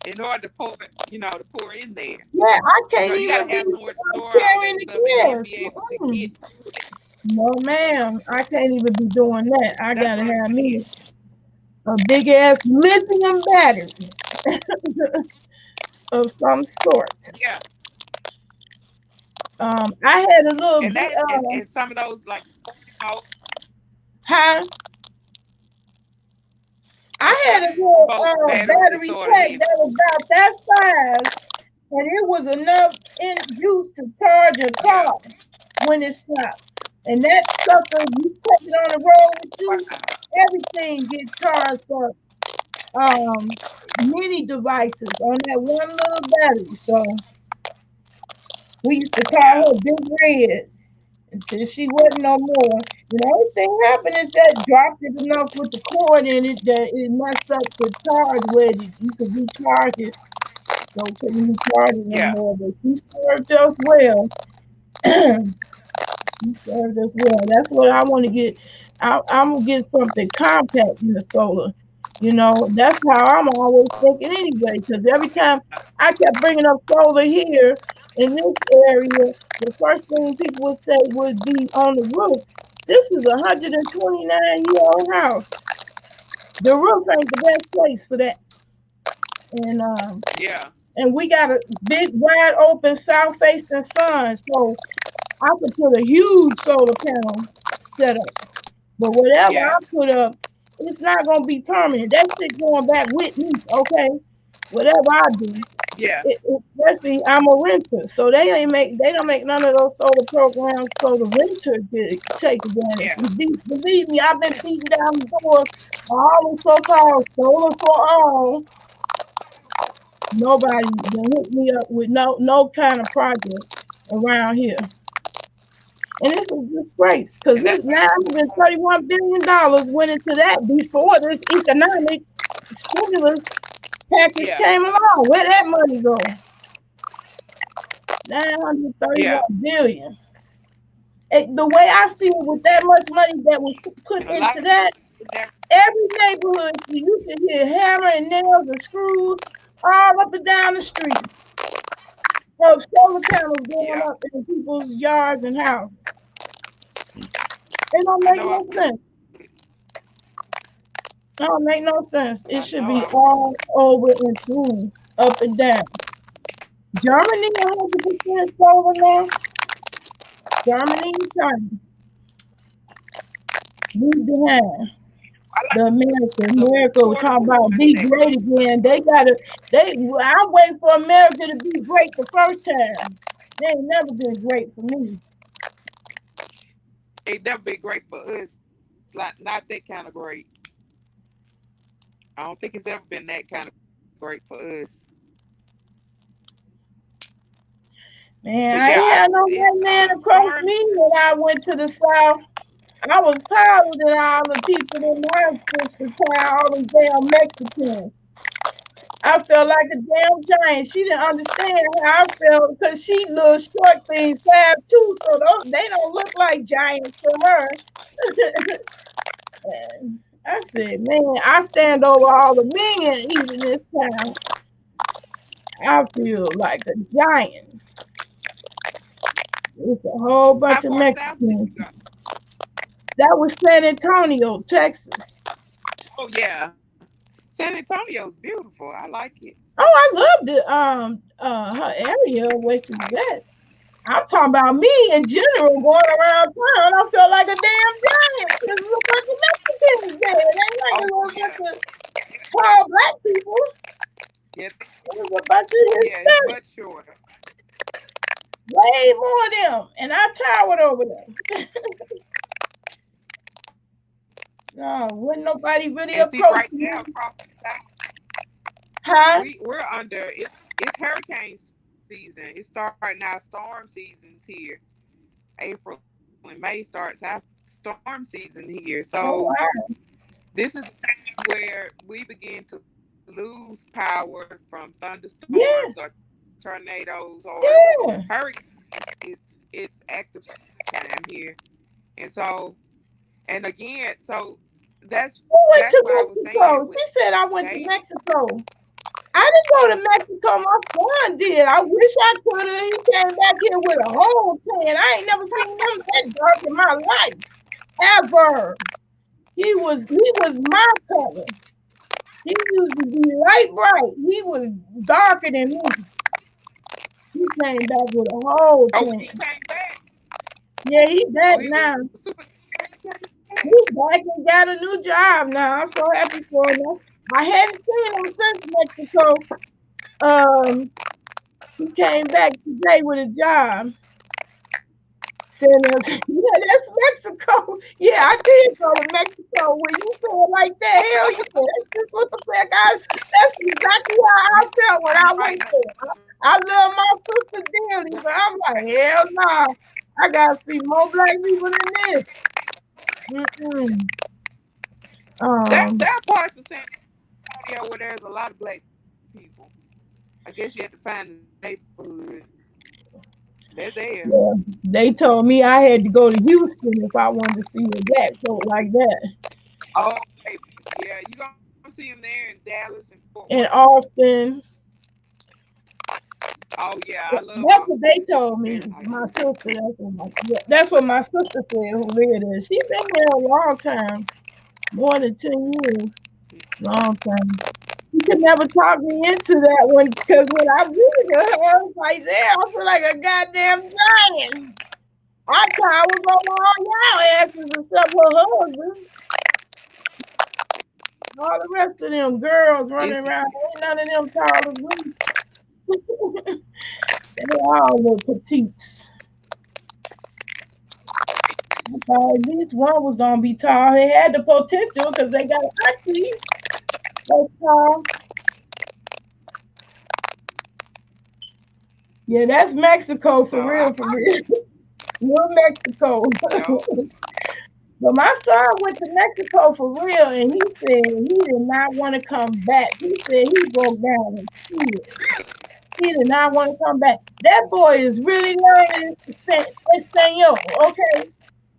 in order to pour it, to pour in there. yeah. I You can't got to even have be somewhere to store all that carrying stuff the and then be gas. able to get Mm-mm. to it. No, ma'am. I can't even be doing that. I That's gotta what I'm have saying. me a big ass lithium battery of some sort. Yeah. I had a little And bit that and some of those like 40 volts, huh? the I had a 40 little volt batteries is battery sort of pack heavy. that was about that size, and it was enough in use to charge a Yeah. car when it stopped. And that sucker, you take it on the road with you, Wow. everything gets charged up. Um, Many devices on that one little battery. So we used to call Yeah. her Big Red until she wasn't no more. And the only thing happened is that dropped it enough with the cord in it that it messed up the charge where you could recharge it. So couldn't recharge it no Yeah. more. But she served us well. She served us well. That's what I want to get. I'm gonna get something compact in the solar. That's how I'm always thinking anyway. Because every time I kept bringing up solar here in this area, the first thing people would say would be on the roof. This is a 129-year-old house. The roof ain't the best place for that. And Yeah. and we got a big, wide open south facing sun, so I could put a huge solar panel setup. But whatever I Yeah. put up, it's not gonna be permanent. That shit going back with me, okay? Whatever I do, Yeah. especially I'm a renter, so they don't make none of those solar programs so the renter could take advantage. Yeah. And believe me, I've been beating down the door of all the so-called solar for all. Nobody done hook me up with no kind of project around here. And it's a disgrace because And that's this what I was $931 billion went into that before this economic stimulus package yeah. came along. Where that money go? Nine hundred Yeah. thirty-one billion. The way I see it, with that much money that was put And a lot into of that, people never every neighborhood you can hear hammer and nails and screws all up and down the street of solar panels going yeah. up in people's yards and houses. It don't I make know no I'm sense. It don't make no sense. It I should know be I'm all over and through, up and down. Germany 100% solar now. Germany and China leave behind. I like The America, the America was talking portable about ones be that great again. They gotta. I'm waiting for America to be great the first time. They ain't never been great for me. ain't never been great for us. Not that kind of great. I don't think it's ever been that kind of great for us. But Man, I yeah, ain't had no it's white man across storms. me when I went to the South. I was taller than all the people in my sister town, all them damn Mexicans. I felt like a damn giant. She didn't understand how I felt because she little short things, 5'2", so they don't look like giants to her. And I said, man, I stand over all the men even this time. I feel like a giant. It's a whole How bunch of far south did Mexicans. you go? That was San Antonio, Texas. Oh yeah, San Antonio's beautiful. I like it. Oh, I loved it. Her area where she was at. I'm talking about me in general going around town. I felt like a damn giant. There's a bunch of Mexicans there. It ain't like a Oh little yeah, bunch of tall black people. Yeah, It was a bunch of yeah, it's Hispanics, much shorter. way more of them, and I towered over them. No, wouldn't nobody really And see, approach right me, now across the south, huh? we're under it. It's hurricane season. It's starting now. Storm season's here. April and May starts our storm season here. So Oh wow, this is the time where we begin to lose power from thunderstorms or yeah, tornadoes or yeah. hurricanes. It's active time here, and so Who that's went why I to was saying with Mexico? She said I went to dating. Mexico. I didn't go to Mexico. My son did. I wish I could have. He came back here with a whole tan. I ain't never seen him that dark in my life ever. He was my color. He used to be light bright. He was darker than me. He came back with a whole Oh, he tan. came back. Yeah, he Oh, back he was now. super. He's back and got a new job now. I'm so happy for him. I hadn't seen him since Mexico. Um, he came back today with a job. Sending us, yeah, that's Mexico. Yeah, I did go to Mexico. When you say it like that, hell yeah, that's just what the fuck that's exactly how I You felt when I you right. went there. I love my sister dearly, but I'm like, hell nah. I gotta see more black people than this. Mm-mm. Um, There are parts of San Antonio where there's a lot of black people. I guess you have to find the neighborhoods. They're there. yeah, they told me I had to go to Houston if I wanted to see a black folk like that. Oh, baby. Yeah, you gonna see them there in Dallas and Fort Worth. In Austin. Oh yeah, I love That's Austin. what they told Very me. nice. My sister. That's what my sister said. Who lived there? She been there a long time, more than 10 years. Long time. She could never talk me into that one because when I visited her, I was like, "There, I feel like a goddamn giant." I towered over all y'all asses except her husband. All the rest of them girls It's running around, ain't none of them tall as me. They all little petites. I thought at least one was gonna be tall. They had the potential because they got auntie that's tall. Yeah, that's Mexico so for I real, for real. You're Mexico. yo But my son went to Mexico for real, and he said he did not want to come back. He said he broke down in tears. He did not want to come back. That boy is really learning Espanol, okay?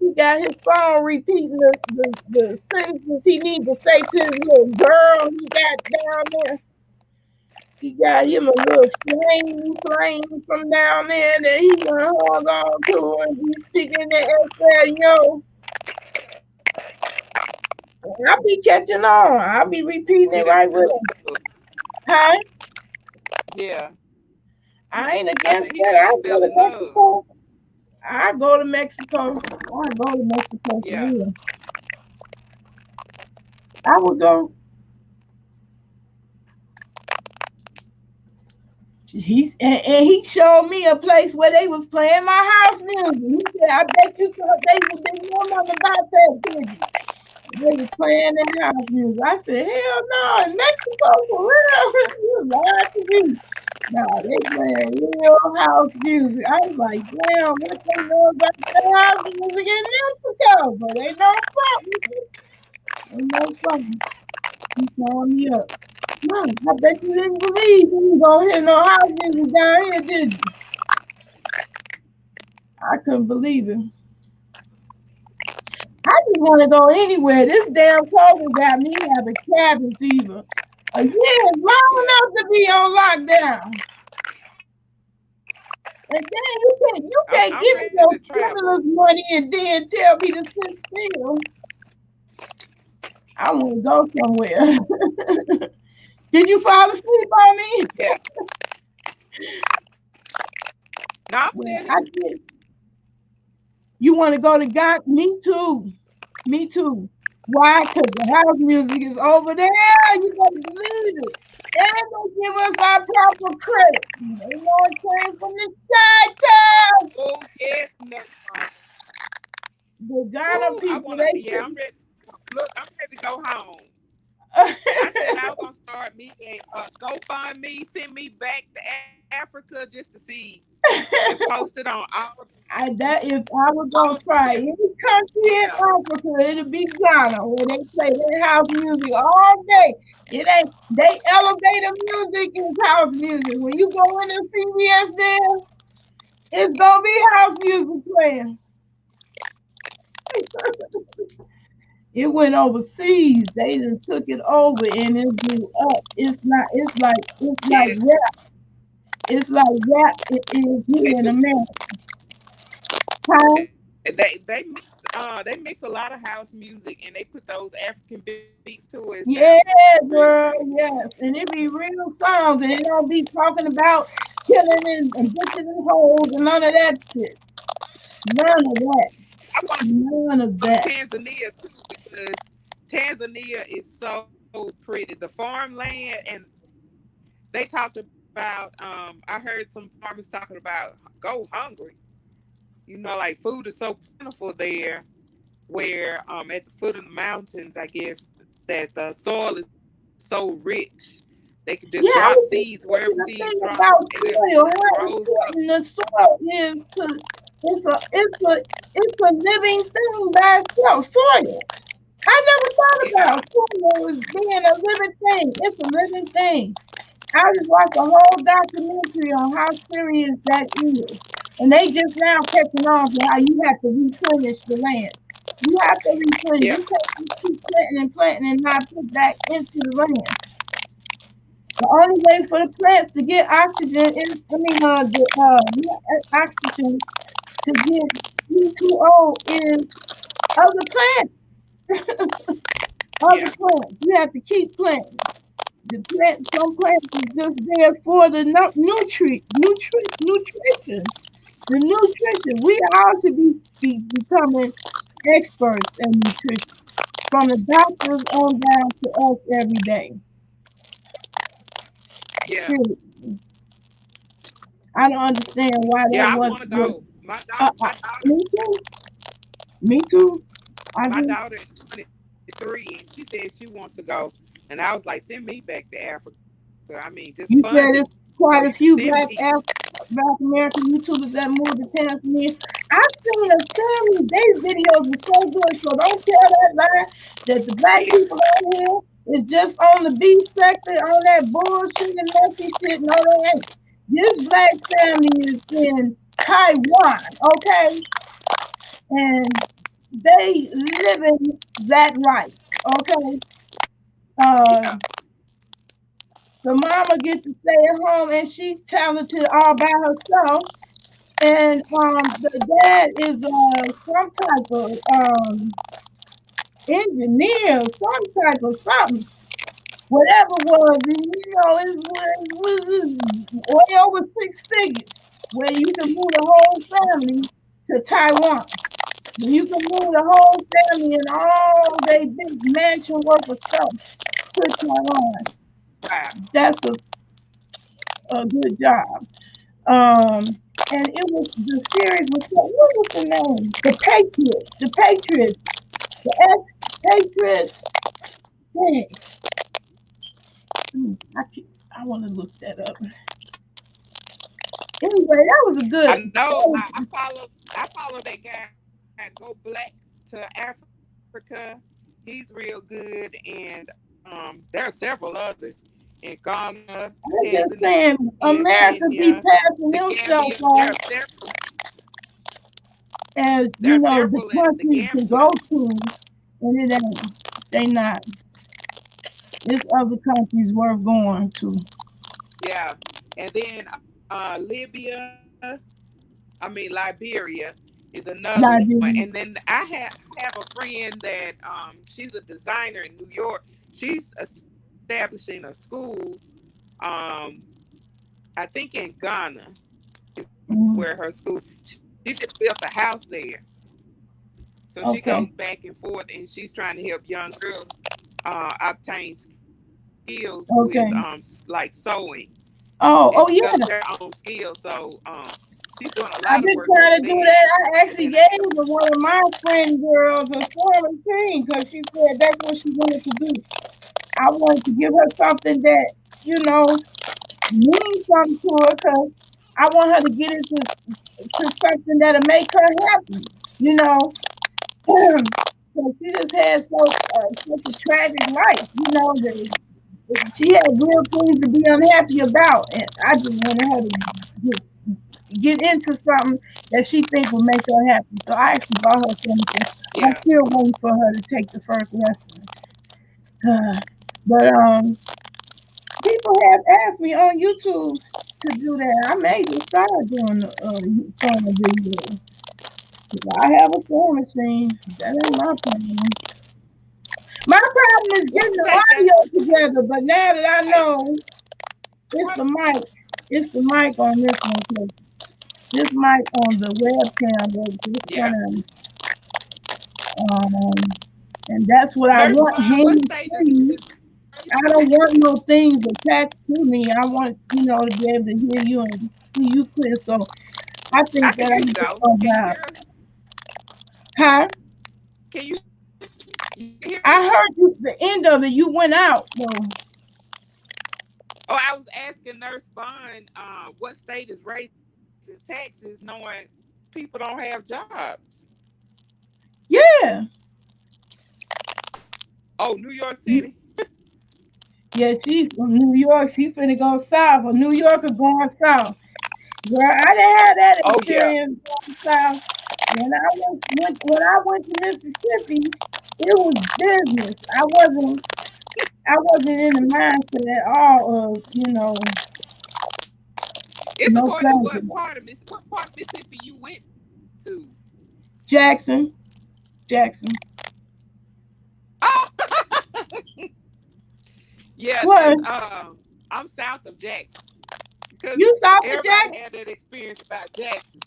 He got his phone repeating the sentences he needs to say to his little girl he got down there. He got him a little flame from down there that he done hung on to and he's speaking the Espanol. I'll be catching on. I'll be repeating he it done right with took him. Hi, yeah. I ain't I said against he that. done I'll go fell to in love. Mexico. I go to Mexico. I go to Mexico for Yeah. real. I would go. And he showed me a place where they was playing my house music. He said, "I bet you thought they didn't know nothing about that, did you?" They was playing their house music. I said, "Hell no, in Mexico for real." You lied to me. No, they playing real house music. I was like, damn, what they know about the house music in Mexico? But they know something. They know something. He throwing me up. Mom, I bet you didn't believe we was gonna hear no house music down here, did you? I couldn't believe it. I just want to go anywhere. This damn COVID got me having cabin fever. A year is long Yeah. enough to be on lockdown. And then you can't I'm give me ready to no travel. stimulus money and then tell me to sit still. I want to go somewhere. Did you fall asleep on me? Yeah. No, I'm Well, still I here. did. You want to go to God? Me too. Me too. Why? Because the house music is over there. You better believe it. And they give us our proper credit. They know it came from the side town. Oh yes, no. The Ghana Oh, I people, wanna. they Yeah, I'm ready. Look, I'm ready to go home. should. I said I was gonna start me a GoFundMe, send me back to Africa just to see and post it on That if I was all gonna the try films. any country in Yeah, Africa, it'd be Ghana, where they play their house music all day. It ain't they elevator music is house music. When you go in and CVS there, it's gonna be house music playing. It went overseas. They just took it over and it blew up. It's not. It's like yes, rap. It's like rap. It is they here in do. America. Huh? They mix a lot of house music and they put those African beats to it. It sounds Yeah, real good. girl. Yes, and it be real songs, and it don't be talking about killing and bitches and hoes and none of that shit. None of that. I want to None go of to that. Tanzania too because Tanzania is so pretty. The farmland, and they talked about. I heard some farmers talking about go hungry. Like food is so plentiful there, where at the foot of the mountains, I guess that the soil is so rich they can just drop Yeah, seeds I was wherever just seeds thinking the drop thing and it about just soil, grows how up. important the soil is to it's a living thing by itself. Soil. I never thought Yeah, about soil as being a living thing. It's a living thing. I just watched a whole documentary on how serious that is. And they just now catching on to how you have to replenish the land. You have to replenish. yeah, You can't just keep planting and not put back into the land. The only way for the plants to get oxygen is, oxygen to get C2O is other plants. Other yeah, plants. You have to keep planting. The plant, some plants is just there for the nutrition. The nutrition. We all should be becoming experts in nutrition. From the doctors on down to us every day. yeah, Seriously. I don't understand why yeah. that I was want to just go. me too. Me too. I My do. daughter is 23, and she said she wants to go. And I was like, send me back to Africa. I mean, just fund it You so said you can it's send quite me. a few Black American YouTubers that moved to Tanzania. I've seen a family. Their videos were so good. So don't tell that lie that the black Yeah, people out here is just on the B sector, on that bullshit and messy shit. No, they ain't. This black family is in Taiwan, okay? And they living that life, okay? yeah, Uh, the mama gets to stay at home and she's talented all by herself. And the dad is some type of engineer, some type of something. Whatever it was, it was way over 6 figures where you can move the whole family to Taiwan. You can move the whole family and all they big mansion worth of stuff to Taiwan. wow, That's a good job. Um, and it was the series was what was the name? The ex-Patriots thing. I want to look that up. Anyway, that was a I good. know. That was, I follow that guy. Go Black to Africa. He's real good, and there are several others in Ghana, I'm Tanzania, just saying, Kenya, America the be passing Gambia. himself off as There are several the in the country to Gambia. go to, and it ain't. They not. It's other countries worth going to. Yeah, and then Liberia is another one. And Liberia. then I have a friend that she's a designer in New York. She's establishing a school. Um, I think in Ghana is where her school. She just built a house there, So she Okay. goes back and forth, and she's trying to help young girls obtain skills with Okay. like sewing and Oh, oh develop their yeah. own skills. So she's doing a lot of I've work been over trying to do that. that. I And then actually gave one of my friend girls a sewing machine because she said that's what she wanted to do. I wanted to give her something that, you know, means something to her because I want her to get into to something that'll make her happy, you know. So she just had such a tragic life, you know, that she had real things to be unhappy about, and I just wanted her to get into something that she think will make her happy. So I actually bought her something. I'm yeah, still waiting for her to take the first lesson. But people have asked me on YouTube to do that. I may just start doing the sewing videos. 'Cause I have a sewing machine. That ain't my problem. My problem is what getting the state got audio the together. But now that I like? know it's What? the mic, it's the mic on this one. 'Cause this mic on the webcam works just Yeah, fine. Um, and that's what I Nurse want, Bond. What hands state free. is I don't want no things attached to me. I want, you know, to be able to hear you and see you clear. So I I think can that hear I'm you just though. Can you about, hear us? huh? Can you hear me? I heard you, the end of it, you went out though. Oh, I was asking Nurse Bond, what state is raising taxes, knowing people don't have jobs. Yeah. Oh, New York You, City. yeah, she from New York. She finna go south. A New Yorker going south. Girl, I didn't have that Oh yeah. experience going south. When I went to Mississippi, it was business. I wasn't in the mindset at all of, you know, It's no according to pleasure. What part of Mississippi you went to? Jackson, Jackson. Oh, yeah, that's What? I'm south of Jackson because You south of everybody Jackson? had that experience about Jackson.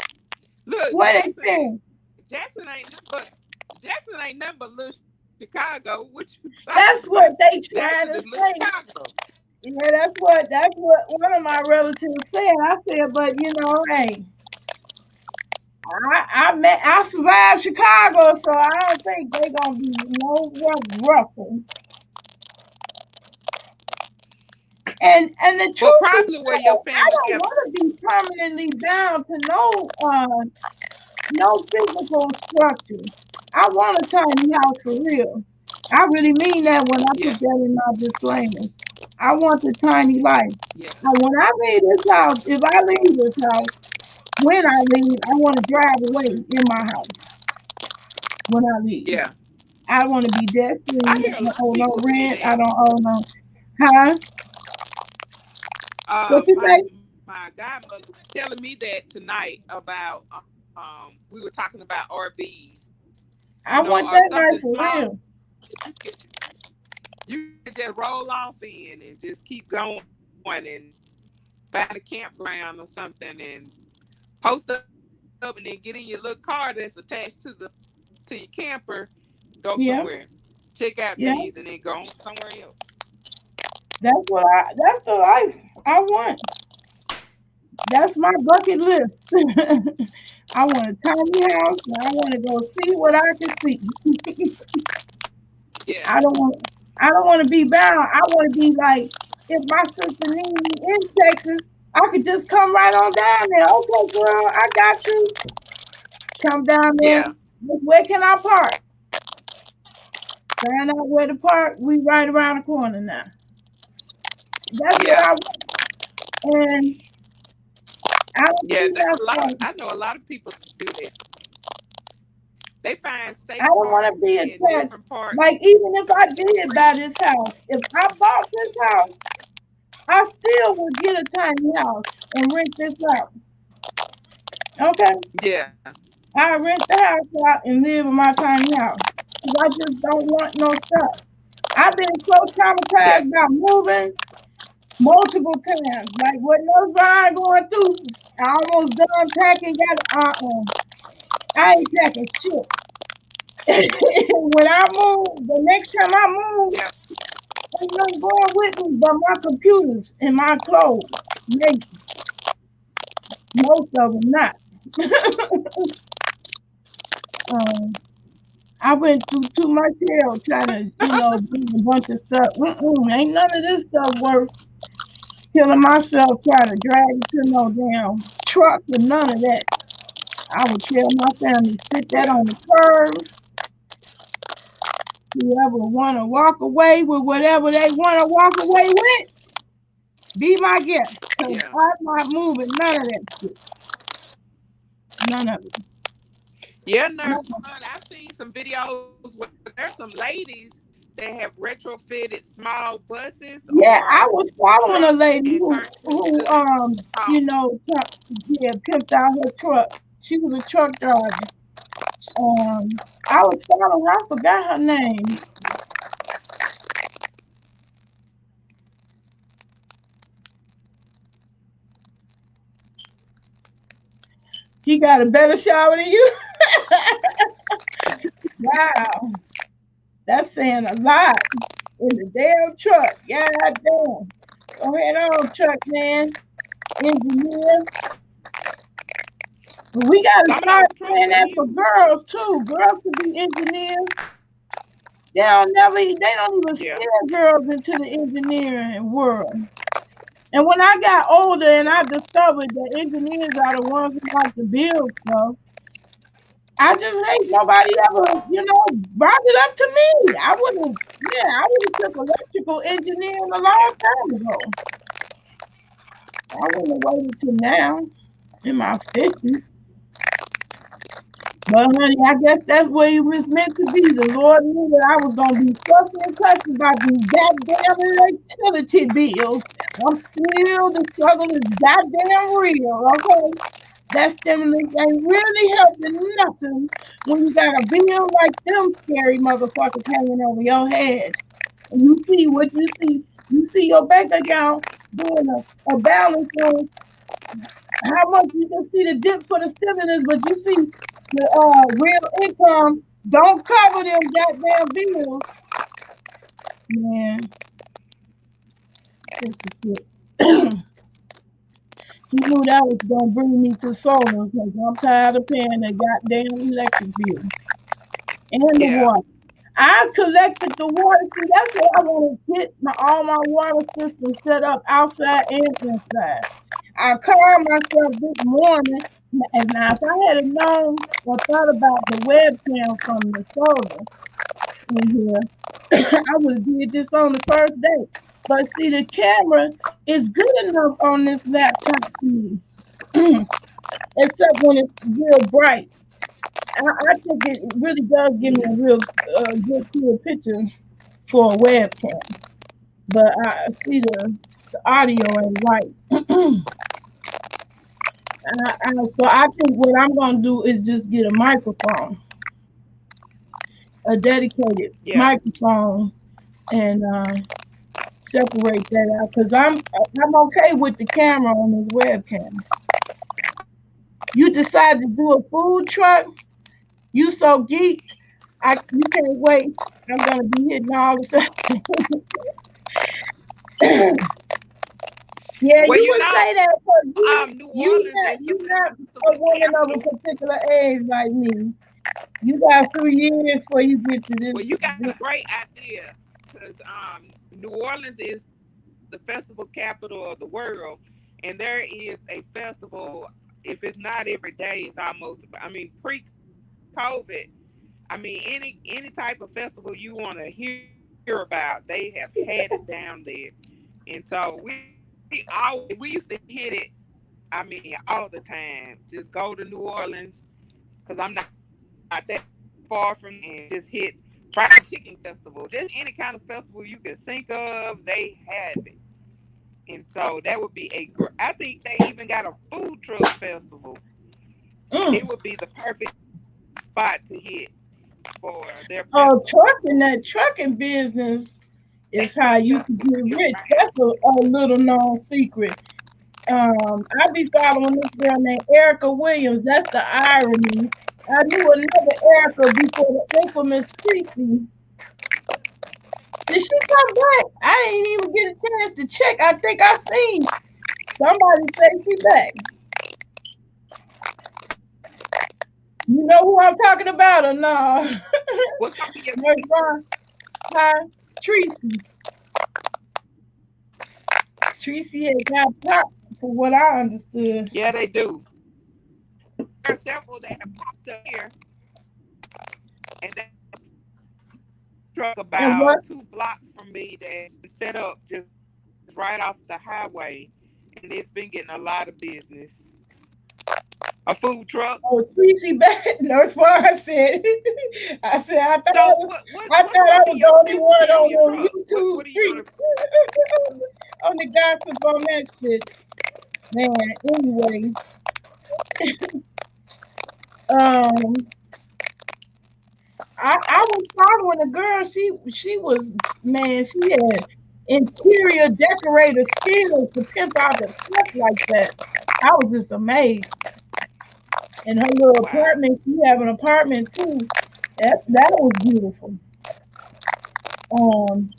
Look, What they saying? Jackson ain't nothing but little Chicago. What you talking about? That's what they Jackson is trying little to say. Chicago. Yeah, that's what one of my relatives said. I said, but you know, hey, I survived Chicago, so I don't think they gonna be no rougher. And the Well, truth be probably where your told, I family don't have. want to be permanently bound to no physical structure. I want a tiny house for real. I really mean that when I Yeah, put that in my disclaimer. I want the tiny life. yeah, And when I leave this house, if I leave this house, when I leave, I want to drive away in my house when I leave. yeah. I want to be debt I free. hear I a lot don't of owe no people say rent. that. I don't owe no, huh? What you say? My godmother was telling me that tonight about we were talking about RVs, I or want that something life for small real. you could just roll off in and just keep going and find a campground or something and post up and then get in your little car that's attached to your camper, go somewhere, check Yeah, out things, and then go yeah. somewhere else. That's the life I want. That's my bucket list. I want a tiny house and I want to go see what I can see. Yeah, I don't want I don't want to be bound. I want to be like if my sister need me in Texas, I could just come right on down there. Okay, girl, I got you. Come down there. yeah, Where can I park? Find out where to park. We right around the corner now. That's what yeah, I want. And I don't yeah. see That's a lot of. nothing. I know a lot of people do that. They find I state don't want to parks be in attached. different parts Like even if I for did free. buy this house, if I bought this house, I still would get a tiny house and rent this out. Okay, Yeah, I rent the house out and live in my tiny house because I just don't want no stuff. I've been so yeah, traumatized about moving multiple times. Like what knows I'm going through, I almost done packing. Got I ain't packing shit. When I move, the next time I move, Yeah. ain't nothing going with me but my computers and my clothes. Maybe most of them not. um, I went through too much hell trying to, do a bunch of stuff. Ain't none of this stuff worth killing myself trying to drag it to no damn truck and none of that. I would tell my family, sit that Yeah. on the curb. Whoever want to walk away with whatever they want to walk away with, be my guest. Because Yeah. I'm not moving none of that shit. None of it. Yeah, None Nurse of One. I've seen some videos where there's some ladies that have retrofitted small buses Yeah, or I was following a trucks lady and turned them who into their home. yeah, pimped out her truck. She was a truck driver. I was following her, I forgot her name. She got a better shower than you. Wow, that's saying a lot in the damn truck. God damn. Go ahead on, truck man, engineer. But we gotta Some of start those trucks saying are that for huge. girls too. Girls could be engineers. They don't even Yeah. steer girls into the engineering world. And when I got older and I discovered that engineers are the ones who like to build stuff, I just hate nobody ever, brought it up to me. I would have took electrical engineering a long Yeah. time ago. I wouldn't have waited till now in my 50s. But honey, I guess that's where you was meant to be. The Lord knew that I was gonna be fussing and cussing about these goddamn electricity bills. I'm still the struggle is goddamn real, okay? That stimulus ain't really helping nothing when you got a bill like them scary motherfuckers hanging over your head. And you see what you see. You see your bank Yeah. account doing a balance on how much you can see the dip for the stimulus, but you see the real income don't cover them goddamn bills. Man, this is shit. He knew that was gonna bring me to solar because I'm tired of paying that goddamn electric bill and the Yeah. water. I collected the water. See, that's what I want to get all my water systems set up outside and inside. I called myself this morning, and now if I had known or thought about the webcam from the solar in here, I would have did this on the first day. But see, the camera is good enough on this laptop for me, except when it's real bright. I think it really does give me a Mm. real good clear picture for a webcam. But I see the audio ain't right. So I think what I'm gonna do is just get a microphone, a dedicated Yeah. microphone, and separate that out because I'm okay with the camera on this webcam. You decide to do a food truck, you so geeked, you can't wait. I'm gonna be hitting all the stuff. Yeah, Well, you would say that because New Orleans is the you not festival a woman of a capital. particular age like me. You got 3 years before you get to Well, you got this. a great idea because New Orleans is the festival capital of the world, and there is a festival. If it's not every day, it's almost. I mean, pre-COVID. I mean, any type of festival you want to hear about, they have had it down there. And so we used to hit it. I mean, all the time. Just go to New Orleans because I'm not that far from there and just hit fried chicken festival. Just any kind of festival you could think of, they have it. And so that would be I think they even got a food truck festival. It would be Mm. the perfect spot to hit for their festival. Oh, trucking business That is how you festival can still get rich. around. That's a little known secret. I be following this girl named Erica Williams. That's the irony. I knew another Erica before the infamous Tracy. Did she come back? I didn't even get a chance to check. I think I seen somebody say she back. You know who I'm talking about or no? What's gonna be your Nurse Ron, hi, Tracy. Tracy had got popped for what I understood. Yeah, they do. There are several that have popped up here, and they truck And what? about 2 blocks from me that's been set up just right off the highway, and it's been getting a lot of business. A food truck. Oh, Tracy back. Nurse Ron said. I said So I what's thought gonna I be was the your only one specialty on on your the truck? YouTube What are you gonna? street on the gossip on that shit. Man, anyway, um, I was following a girl. She was, man. She had interior decorator skills to pimp out the truck like that. I was just amazed. And her little Wow. apartment. She have an apartment too. That was beautiful. Um,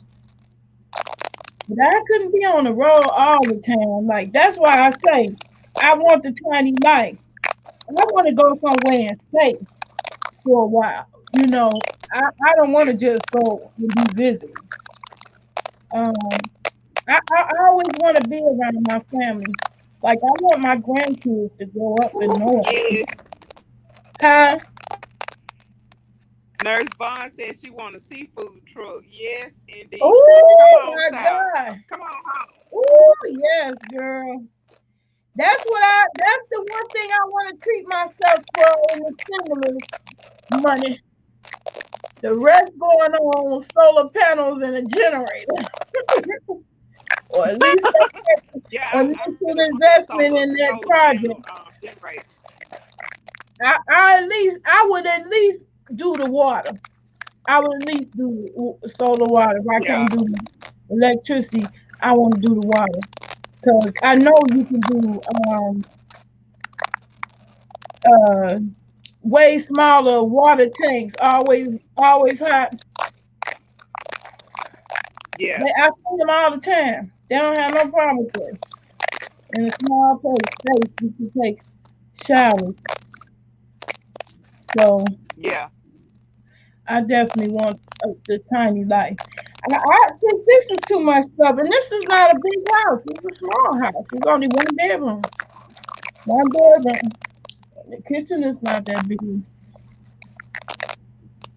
but I couldn't be on the road all the time. Like that's why I say I want the tiny life. I want to go somewhere and stay for a while. You know, I don't want to Yeah. just go and be visiting. Um, I always want to be around my family. Like I want my grandkids to grow up and Ooh, know it. yes. Huh? Nurse Vaughn said she want a seafood truck. Yes, indeed. Come Oh on my south. God. Come on home. Oh yes, girl. That's the one thing I want to treat myself for in the stimulus money. The rest going on solar panels and a generator. Or at least Yeah, a I little really want that investment in that solar project. panel generator. I would at least do the water. I would at least do solar water. If I Yeah, can't do electricity, I want to do the water because I know you can do uh way smaller water tanks. Always hot. yeah, I see them all the time. They don't have no problem with it. In a small place you can take showers. So yeah, I definitely want the tiny life. I think this is too much stuff, and this is not a big house. It's a small house. It's only one bedroom. One bedroom. The kitchen is not that big.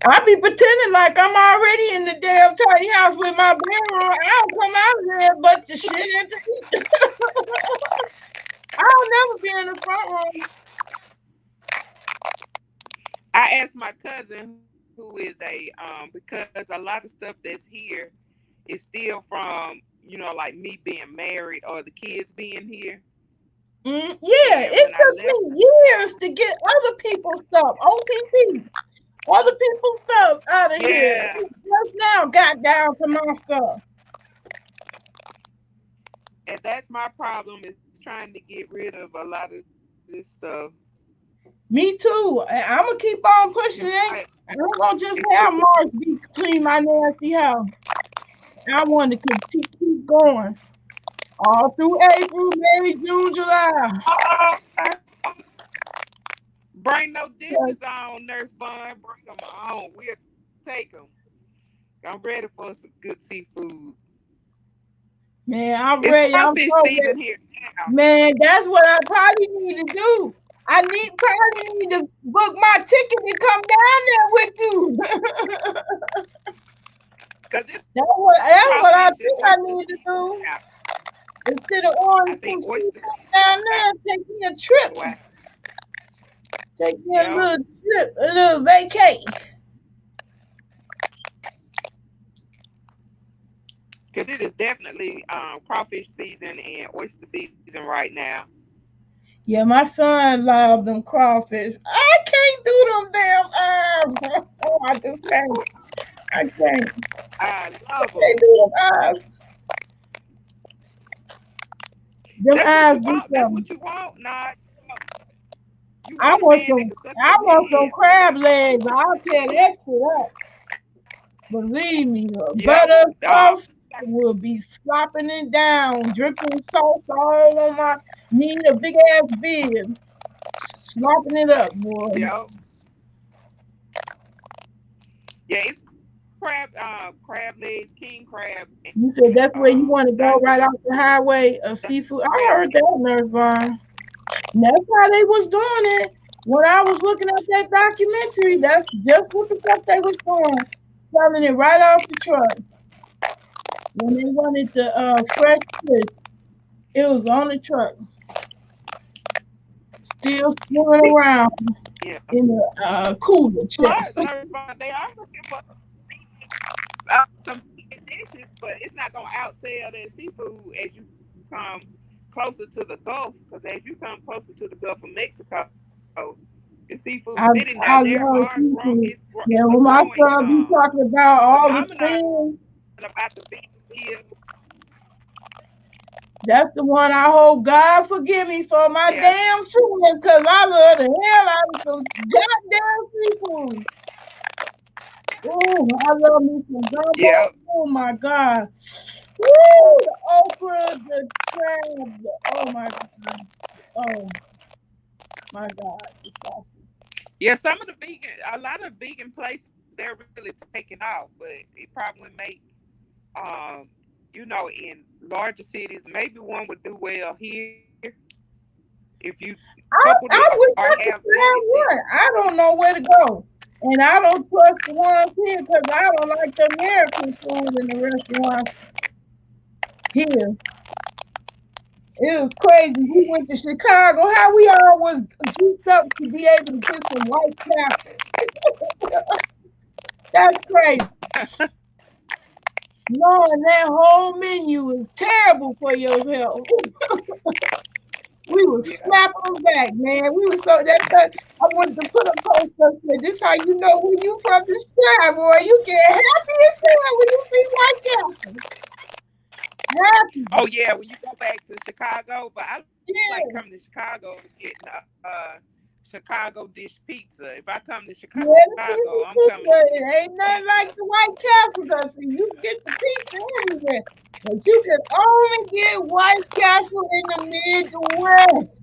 I be pretending like I'm already in the damn tiny house with my bedroom. I don't come out of there but the shit and to eat. I'll never be in the front room. I asked my cousin, who is because a lot of stuff that's here is still from, like me being married or the kids being here. Yeah, And when it I took left the me house, years to get other people's stuff. OPP. Other people's stuff out of here. yeah, Just now got down to my stuff. and that's my problem is trying to get rid of a lot of this stuff. Me too. I'm gonna keep on You pushing might, it. I ain't gonna just it's have Mars be clean my nasty house. I want to keep going all through April, May, June, July. bring no dishes 'Cause, on, Nurse Bun. Bring them on. We'll take them. I'm ready for some good seafood. man, I'm It's ready. I'm crawfish so season ready. here now. Man, that's what I probably need to do. I probably need to book my ticket to come down there with you. Because it's That's what crawfish I and think oyster I need season to do. now. Instead of I ordering think some oyster seafood season down now. there, take me a trip. Wow. Take me a Yeah. little trip, a little vacay. Because it is definitely crawfish season and oyster season right now. Yeah, my son loves them crawfish. I can't do them damn eyes. Oh, I just can't. I can't. I I love them. can't do them eyes. Them That's what eyes you do want. That's something. what you want. Not. You I want a want man that some. can suck I your want some ass, crab man. legs. I'll tell that shit up. Believe me, Yep. butter Uh, sauce will be slopping it down, dripping sauce all on my me a big ass beard, slopping it up, boy. yep. Yeah, it's crab legs, king crab, You said and that's where you want to go right Dungeness. off the highway of That's seafood. where I I'm heard that, Nurse Vaughn. That's how they was doing it. When I was looking at that documentary, that's just what the fuck they was doing. Selling it right off the truck. When they wanted the fresh fish, it was on the truck, still swimming around yeah. in the cooler Are chest. nurse, they are looking for some vegan dishes, but it's not gonna outsell that seafood as you come closer to the Gulf. Because as you come closer to the Gulf of Mexico, the seafood I sitting there. There I are love grow. seafood. It's a Yeah, when my growing son be talking about all the phenomenon things, about the vegan meals. that's the one I hope God forgive me for my Yes. damn sins, because I love the hell out of some goddamn seafood. Oh, I love me some gumbo. Yep. Oh my God. Woo! The okra, the crab. Oh my God. Oh my God. The sausage. Yeah. Some of the vegan, a lot of vegan places, they're really taking off, but it probably make in larger cities, maybe one would do well here if you coupled it I or wish I have could vegan find things. one. I don't know where to go. And I don't trust the ones here because I don't like the American food in the restaurants here. It was crazy. We went to Chicago. How we all was geeked up to be able to get some White Castle. That's crazy. Knowing that whole menu is terrible for your health. We was Yeah. slapping them back, man. We was so that I wanted to put a post up there. This how you know when you from the side, boy. You get happy as hell when you see White Castle. Happy. Oh yeah, when you go back to Chicago, but I like coming to Yeah. Chicago and getting Chicago dish pizza. If I come to Yeah, Chicago, the I'm coming to pizza get pizza. It ain't pizza. nothing like the White Castle because you get the pizza everywhere. But you can only get White Castle in the Midwest.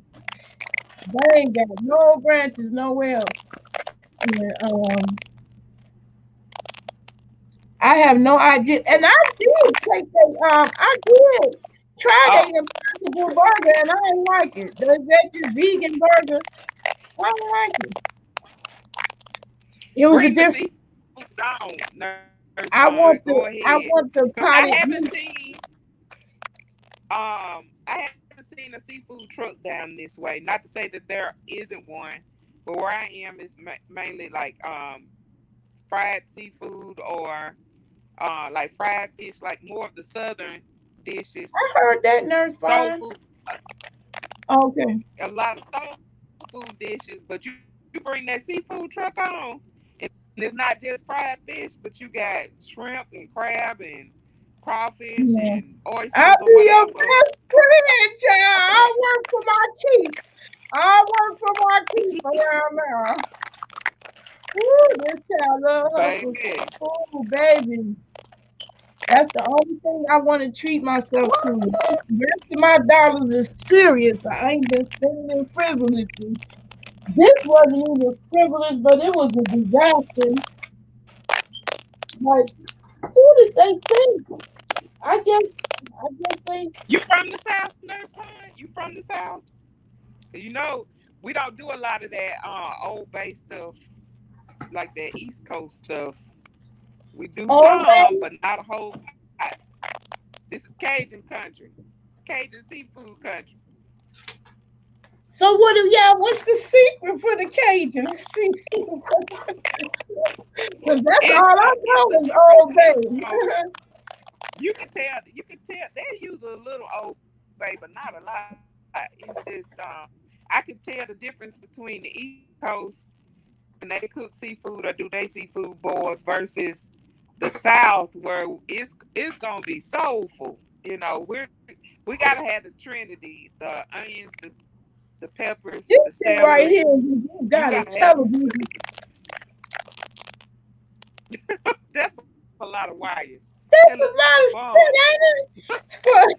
They ain't got no branches nowhere else. Yeah, I have no idea. And I did take I did try Oh, the impossible burger and I didn't like it. That just vegan burger. I didn't like it. It was a bring the different. seafood on, Nurse Vaughn. Go ahead, I cause want the potted meat. I haven't seen a seafood truck down this way. Not to say that there isn't one, but where I am is mainly like fried seafood or like fried fish, like more of the southern dishes, I heard that, Nurse soul Vaughn. food, Okay. a lot of soul food dishes. But you bring that seafood truck on, and it's not just fried fish, but you got shrimp and crab and crawfish and Yeah. oysters or I'll whatever. be your best friend, child. I work for my keep. I work for my keep around now. Ooh, this child love her some Baby. seafood, baby. That's the only thing I want to treat myself to. The rest of my dollars is serious. I ain't been spending frivolously. This wasn't even frivolous, but it was a disaster. Like, who did they think? I guess they. You from the South, Nurse Pine? You from the South? You know, we don't do a lot of that old bay stuff, like that East Coast stuff. We do Oh, some, baby. but not a whole lot. This is Cajun country, Cajun seafood country. So what do y'all? What's the secret for the Cajun seafood? Because that's all I It's a know is different Old taste. Bay. You can tell they use a little Old Bay, but not a lot. It's just I can tell the difference between the East Coast when they cook seafood or do they seafood boils versus the South where it's gonna be soulful. We gotta have the Trinity, the onions, the the peppers, This the shit right here, celery. you You got a gotta have them television. cooking. That's a lot of wires. That That's looks a lot of bomb. shit, ain't it?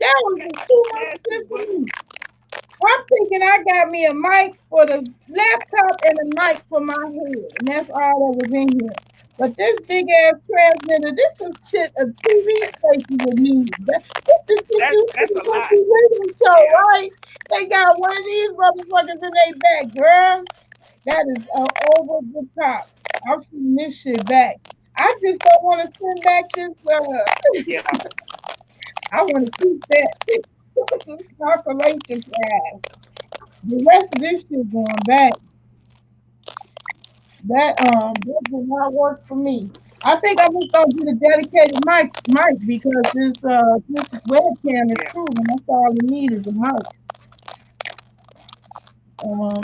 That was too much That's shit too for much. me. I'm thinking I got me a mic for the laptop and a mic for my head, and that's all that was in here. But this big ass transmitter, this is shit a TV station would need. This is shit you That's see a on lot. the radio show, Yeah. right? They got one of these motherfuckers in their back, girl. That is over the top. I've seen this shit back. I just don't want to send back this. Yeah. I want to keep that. This calculation class. The rest of this shit going back. That did not work for me. I think I'm just gonna get a dedicated mic because this webcam is Yeah. proven. That's all we need is a mic. Um,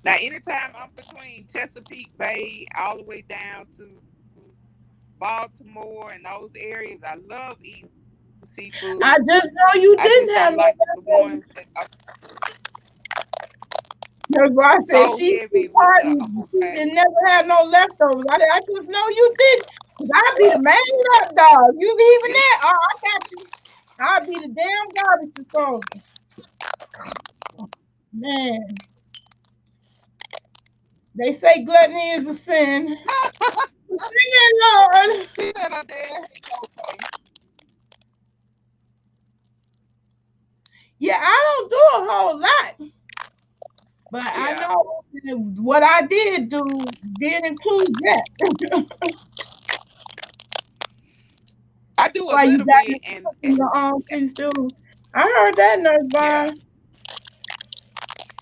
Now, anytime I'm between Chesapeake Bay all the way down to Baltimore and those areas, I love eating seafood. I just I know just you don't didn't like have the no ones leftovers. that are That's why I so said she heavy too with the party. She okay. didn't never have no leftovers. I just know you did. Cause I'll be the main hot dog. You leaving Yes. that? Oh, I got you. I'll be the damn garbage disposal. Man, they say gluttony is a sin. Sing it, Lord. She said I'm there. Okay. Yeah, I don't do a whole lot, but I Yeah. know what I did do did include that. I do a Why you little got bit to cook in your own things too. I heard that, Nurse yeah. Vaughn.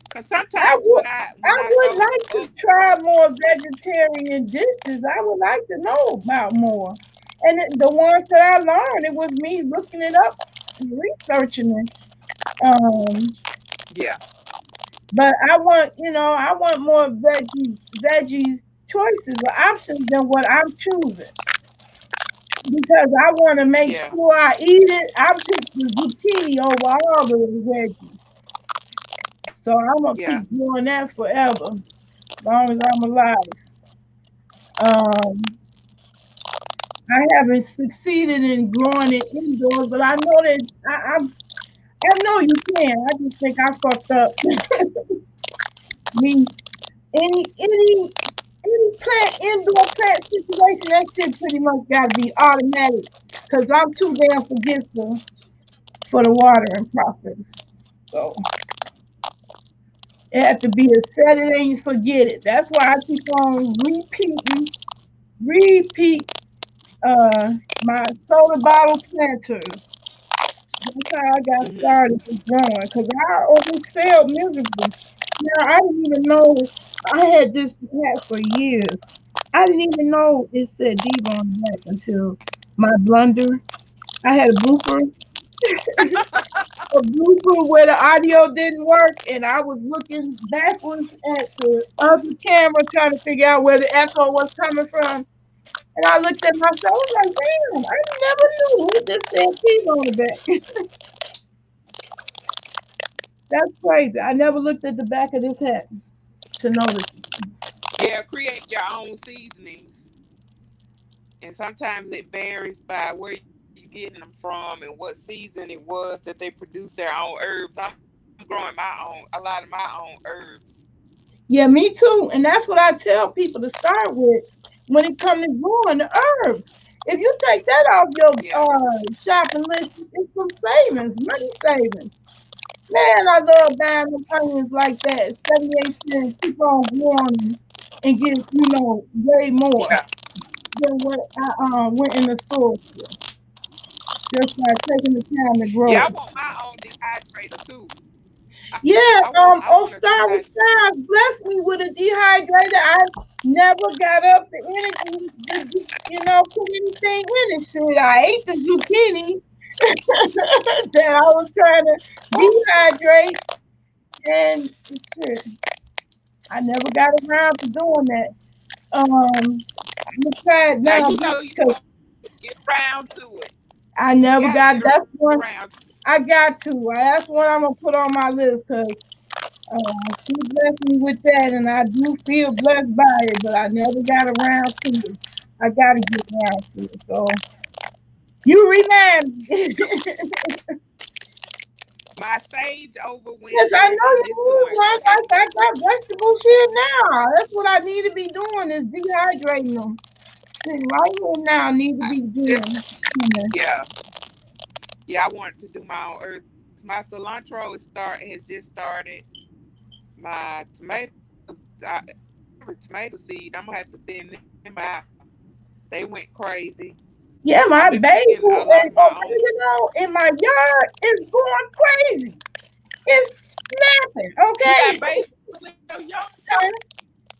Cause sometimes when I I would go like to up try north, more vegetarian dishes. I would like to know about more. And the ones that I learned, it was me looking it up, researching it. yeah, But I want more veggies choices or options than what I'm choosing because I want to make yeah, sure I eat it. I pick the zucchini over all the veggies, so I'm gonna yeah, keep doing that forever, as long as I'm alive. Um, I haven't succeeded in growing it indoors, but I know that I know you can. I just think I fucked up. Me any plant indoor plant situation, that shit pretty much gotta be automatic. Cause I'm too damn forgetful for the watering process. So it had to be a set it and you forget it. That's why I keep on repeat my soda bottle planters. That's how I got hmm started with growing because I always failed miserably. Now I didn't even know I had this hat for years. I didn't even know it said Diva on the back until my blunder. I had a blooper where the audio didn't work, and I was looking backwards at the other camera trying to figure out where the echo was coming from. And I looked at myself, I was like, damn, I never knew it just said Diva on the back. That's crazy. I never looked at the back of this hat to notice. yeah. Create your own seasonings, and sometimes it varies by where you're getting them from and what season it was that they produced their own herbs. I'm growing a lot of my own herbs. Yeah, me too. And that's what I tell people to start with when it comes to growing the herbs. If you take that off your Yeah, shopping list, it's some savings, money savings. Man, I love buying them onions like that. 78 cents, keep on growing and get, way more yeah, than what I went in the store for. Just by taking the time to yeah. grow I it. want my own dehydrator too. Yeah, I on want a Star with dehydrator. Stars blessed me with a dehydrator. I never got up the energy to put anything in it. Shit, I ate the zucchini that I was trying to dehydrate, and shit, I never got around to doing that. I'm gonna try it Now now you know you're because supposed to get around to it. I You never got to got get that's one. around to it. I got to. That's what I'm gonna put on my list because she blessed me with that, and I do feel blessed by it. But I never got around to it. I got to get around to it. So you remind me. My sage over Yes, I winter know and you it's moved. doing great. I got vegetables here now. That's what I need to be doing is dehydrating them. Sitting right here now, I need to I be just doing. Mm. yeah. Yeah, I wanted to do my own earth. My cilantro has just started. My tomatoes, every tomato seed, I'm gonna have to thin them out. They went crazy. Yeah, I've my been picking a basil lot of and my own. oregano in my yard is going crazy. It's snapping. You got Okay. basil in your yard too?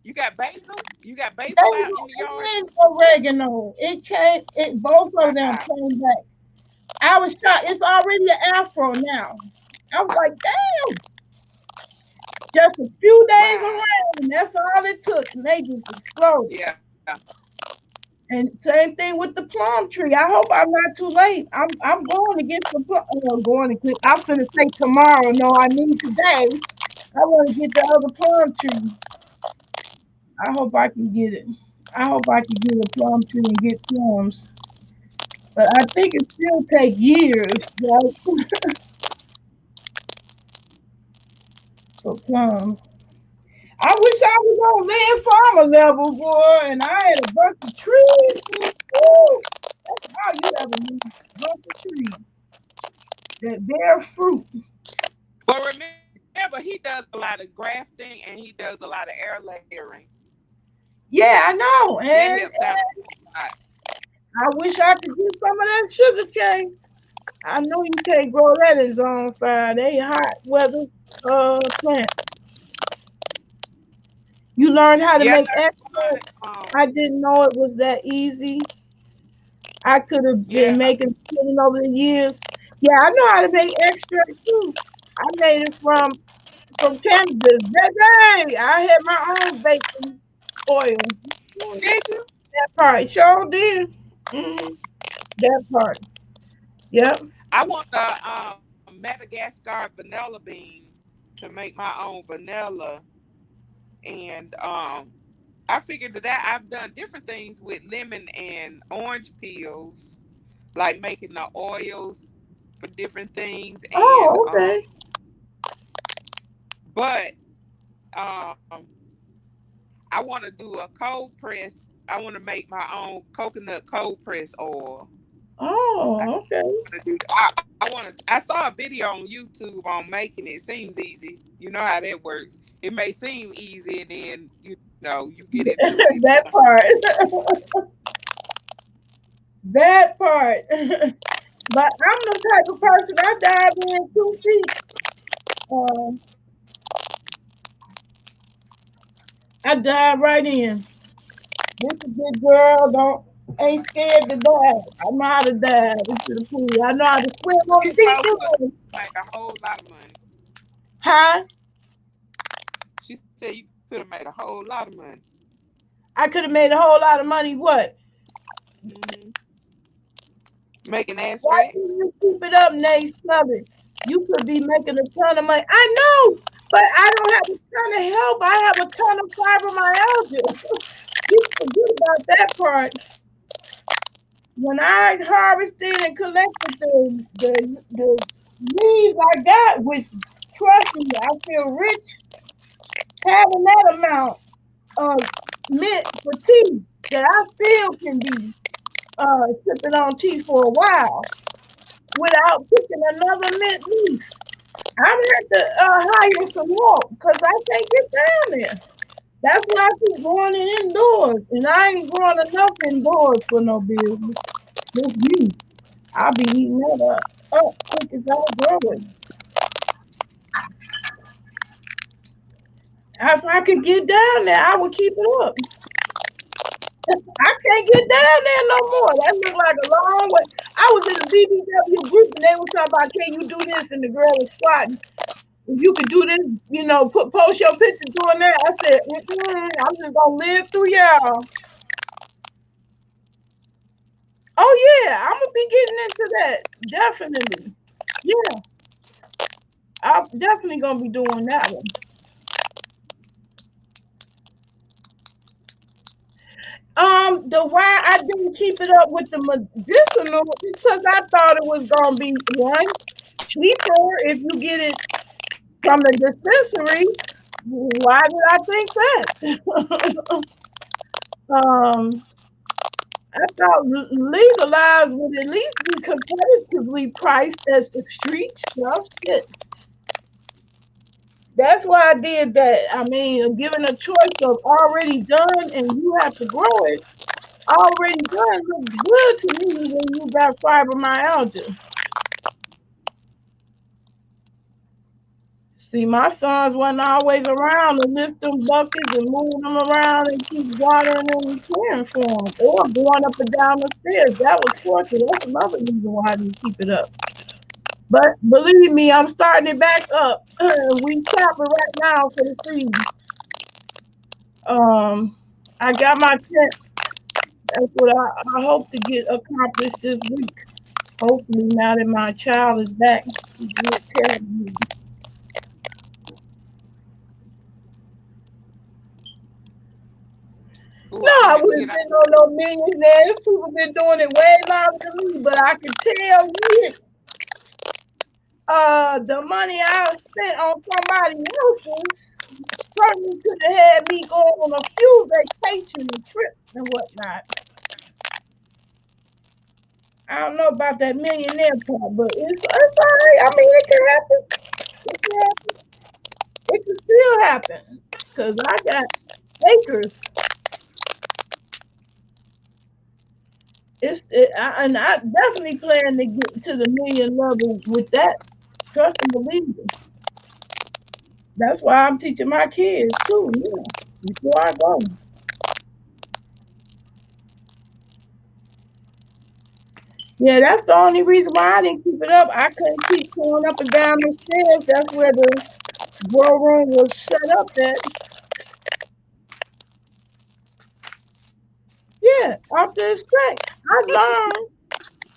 You got basil? You got basil out in the Basil yard too? and oregano. It came. It both of them Wow. came back. I was shocked. It's already an afro now. I was like, damn. Just a few days Wow. around, and that's all it took, and they just exploded. Yeah. And same thing with the plum tree. I hope I'm not too late. I'm going to get some plum. Going to get. I'm gonna say tomorrow. No, I need today. I want to get the other plum tree. I hope I can get it. I hope I can get a plum tree and get plums. But I think it still take years, right, for plums. I wish I was on land farmer level, boy, and I had a bunch of trees. Ooh, that's all you ever need. A bunch of trees that bear fruit. But remember, he does a lot of grafting and he does a lot of air layering. Yeah, I know. That helps And out a lot. I wish I could get some of that sugar cane. I know you can't grow that in zone 5. They hot weather plant. You learn how to Yeah, I make learned extract. one. I didn't know it was that easy. I could have been Yeah, making chicken over the years. Yeah, I know how to make extract too. I made it from cannabis. Baby, I had my own bacon oil. Mm, did you? that part, sure did. Mm, that part. Yep. I want the Madagascar vanilla bean to make my own vanilla, and I figured that I've done different things with lemon and orange peels, like making the oils for different things, and Oh, okay. but um, I want to do a cold press. I want to make my own coconut cold press oil. I Oh, okay. want to do. I want to. I saw a video on YouTube on making it. Seems easy. You know how that works. It may seem easy, and then you get into it. It That becomes part. That part. But I'm the type of person I dive in too deep. Um, I dive right in. This a good girl. Don't ain't scared to dive. I know how to dive into the pool. I know how to swim she on the deep told me end. like a whole lot of money. Huh? She said you could have made a whole lot of money. I could have made a whole lot of money. What? Hmm. Making Why abstracts. can't you keep it up, Nate Southern? You could be making a ton of money. I know, but I don't have a ton of help. I have a ton of fibromyalgia. You forget about that part. When I harvested and collected the leaves I got, which trust me, I feel rich having that amount of mint for tea that I still can be sipping on tea for a while without picking another mint leaf. I'm gonna have to hire some help because I can't get down there. That's why I keep going indoors, and I ain't growing enough indoors for no business. Just me. I'll be eating that up quick as I grow it. If I could get down there, I would keep it up. I can't get down there no more. That looked like a long way. I was in a BBW group and they were talking about, can you do this? And the girl was squatting. If you could do this, post your picture doing that. I said, I'm just gonna live through y'all. Oh yeah, I'm gonna be getting into that definitely. Yeah, I'm definitely gonna be doing that one. The why I didn't keep it up with the medicinal is because I thought it was gonna be one cheaper if you get it from the dispensary. Why did I think that? um, I thought legalized would at least be competitively priced as the street stuff. Shit. That's why I did that. I mean, given a choice of already done and you have to grow it, already done looks good to me when you got fibromyalgia. See, my sons wasn't always around to lift them buckets and move them around and keep watering them and caring for them, or going up and down the stairs. That was torture. That's another reason why I didn't keep it up. But believe me, I'm starting it back up. We shopping right now for the season. Um, I got my tent. That's what I hope to get accomplished this week. Hopefully, now that my child is back, he will tell me. Ooh, No, I'm gonna I have to wouldn't get out. been on no millionaires. People been doing it way longer than me, but I can tell you, the money I spent on somebody else's certainly could have had me go on a few vacation and trips and whatnot. I don't know about that millionaire part, but it's all right. I mean, it can happen. It can happen. It can still happen because I got acres. And I definitely plan to get to the million level with that. Trust and believe me. That's why I'm teaching my kids too. Yeah, before I go. Yeah, that's the only reason why I didn't keep it up. I couldn't keep going up and down the stairs. That's where the grow room was set up at. Yeah, off the extract.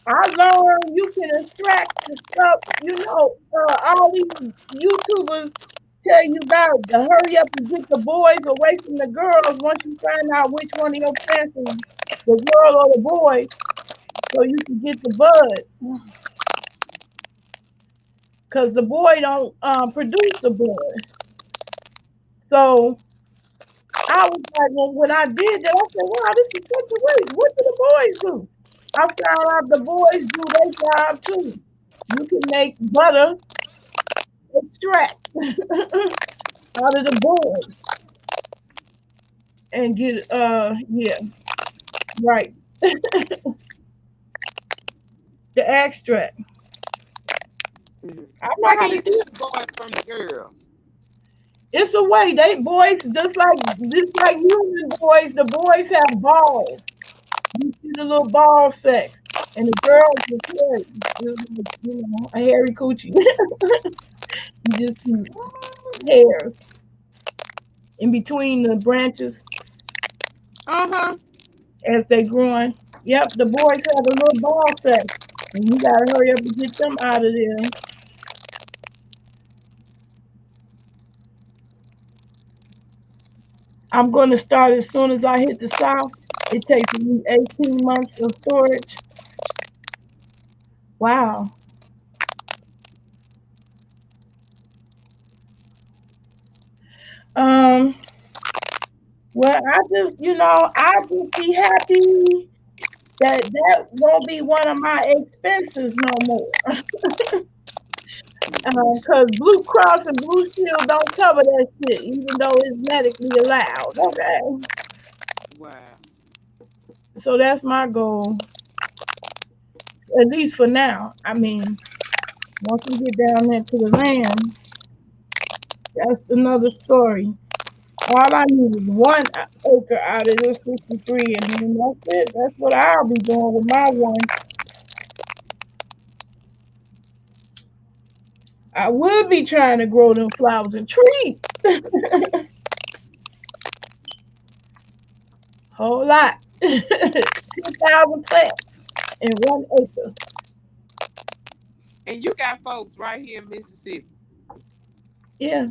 I learned you can extract the stuff. All these YouTubers tell you about to hurry up and get the boys away from the girls once you find out which one of your plants is the girl or the boy, so you can get the bud. Because the boy don't produce the blood. So I was like, well, when I did that, I said, wow, this is such a waste. What do the boys do? I found out the boys do their job too. You can make butter extract out of the boys and get yeah, right. The extract. Mhm. I know How how can to you do tell it. the boys from the girls? It's a way. They boys just like human boys, the boys have balls. You see the little ball sex. And the girls is hairy. It's like, a hairy coochie. You just see hairs in between the branches Uh huh. as they growing. Yep, the boys have a little ball sack. And you gotta hurry up and get them out of there. I'm gonna start as soon as I hit the south. It takes me 18 months of storage. Wow. Um, well, I'll just be happy that that won't be one of my expenses no more. Because Blue Cross and Blue Shield don't cover that shit, even though it's medically allowed. Okay. Wow. So that's my goal, at least for now. I mean, once we get down there to the land, that's another story. All I need is one acre out of this 63, and then that's it. That's what I'll be doing with my one. I would be trying to grow them flowers and trees. Whole lot. 10,000 plants in 1 acre. And you got folks right here in Mississippi. Yeah.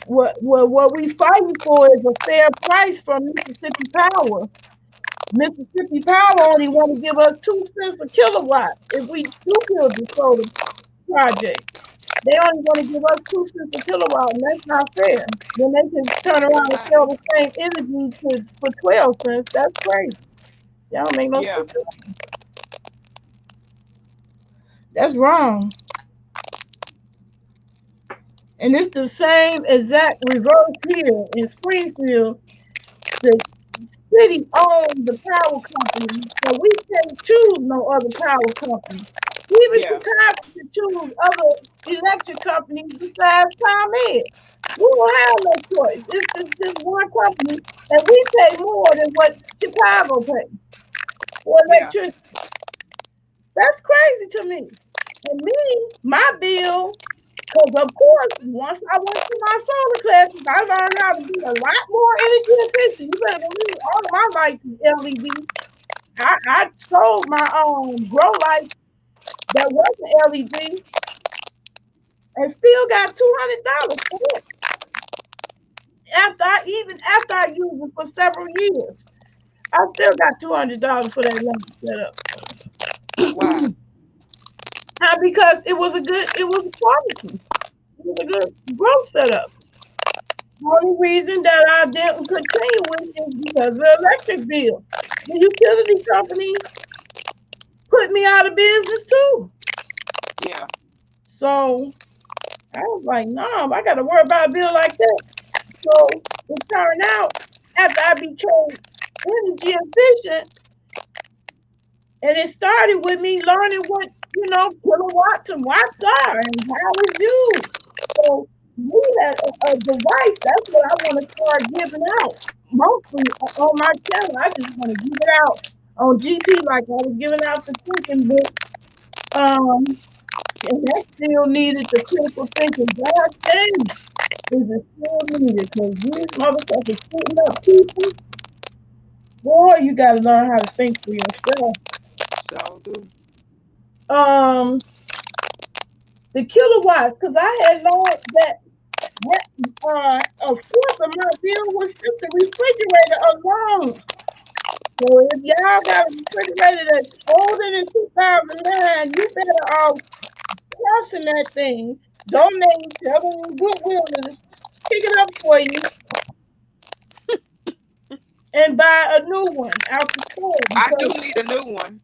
What we fighting for is a fair price from Mississippi Power. Mississippi Power only want to give us 2 cents a kilowatt if we do build the solar project. They only want to give us 2 cents a kilowatt, and that's not fair. When they can turn You're around and right. sell the same energy for 12 cents, that's crazy. That don't make no Yeah. sense. That's wrong. And it's the same exact reverse here in Springfield. The city owns the power company, so we can't choose no other power company. Even Yeah. Chicago can choose other electric companies besides ComEd. We don't have no choice. It's just this one company, and we pay more than what Chicago pays for Yeah. electricity. That's crazy to me. And me, my bill, because of course, once I went to my solar classes, I learned how to be a lot more energy efficient. You better believe all of my lights is LED. I sold my grow light that wasn't LED and still got $200 for it. After I used it for several years, I still got $200 for that lamp Wow. setup. Because it was a quality. It was a good growth setup. The only reason that I didn't continue with it is because of the electric bill. The utility company put me out of business too. Yeah. So I was like, no, I got to worry about a bill like that. So it turned out after I became energy efficient, and it started with me learning what, kilowatts and watts are and how it's used. So me that a device, that's what I want to start giving out. Mostly on my channel, I just want to give it out on GP like I was giving out the thinking book. And that still needed the critical thinking. God dang, is it still needed? Because these motherfuckers shooting up people. Boy, you got to learn how to think for yourself. So do. Um, the kilowatts, because I had learned that a fourth of my bill was just the refrigerator alone. So if y'all got a refrigerator that's older than 2009, you better crossing that thing, donate, tell them Goodwill to pick it up for you and buy a new one out the store I do because need a new one.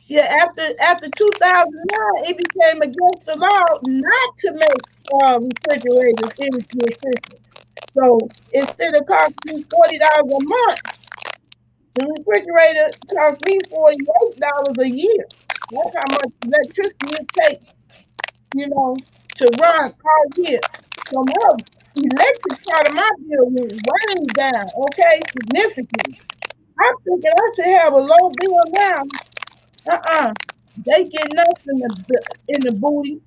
yeah, after 2009, it became against the law not to make refrigerators energy efficient. So instead of costing me $40 a month, the refrigerator cost me $48 a year. That's how much electricity it takes, to run Right. all year. So my electric part of my bill went way down, okay, significantly. I'm thinking I should have a low bill now. Uh-uh. They getting us in the booty,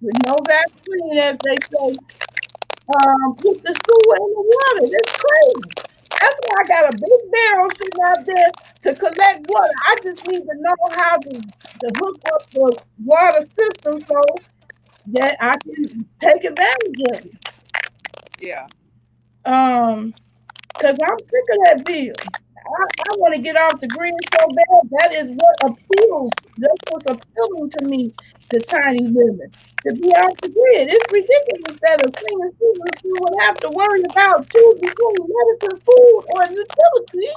with no vaccine, as they say, with the sewer and the water. That's crazy. That's why I got a big barrel sitting out there to collect water. I just need to know how to hook up the water system so that I can take advantage of it. Yeah. Um, because I'm sick of that bill. I want to get off the grid so bad. That is what appeals. That's what's appealing to me, the tiny women, to be off the grid. It's ridiculous that a senior citizen would have to worry about choosing between medicine, food, or utilities.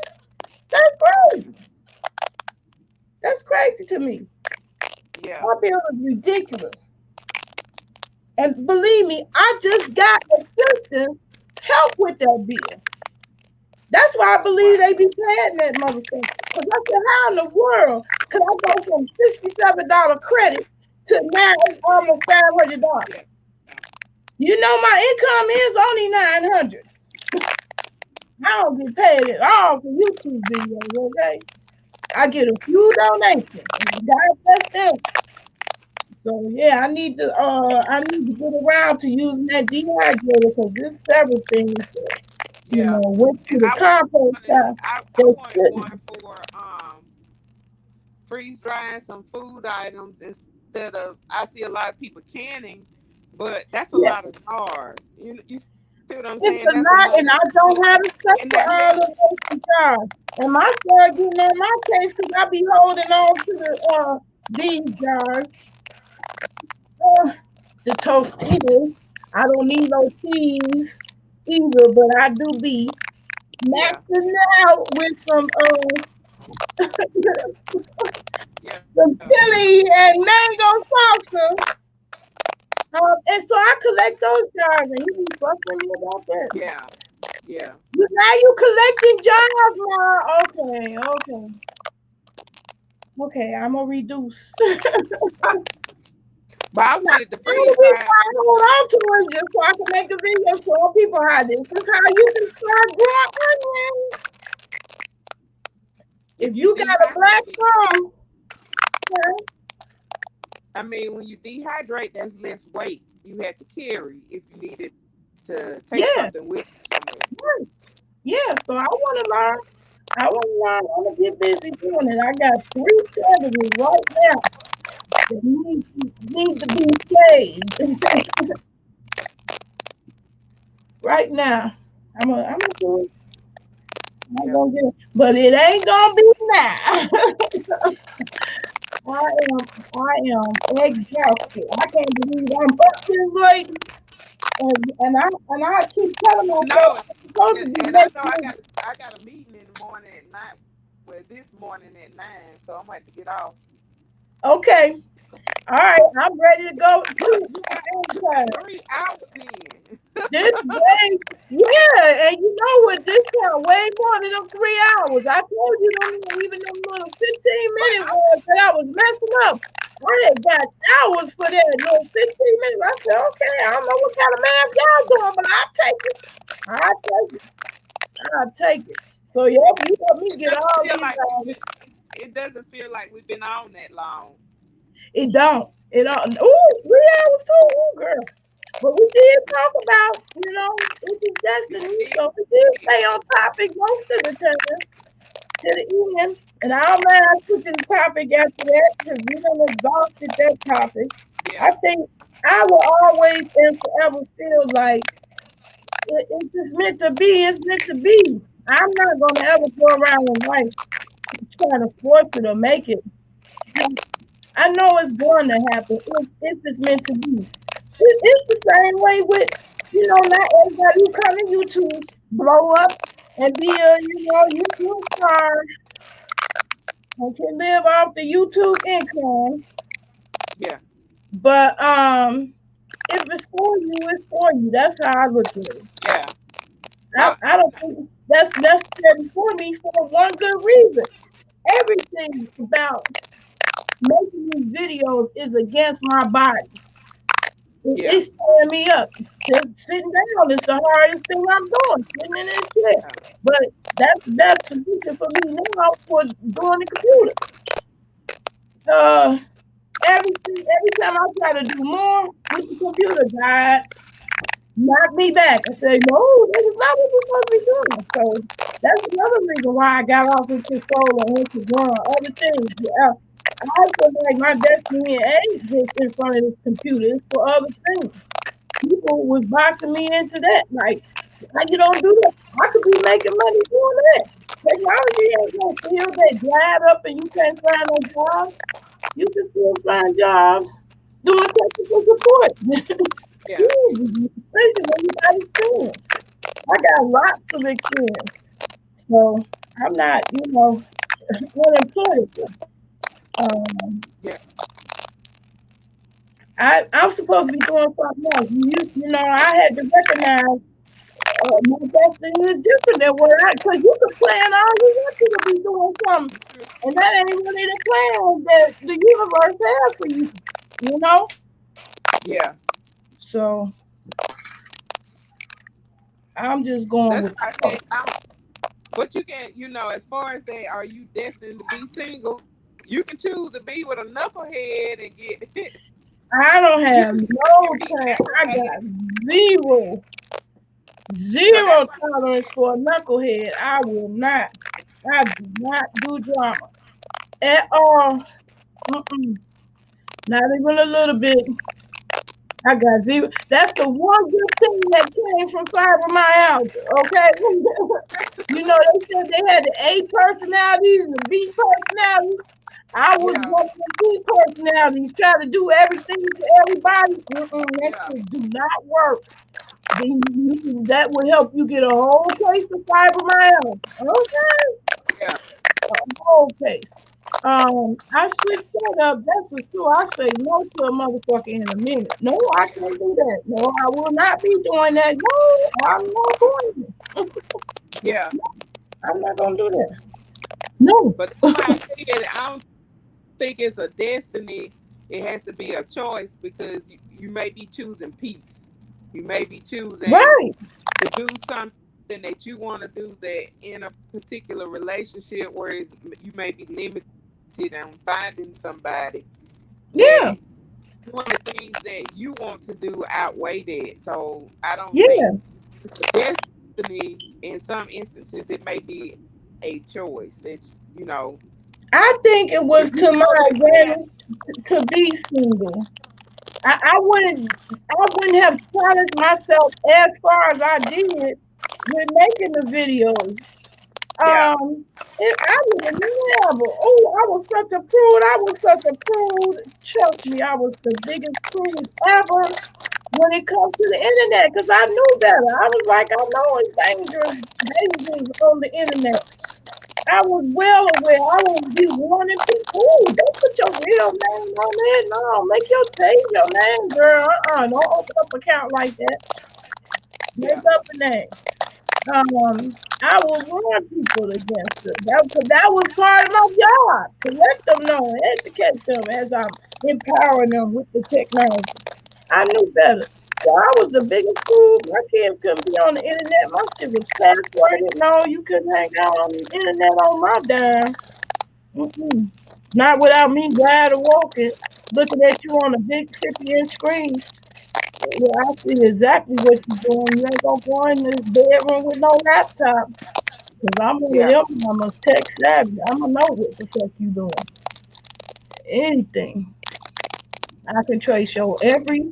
That's crazy. That's crazy to me. Yeah. My bill is ridiculous. And believe me, I just got assistance help with that bill. That's why I believe Wow. they be paying that motherfucker. Because I said, how in the world could I go from $67 credit to now it's almost $500? Yeah. My income is only 900. I don't get paid at all for YouTube videos, okay? I get a few donations, and God bless them. So yeah, I need to get around to using that dehydrator because there's several things that Yeah. went to And the compost pile. I They wanted couldn't. one freeze drying some food items instead of, I see a lot of people canning, but that's a Yeah, lot of jars. You see what I'm saying? That's it's another a lot, and I expense. don't have a And space that for left, all the extra jars. And my son getting on my case because I be holding on to these jars. Uh, the Tostitos. I don't need no cheese either, but I do be yeah, maxing out with some yeah, chili and mango salsa. And so I collect those jars, and you be fussing me about that. yeah, yeah. Now you collecting jars, Ma. Okay, okay, okay. I'm gonna reduce. But I wanted to I freeze will be dry trying to hold because on to it just so I can make a video showing people how this is how you can start growing onions. if If you you got a black dehydrate, thumb, okay, I mean, when you dehydrate, that's less weight you had to carry if you needed to take something yeah, with you somewhere. right, yeah. So I want to learn. I want to learn. I'm gonna get busy doing it. I got 3 cabbages right now that need to be saved right now. I'm gonna do it. I'm Yeah, gonna get it, but it ain't gonna be now. I am exhausted. I can't believe I'm up this late, and I keep telling myself no, I'm supposed to be and I know making it. I got a meeting in the morning at 9. Well, this morning at 9, so I'm gonna have to get off. Okay, all right, I'm ready to go too. You got Okay. 3 hours in. This way, yeah, and you know what? This time way more than them 3 hours. I told you them even them little 15-minute But ones that I was messing up. I had got hours for that little 15 minutes. I said, okay, I don't know what kind of math y'all doing, but I'll take it. I'll take it. I'll take it. So yep, you helped me it get doesn't all feel these like we've hours. been. It doesn't feel like we've been on that long. It don't. It don't. Ooh, 3 hours too, ooh, girl. But we did talk about, this is You destiny. did. So we did stay on topic most of the time to the end. And I don't mind switching the topic after that because we done exhausted that topic. I Yeah, think I will always and forever feel like if it's meant to be, it's meant to be. I'm not gonna ever go around in life trying to force it or make it. I know it's going to happen if it's meant to be. It's the same way with, not everybody who come to YouTube blow up and be a, YouTube star and can live off the YouTube income. yeah, But if it's for you, it's for you. That's how I look at it. yeah. I don't think that's steady for me for one good reason. Everything about making these videos is against my body. Yeah, It's tearing me up. Just sitting down is the hardest thing I'm doing, sitting in this chair. yeah, But that's the best position for me now for doing the computer. Uh, every time I try to do more with the computer, God knock me back and say, no, this is not what you're supposed to be doing. So that's another reason why I got off into solar and into doing other things. Yeah, I feel like my destiny ain't just in front of this computer; it's for other things. People was boxing me into that. Like, how you don't do that? I could be making money doing that. Technology ain't gonna feel that dried up and you can't find no jobs. You can still find jobs doing technical support. yeah. Easy, especially when you got experience. I got lots of experience. So I'm not, unemployed. Um, Yeah. I'm supposed to be doing something else. I had to recognize my destiny is different than what because you can plan all you want you to be doing something, and that ain't really the plan that the universe has for you, you know? Yeah. So I'm just going That's with the why I flow. said, but you can, as far as that, are you destined to be single? You can choose to be with a knucklehead and get. I don't You have can no be time. I aggravated. got zero, So that's zero why. tolerance for a knucklehead. I will not. I do not do drama at all. Mm-mm. Not even a little bit. I got zero. That's the one good thing that came from fibromyalgia. Okay. You know, they said they had the A personalities and the B personalities. I was Yeah. one of the B personalities, trying to do everything for everybody. That Yeah. shit do not work. That will help you get a whole case of fibromyalgia. Okay, Yeah. a whole case. I switched that up. That's for sure. I say no to a motherfucker in a minute. No, I can't do that. No, I will not be doing that. No, I'm not doing it. Yeah. I'm not gonna do that. No. But that's why I said I don't think it's a destiny. It has to be a choice because you may be choosing peace. You may be choosing Right. to do something that you want to do that in a particular relationship where you may be limited on finding somebody that Yeah. one of the things that you want to do outweigh that. So I don't think Yeah. it's a destiny. In some instances, it may be a choice that you know I think it if was you to my know this now. advantage to be single. I wouldn't have challenged myself as far as I did with making the videos. Yeah, I would have never. Oh, I was such a prude. I was such a prude. Trust me, I was the biggest prude ever when it comes to the internet because I knew better. I was like, I know it's dangerous on the internet. I was well aware. I would be warning people. Ooh, don't put your real name on there. No, make your change your name, girl. Don't open up an account like that. Make yeah, up a name. I will warn people against it. That was part of my job to let them know, educate them as I'm empowering them with the technology. I knew better. So I was the biggest fool. My kids couldn't be on the internet. My shit was passworded. No, you couldn't hang out on the internet on my dime. Mm-mm. Not without me glad or walking, looking at you on a big 50-inch screen. Well, I see exactly what you're doing. You ain't gonna go in this bedroom with no laptop. Cause I'm one of yeah, them mamas, tech savvy. I'ma know what the fuck you doing. Anything. I can trace your every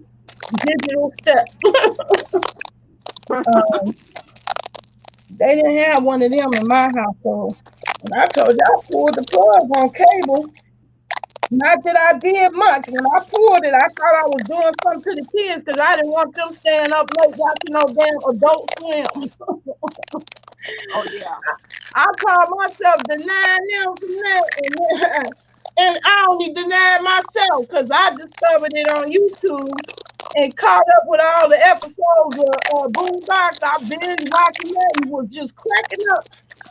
digital step. Um, they didn't have one of them in my household. And I told you I pulled the plug on cable. Not that I did much. When I pulled it, I thought I was doing something to the kids because I didn't want them staying up late watching no damn Adult Swim. oh yeah, I call myself denying them from that, and I only denied myself because I discovered it on YouTube and caught up with all the episodes of Boondocks. I binge watching that and was just cracking up.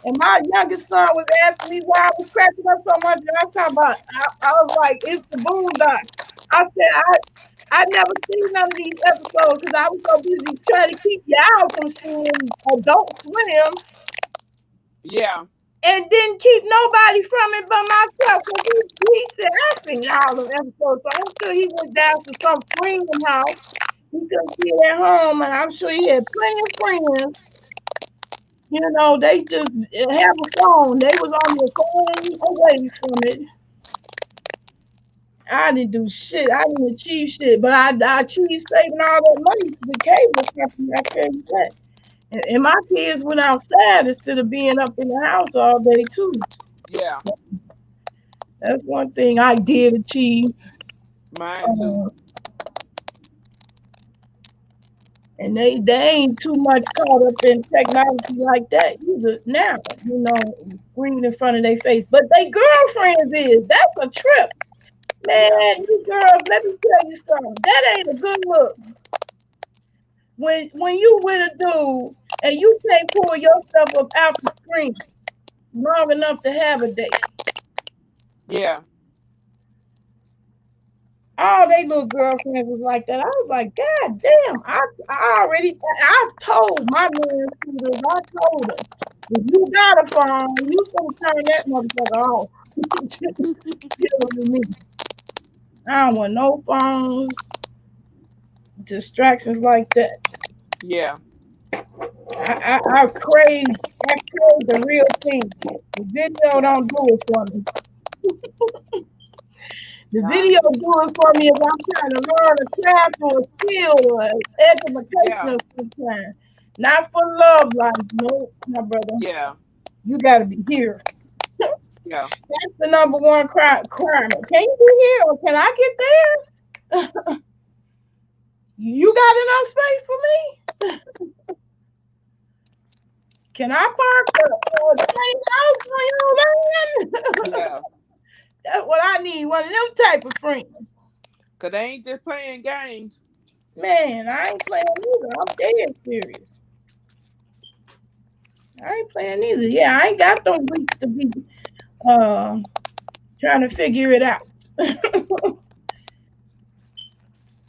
And my youngest son was asking me why I was cracking up so much, and I was talking about. I was like, "It's the Boondocks." I said, I never seen none of these episodes because I was so busy trying to keep y'all from seeing Adult Swim yeah, and didn't keep nobody from it but myself. Because he said, I seen all the episodes. So I'm sure he went down to some friend's house. He couldn't see it at home. And I'm sure he had plenty of friends. You know, they just have a phone. They was on their phone away from it. I didn't do shit. I didn't achieve shit. But I achieved saving all that money to the cable company. I tell you that. And my kids went outside instead of being up in the house all day, too. yeah. So that's one thing I did achieve. Mine too. Uh, and they ain't too much caught up in technology like that either now, screen in front of their face. But they girlfriends is. That's a trip. Yeah, Man, you girls, let me tell you something. That ain't a good look. When you with a dude and you can't pull yourself up out the screen long enough to have a date. yeah, All they little girlfriends was like that. I was like, God damn, I told my man shooters, I told them, if you got a phone, you can turn that motherfucker off. Dealing with me. I don't want no phones, distractions like that. yeah, I crave the real thing. The video yeah, don't do it for me. The I video agree. do it for me if I'm trying to learn a craft or a skill or an education Yeah, of some kind. Not for love life. No, my brother. yeah, You gotta be here. yeah, That's the number one requirement. Can you be here or can I get there? You got enough space for me? Can I park a tiny house on your land? yeah. That's what I need. One of them type of friends. Cause they ain't just playing games. Man, I ain't playing either. I'm dead serious. I ain't playing either. Yeah, I ain't got those weeks to be uh trying to figure it out.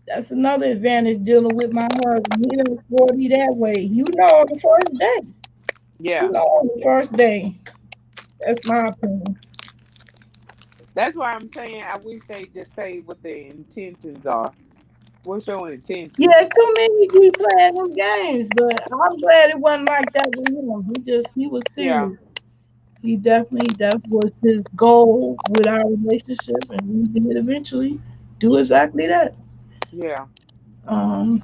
That's another advantage dealing with my husband. He done spoiled me that way. You know on the first day. You Yeah, know on the first day. That's my opinion. that's why I'm saying I wish they just say what their intentions are. What's your intentions? Yeah, too many be playing them games, but I'm glad it wasn't like that with him. He was Yeah, serious. He definitely that was his goal with our relationship, and we did eventually do exactly that. yeah. Um,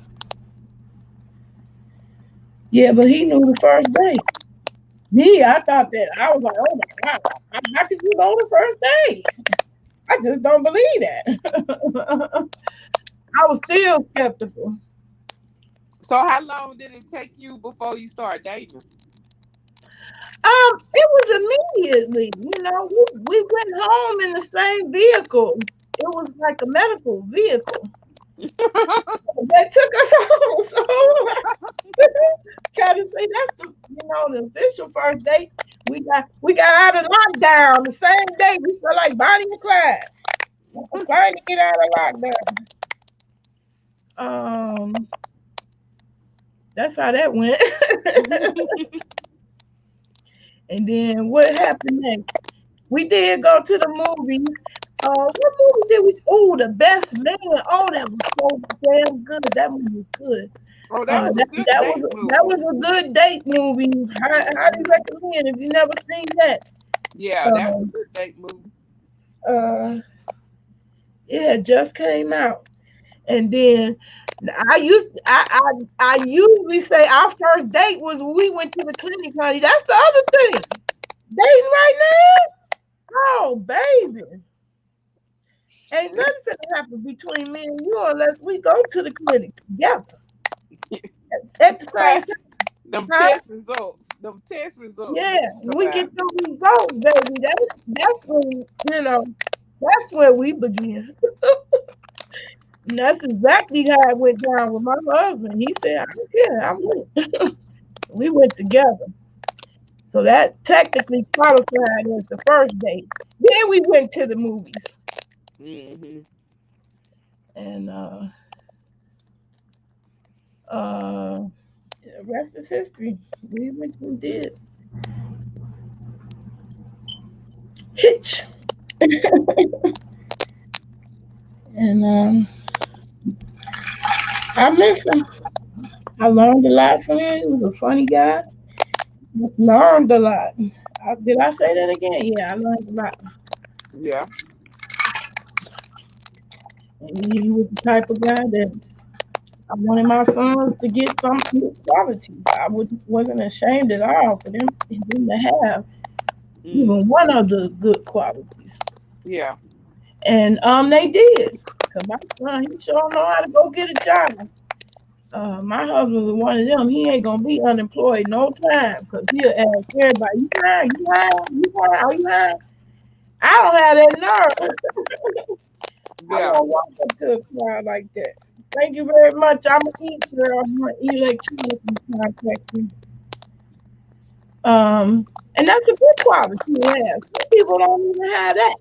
yeah, but he knew the first day. Me, I thought that I was like, oh my god, how could you know the first day? I just don't believe that. I was still skeptical. So how long did it take you before you start dating? It was immediately. We went home in the same vehicle. It was like a medical vehicle that took us home. So kind of say that's the official first date. We got out of lockdown the same day. We felt like Bonnie and Clyde. Trying to get out of lockdown. Um, that's how that went. And then what happened next? We did go to the movies. What movie did we? Oh, The Best Man. Oh, that was so damn good. That movie was good. Oh, that Uh, was a that good that was date that movie. was a good date movie. Highly recommend if you never seen that. Yeah, that was a Um, good date movie. uh, it had just came out, and then I usually say our first date was when we went to the clinic, honey. That's the other thing. Dating right now? Oh, baby. Ain't nothing It's gonna happen between me and you unless we go to the clinic together at the same class. time. Them Huh? test results. Them test results Yeah, need to when come we out. get the results, baby, that's when that's where we begin. And that's exactly how it went down with my husband. He said, "I don't care, I'm with it." We went together, so that technically qualified as the first date. Then we went to the movies, Hmm. and uh, the rest is history. We went and did Hitch, and I miss him. I learned a lot from him. He was a funny guy. Learned a lot. Did I say that again? Yeah, I learned a lot. Yeah. And he was the type of guy that I wanted my sons to get some of his qualities. Wasn't ashamed at all for them to have even Hmm. one of the good qualities. Yeah. And they did. Cause my son, he sure know how to go get a job. My husband's one of them. He ain't gonna be unemployed no time because he'll ask everybody, "You hiring? You hiring? You hiring? Are you hiring?" I don't have that nerve. I Yeah. won't walk up to a crowd like that. Thank you very much. I'm gonna eat, girl. I'm gonna eat electronically contact you. And that's a good quality to have. Some people don't even have that.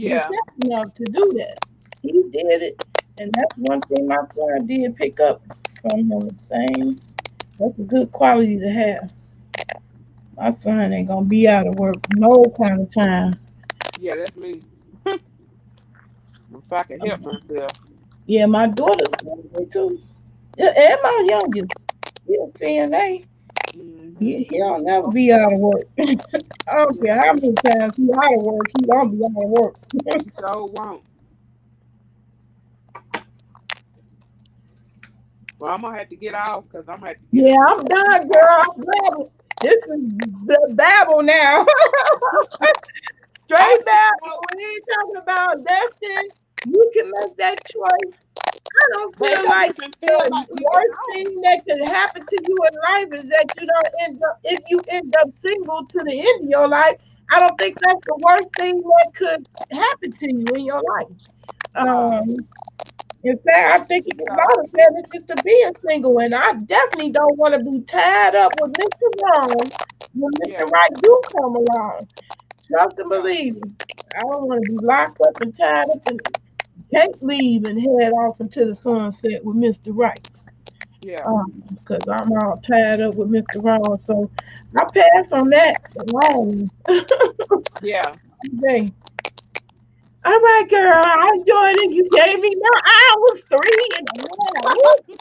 Be Yeah. tough enough to do that. He did it, and that's one thing my son did pick up from him. The same. That's a good quality to have. My son ain't gonna be out of work no kind of time. Yeah, that's me. If I can help myself. Yeah, my daughter's me too. Yeah, and my youngest. He's a CNA. He don't never be out of work. I don't care Yeah, how many times he out of work, he don't be out of work. he so won't. Well, I'm gonna have to get off because I'm gonna have to get Yeah, up and I'm cook these done, girl. folks. I'm blabbing. This is the babble now. Oh, Straight you babble. know, We ain't talking about Destin. You can make that choice. I don't but it feel don't like even feel the like we've been worst on. thing that could happen to you in life is that you don't end up, if you end up single to the end of your life. I don't think that's the worst thing that could happen to you in your life. No, Um, in I fact, I don't think think it's a so. lot of benefits to being single, and I definitely don't want to be tied up with Mr. Wrong when Mr. Yeah, Right do come along. Trust and yeah, believe me. I don't want to be locked up and tied up and can't leave and head off into the sunset with Mr. Right. yeah, Because I'm all tied up with Mr. Wrong. So I pass on that long yeah. day. All right, girl, I enjoyed it. You gave me my hours, 3.5. Woo!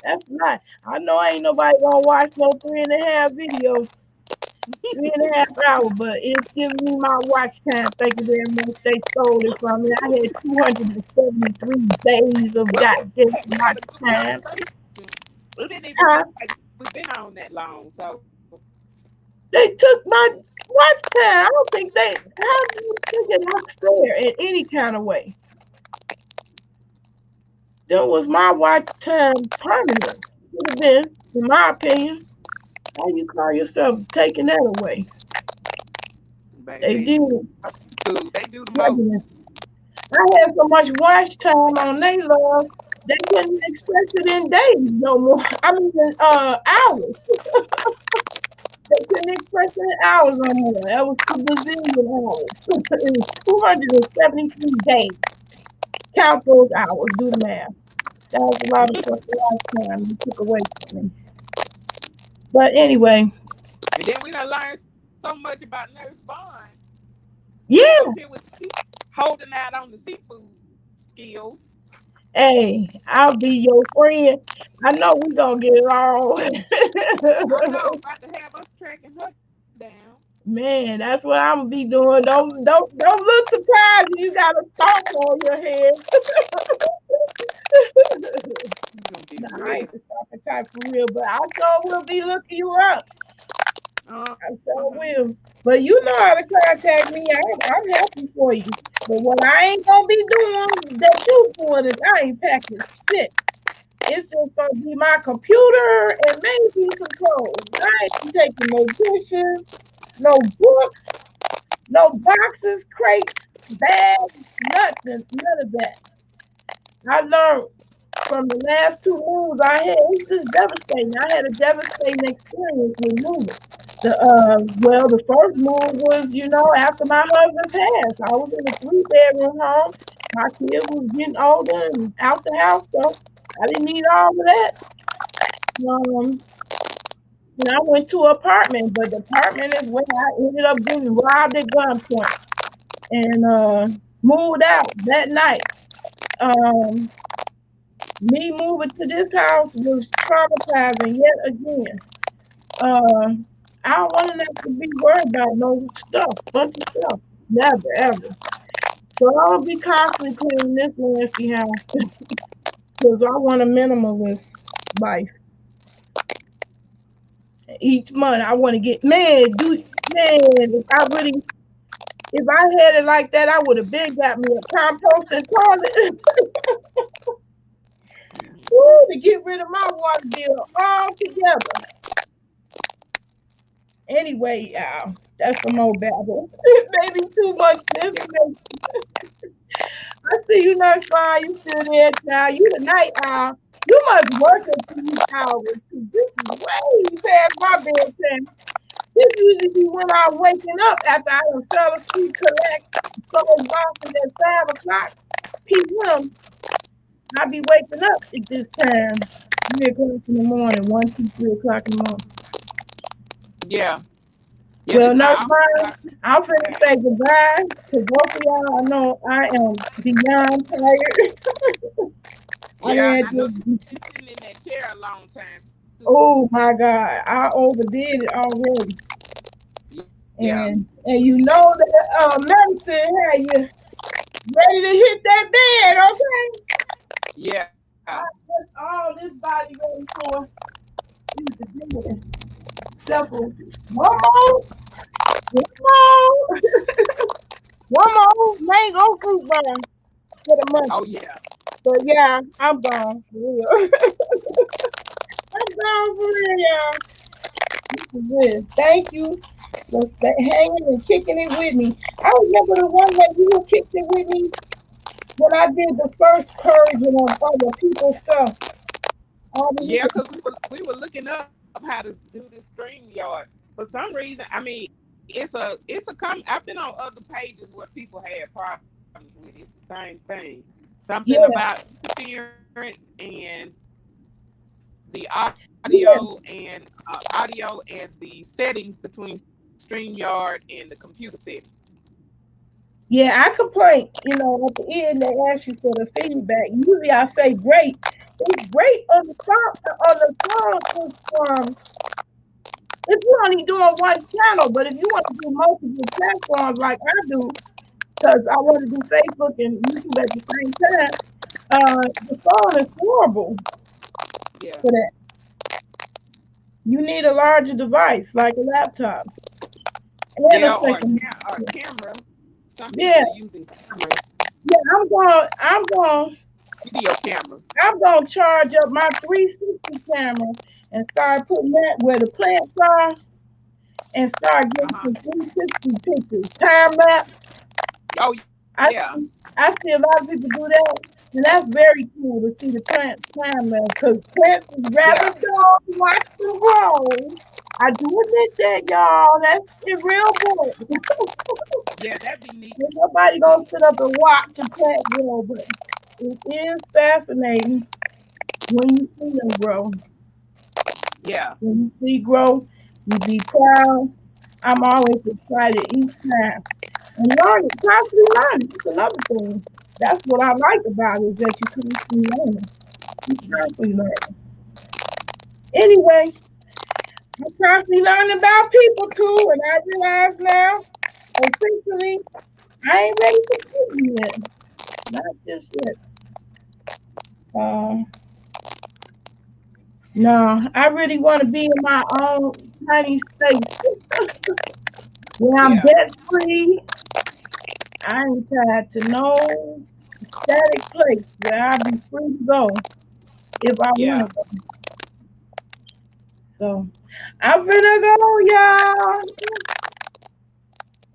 That's nice. I know ain't nobody gonna watch no 3.5 videos, 3.5 hours, but it's giving me my watch time. Thank you very much. They stole it from me. I had 273 days of Well, goddamn we had watch a good time. conversation. It didn't even seem Huh? like we've been on that long. So, They took my watch time. I don't think they, how do you think that that's fair in any kind of way? That was my watch time permanent. Should have been, in my opinion. How you call yourself taking that away? They baby, did. they do the most. Prejudice. I had so much watch time on they love, they couldn't express it in days no more. I mean, in hours. They couldn't express it in hours no more. That was 2 bazillion hours. It was 273 days. Count those hours. Do the math. That was a lot of fucking watch time you took away from me. But anyway, And then we done learned so much about Nurse Bond. She up here yeah. with holding out on the seafood skills. Hey, I'll be your friend. I know we gonna get it all. I know, about to have us tracking her down. Man, that's what I'm gonna be doing. Don't look surprised when you got a stalker on your head. She's gonna be Nah, I real. ain't the stalker type for real, but I sure will be looking you up. I sure Uh-huh. will. But you know how to contact me. I'm happy for you. But what I ain't gonna be doing that you doing is I ain't packing shit. It's just gonna be my computer and maybe some clothes. I ain't taking no dishes, no books, no boxes, crates, bags, nothing, none of that. I learned from the last two moves I had. It's just devastating. I had a devastating experience with moving. Well, the first move was, after my husband passed. I was in a 3 bedroom home. My kids was getting older and out the house, so I didn't need all of that. Um, and I went to an apartment, but the apartment is where I ended up getting robbed at gunpoint and moved out that night. Um, Me moving to this house was traumatizing yet again. Uh, I don't want to have to be worried about no stuff, bunch of stuff. Never, ever. So I'll be constantly cleaning this nasty house because I want a minimalist life. Each month I want to get, if I had it like that, I would have been got me a composting toilet. Woo, to get rid of my water bill altogether. Anyway, y'all, that's some more babble. Maybe too much Yeah. information. I see you, Nurse Fine. You still there, child. You the night owl. You must work at these hours. 'Cause this is way past my bedtime. This usually be when I'm waking up after I done fell asleep, collect, so exhausted at 5 o'clock p.m. I be waking up at this time, 3 o'clock in the morning, 1, 2, 3 o'clock in the morning. Yeah. Yeah, Well, this Nurse my Fine, office I'm finna time. say goodbye to both of y'all. I know I am beyond tired. I done Yeah, and had I know to, you've been sitting in that chair a long time. Oh my God, I overdid it already. Yeah. And you know that medicine had you ready to hit that bed, okay? Yeah. I put all this body ready for you to do it. Except for one more, one more, one more mango fruit bar for the Oh monkey. yeah. But yeah, I'm gone for real. I'm gone for real, y'all. This is good. Thank you for hanging and kicking it with me. I remember the one that you kicked it with me when I did the first purging of other people's stuff. All the Yeah, years. because we were looking up how to do this stream yard. For some reason, I mean, it's a I've been on other pages where people had problems with it. It's the same thing. Something about Yeah, interference and the yeah, audio and the settings between StreamYard and the computer settings. yeah. I complain. At the end they ask you for the feedback. Usually I say great. It's great on the phone. If you're only doing one channel, but if you want to do multiple platforms like I do, because I want to do Facebook and YouTube at the same time, the phone is horrible Yeah. for that. You need a larger device like a laptop and a Yeah, or second. or camera. Some people Yeah, are using cameras, yeah. video cameras. I'm going to charge up my 360 camera and start putting that where the plants are and start Uh getting huh. some 360 pictures, time lapse. Oh yeah. I see a lot of people do that, and that's very cool to see the plants time lapse because plants is Yeah. rather dull to watch them grow. I do admit that, y'all. That's it real boring. Yeah, that'd be neat to Ain't see. nobody gonna sit up and watch a plant grow, but it is fascinating when you see them grow. Yeah. When you see grow, you be proud. I'm always excited each time. And learning, constantly learning. That's another thing. That's what I like about it is that you constantly learning. You constantly learning. Anyway, I'm constantly learning about people too, and I realize now, officially, I ain't ready for people yet. Not just yet. Uh, no, I really want to be in my own tiny space where I'm Yeah. debt free. I ain't tied to no static place where I'll be free to go if I want Yeah. to go. So I'm finna go, y'all.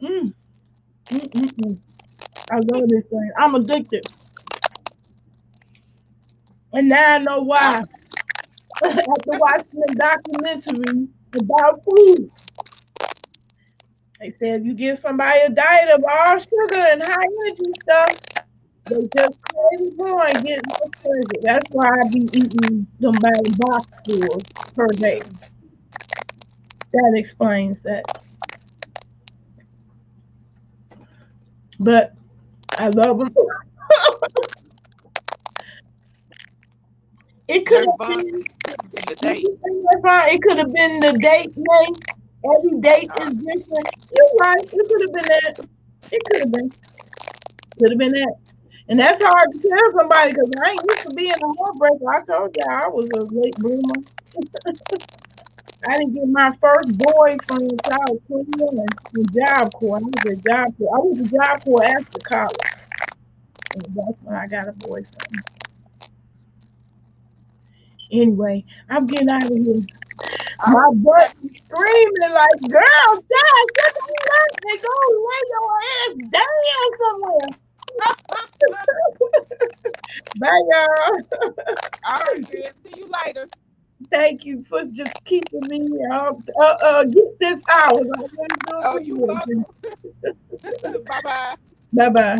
Mm, mm. I love this thing. I'm addicted. And now I know Uh, why. After watching a documentary about food, they said you give somebody a diet of all sugar and high energy stuff, they just crazy growing, get more sugar. That's why I be eating them by the box full per yeah. day. That explains that. But I love them. It could have Nurvana been. in the Did date. you say that right? It could have been the date name. Every date Uh, is different. You're right. It could have been that. It could have been. Could have been that. And that's hard to tell somebody because I ain't used to being a heartbreaker. I told you I was a late bloomer. I didn't get my first boyfriend until I was 21 in Job Corps. I was at Job Corps. I was at Job Corps after college. And that's when I got a boyfriend. Anyway, I'm getting out of here. all My butt right. is screaming like, girl, Dad, shut the hell up and go lay your ass down somewhere. Bye, y'all. All right, girl. See you later. Thank you for just keeping me get this hours. I really do Oh, you appreciate welcome. you. Bye bye. Bye bye.